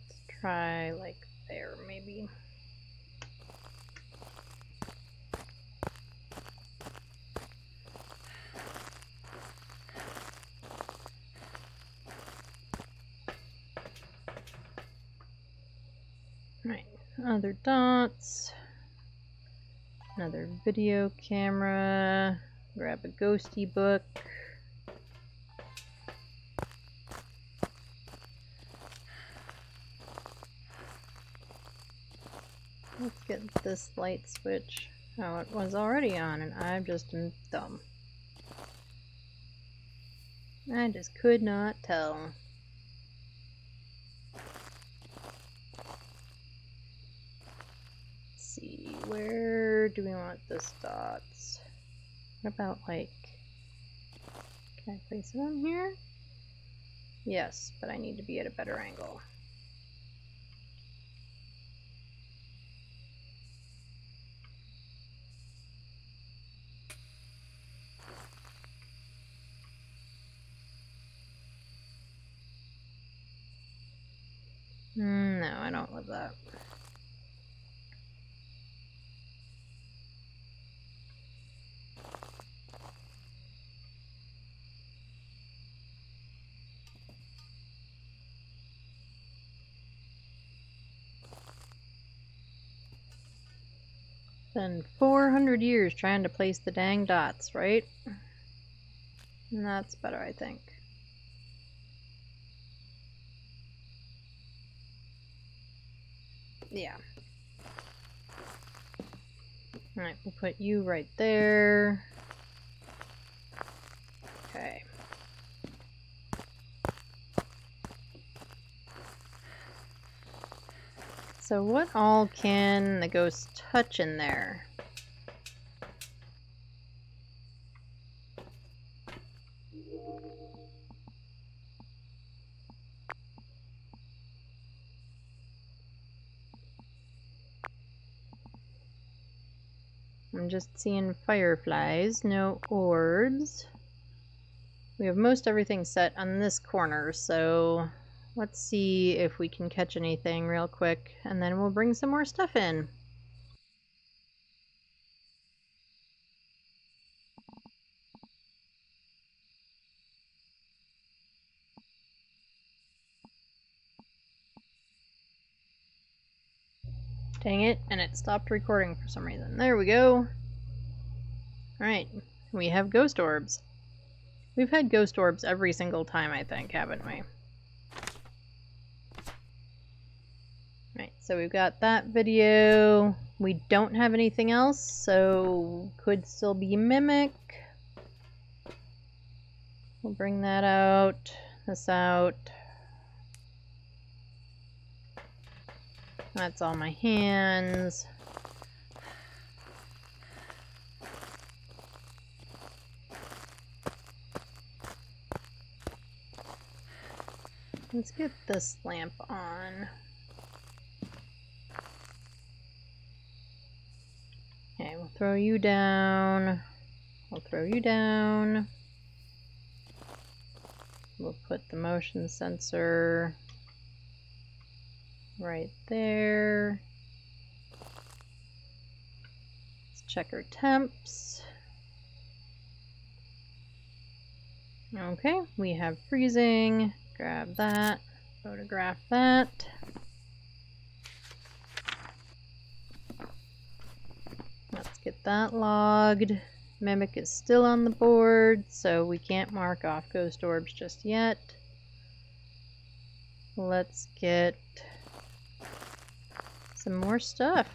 Let's try like there maybe. Right, other dots. Another video camera. Grab a ghosty book. Let's get this light switch. Oh, it was already on and I'm just dumb. I just could not tell. Let's see, where do we want this dots? What about like, can I place it on here? Yes, but I need to be at a better angle. No, I don't love that. Been 400 years trying to place the dang dots, right? And that's better, I think. Yeah. Alright, we'll put you right there. Okay. So what all can the ghost touch in there? I'm just seeing fireflies, no orbs. We have most everything set on this corner, so let's see if we can catch anything real quick, and then we'll bring some more stuff in. Dang it, and it stopped recording for some reason. There we go. Alright, we have ghost orbs. We've had ghost orbs every single time, I think, haven't we? Right, so we've got that video. We don't have anything else, so could still be Mimic. We'll bring that out, this out. That's all my hands. Let's get this lamp on. Okay, we'll throw you down. We'll throw you down. We'll put the motion sensor right there. Let's check our temps. Okay, we have freezing. Grab that. Photograph that. Let's get that logged. Mimic is still on the board, so we can't mark off ghost orbs just yet. Let's get some more stuff.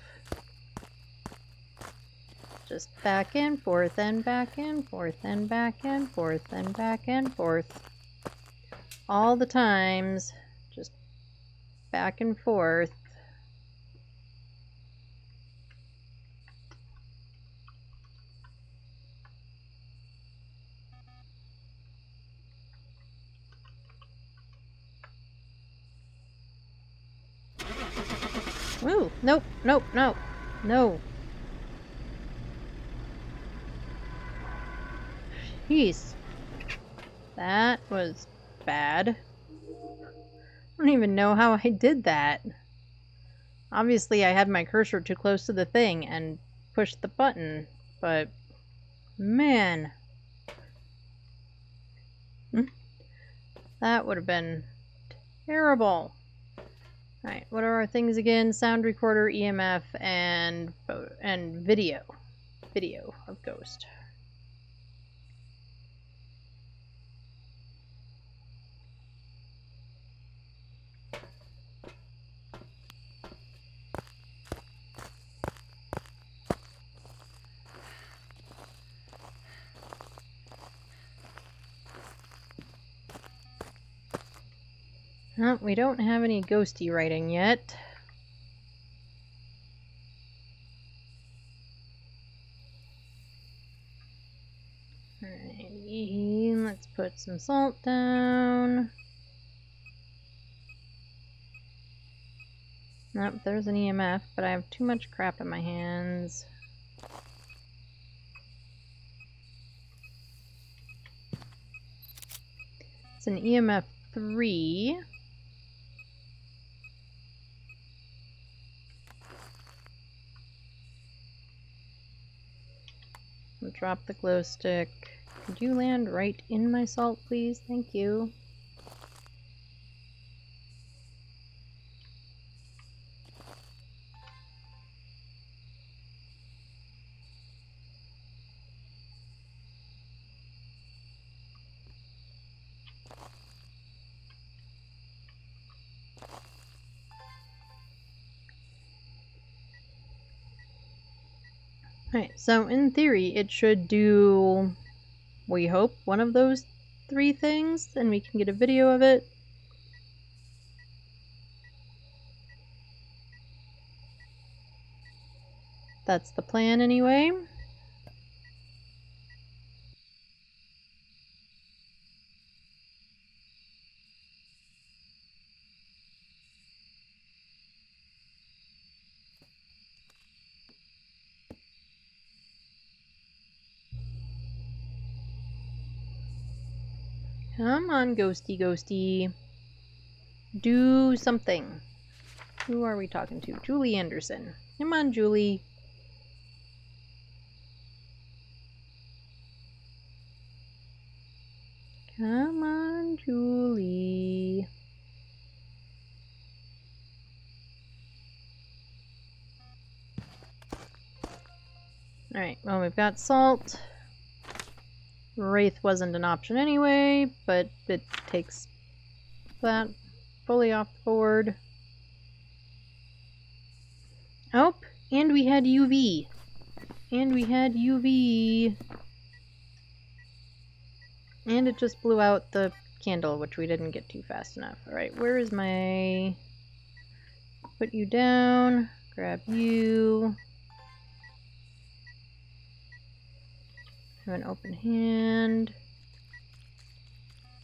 Just back and forth and back and forth and back and forth and back and forth. All the times, just back and forth. Ooh, nope, nope, no, no. Jeez. That was bad. I don't even know how I did that. Obviously, I had my cursor too close to the thing and pushed the button, but man. That would have been terrible. Alright, what are our things again? Sound recorder, EMF, and video. Video of ghost. Oh, we don't have any ghosty writing yet. Alrighty, let's put some salt down. Nope, there's an EMF, but I have too much crap in my hands. It's an EMF 3. I'll drop the glow stick. Could you land right in my salt, please? Thank you. Alright, so in theory, it should do, we hope, one of those 3 things, and we can get a video of it. That's the plan anyway. Come on, ghosty ghosty. Do something. Who are we talking to? Julie Anderson. Come on, Julie. Come on, Julie. Alright, well, we've got salt. Wraith wasn't an option anyway, but it takes that fully off the board. Oh, and we had UV. And we had UV. And it just blew out the candle, which we didn't get to fast enough. Alright, where is my... Put you down. Grab you. Have an open hand.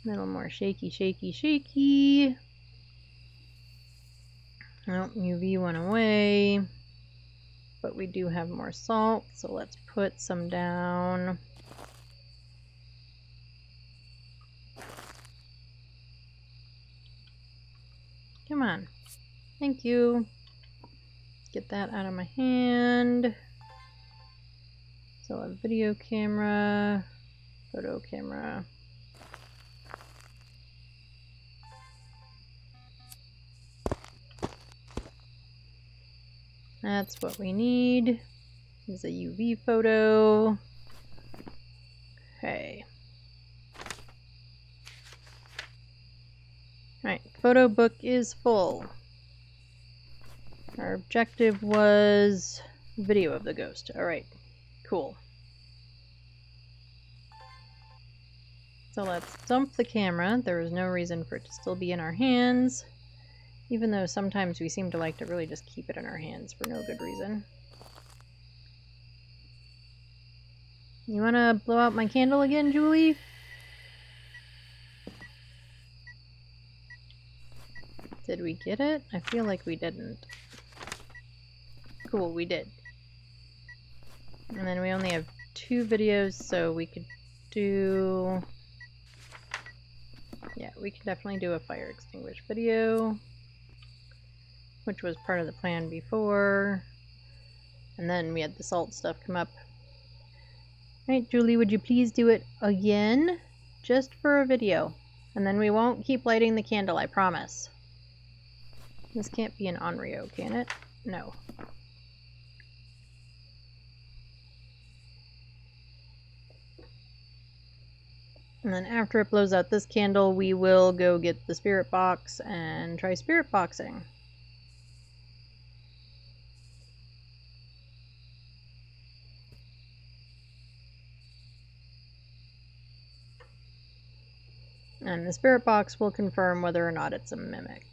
A little more shaky, shaky, shaky. Oh, UV went away. But we do have more salt, so let's put some down. Come on. Thank you. Get that out of my hand. So a video camera, photo camera. That's what we need. Is a UV photo. Okay. Alright, photo book is full. Our objective was video of the ghost. Alright, cool. So let's dump the camera. There is no reason for it to still be in our hands. Even though sometimes we seem to like to really just keep it in our hands for no good reason. You wanna blow out my candle again, Julie? Did we get it? I feel like we didn't. Cool, we did. And then we only have 2 videos, so we could do... Yeah, we could definitely do a fire extinguish video, which was part of the plan before. And then we had the salt stuff come up. Right, Julie, would you please do it again? Just for a video. And then we won't keep lighting the candle, I promise. This can't be an Onryo, can it? No. And then after it blows out this candle, we will go get the spirit box and try spirit boxing. And the spirit box will confirm whether or not it's a mimic.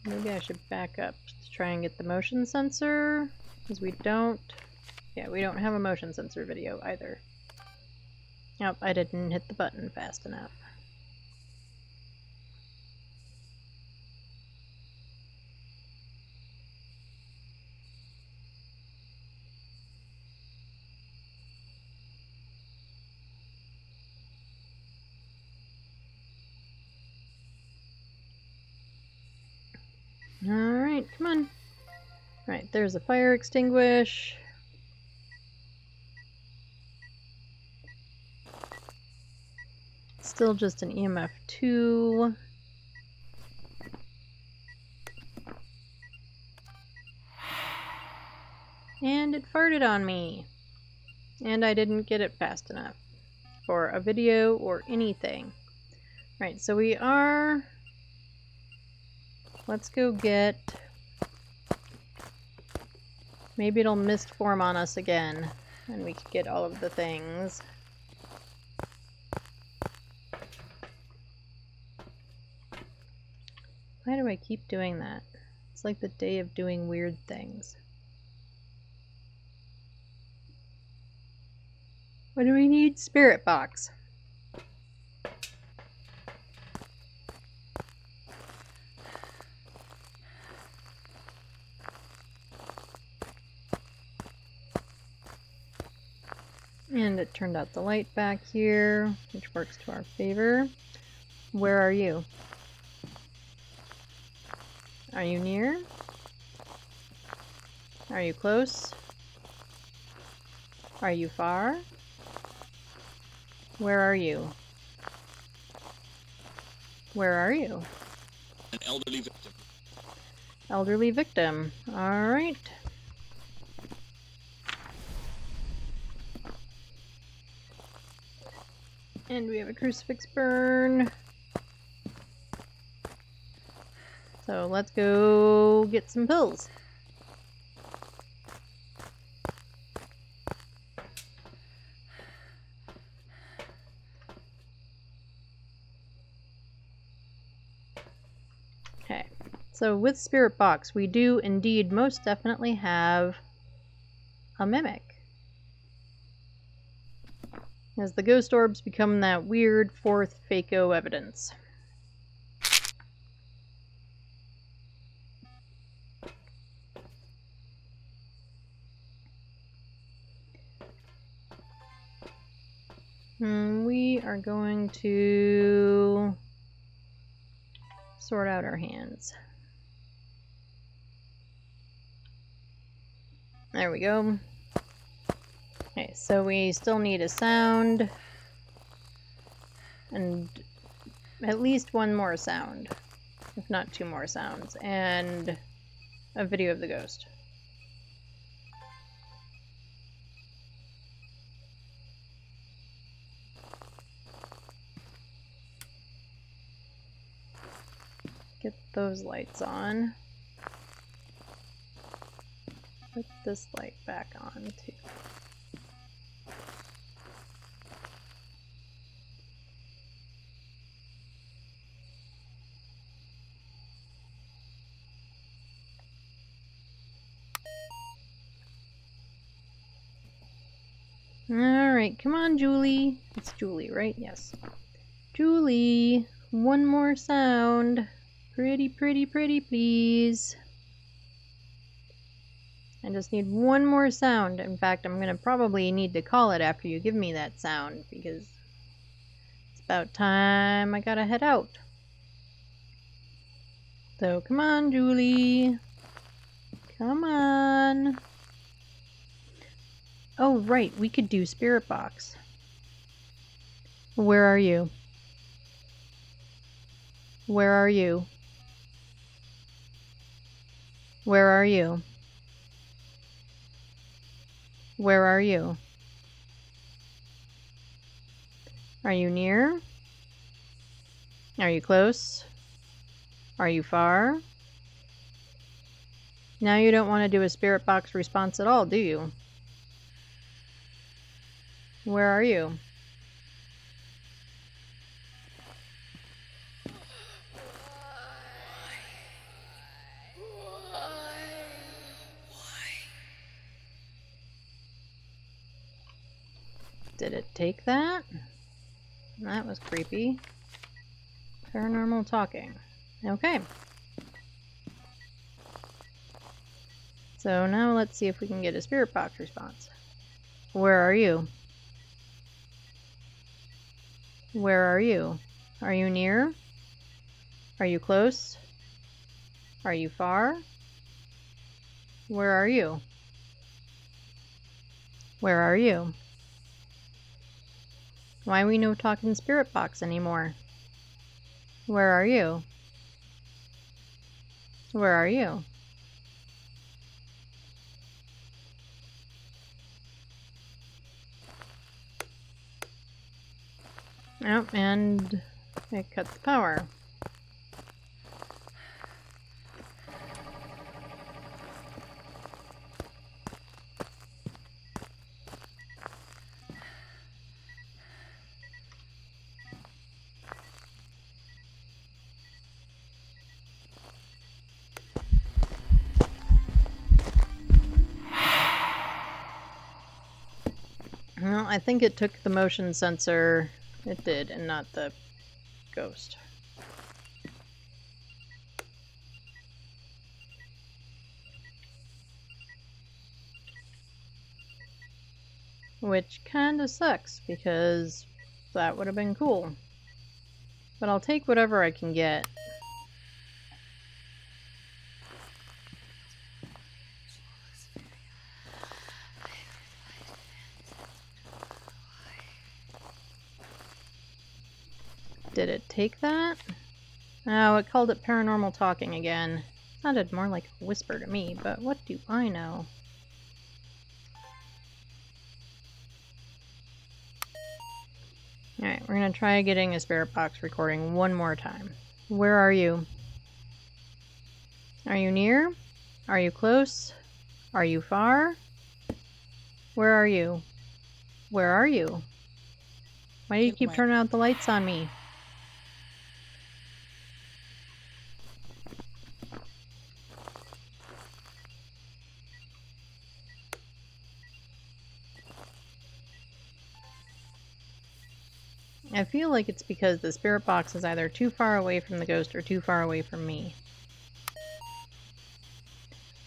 Maybe I should back up to try and get the motion sensor, because we don't... Yeah, we don't have a motion sensor video either. Yep, I didn't hit the button fast enough. Alright, come on. Right, there's a fire extinguish. Still just an EMF 2. And it farted on me. And I didn't get it fast enough for a video or anything. Right, so we are... Let's go get Maybe it'll mist form on us again, and we could get all of the things. Why do I keep doing that? It's like the day of doing weird things. What do we need? Spirit box. And it turned out the light back here, which works to our favor. Where are you? Are you near? Are you close? Are you far? Where are you? Where are you? An elderly victim. Elderly victim. Alright. And we have a crucifix burn. So let's go get some pills. Okay, so with Spirit Box, we do indeed most definitely have a mimic. As the ghost orbs become that weird fourth Phaco evidence. We are going to sort out our hands. There we go. Okay, so we still need a sound. And at least one more sound. If not two more sounds. And a video of the ghost. Get those lights on. Put this light back on too. Alright, come on, Julie. It's Julie, right? Yes. Julie, one more sound. Pretty, pretty, pretty, please. I just need one more sound. In fact, I'm gonna probably need to call it after you give me that sound, because it's about time I gotta head out. So, come on, Julie. Come on. Oh, right, we could do Spirit Box. Where are you? Where are you? Where are you? Where are you? Are you near? Are you close? Are you far? Now you don't want to do a Spirit Box response at all, do you? Where are you? Did it take that? That was creepy. Paranormal talking. Okay. So now let's see if we can get a Spirit Box response. Where are you? Where are you? Are you near? Are you close? Are you far? Where are you? Where are you? Why we no talking Spirit Box anymore? Where are you? Where are you? Oh, and it cuts the power. Well, I think it took the motion sensor. It did, and not the ghost. Which kinda sucks, because that would have been cool. But I'll take whatever I can get. Did it take that? Oh, it called it paranormal talking again. Sounded more like a whisper to me, but what do I know? Alright, we're gonna try getting a spirit box recording one more time. Where are you? Are you near? Are you close? Are you far? Where are you? Where are you? Why do you keep turning out the lights on me? I feel like it's because the spirit box is either too far away from the ghost or too far away from me.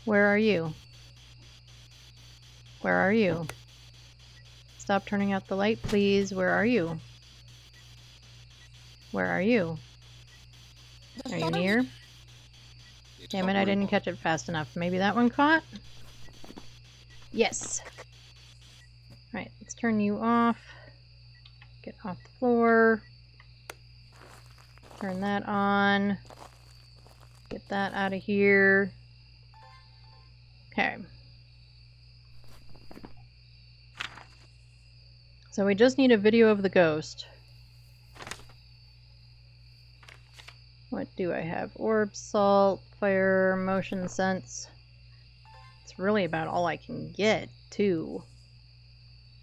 Where are you? Where are you? Stop turning out the light, please. Where are you? Where are you? Are you near? Damn it, I didn't catch it fast enough. Maybe that one caught? Yes! Alright, let's turn you off. Get off the floor. Turn that on. Get that out of here. Okay. So we just need a video of the ghost. What do I have? Orb, salt, fire, motion sense. It's really about all I can get, too,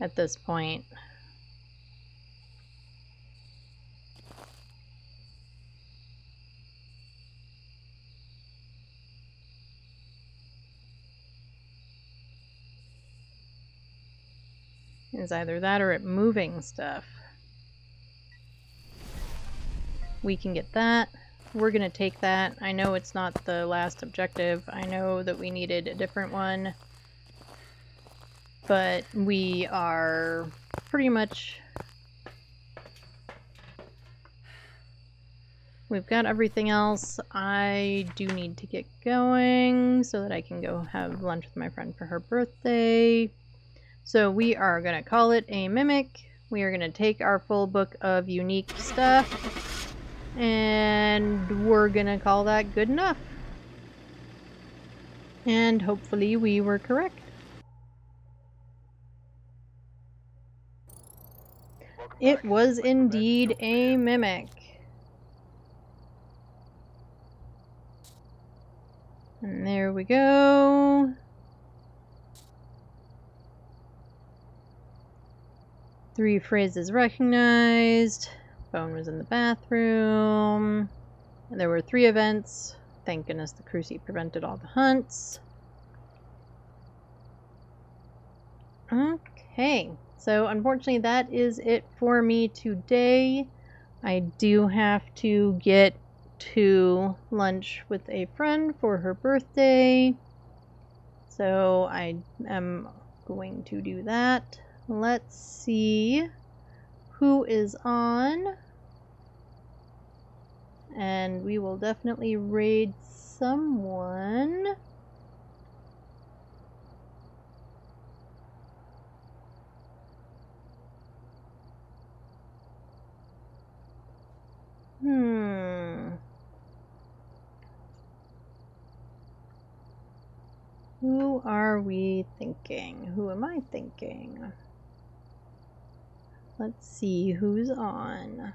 at this point. It's either that or it moving stuff. We can get that. We're gonna take that. I know it's not the last objective. I know that we needed a different one. But we are pretty much... We've got everything else. I do need to get going so that I can go have lunch with my friend for her birthday. So we are going to call it a mimic. We are going to take our full book of unique stuff. And we're going to call that good enough. And hopefully we were correct. It was indeed a mimic. And there we go. Three phrases recognized. Phone was in the bathroom. And there were 3 events. Thank goodness the cruci prevented all the hunts. Okay. So unfortunately that is it for me today. I do have to get to lunch with a friend for her birthday. So I am going to do that. Let's see who is on. And we will definitely raid someone. Who are we thinking? Who am I thinking? Let's see who's on.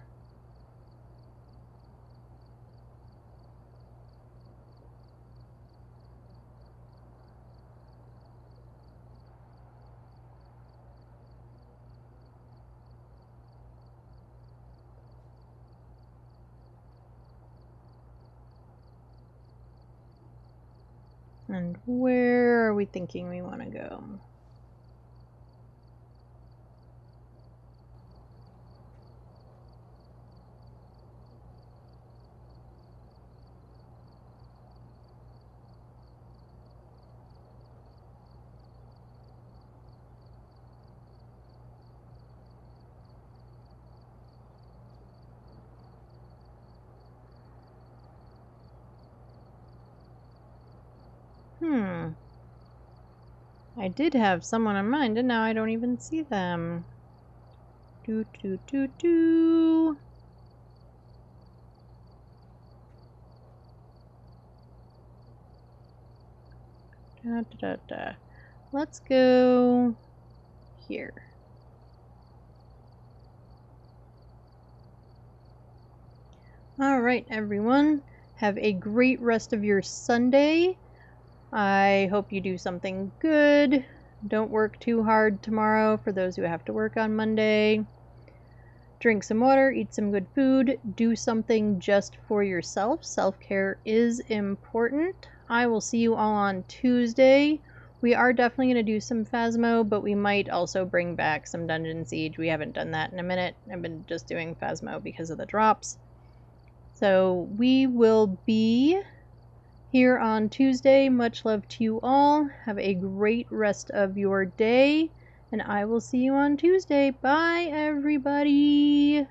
And where are we thinking we want to go? I did have someone in mind, and now I don't even see them. Do. Da. Let's go here. Alright, everyone. Have a great rest of your Sunday. I hope you do something good. Don't work too hard tomorrow for those who have to work on Monday. Drink some water, eat some good food, do something just for yourself. Self-care is important. I will see you all on Tuesday. We are definitely going to do some Phasmo, but we might also bring back some Dungeon Siege. We haven't done that in a minute. I've been just doing Phasmo because of the drops. So we will be here on Tuesday. Much love to you all. Have a great rest of your day, and I will see you on Tuesday. Bye, everybody.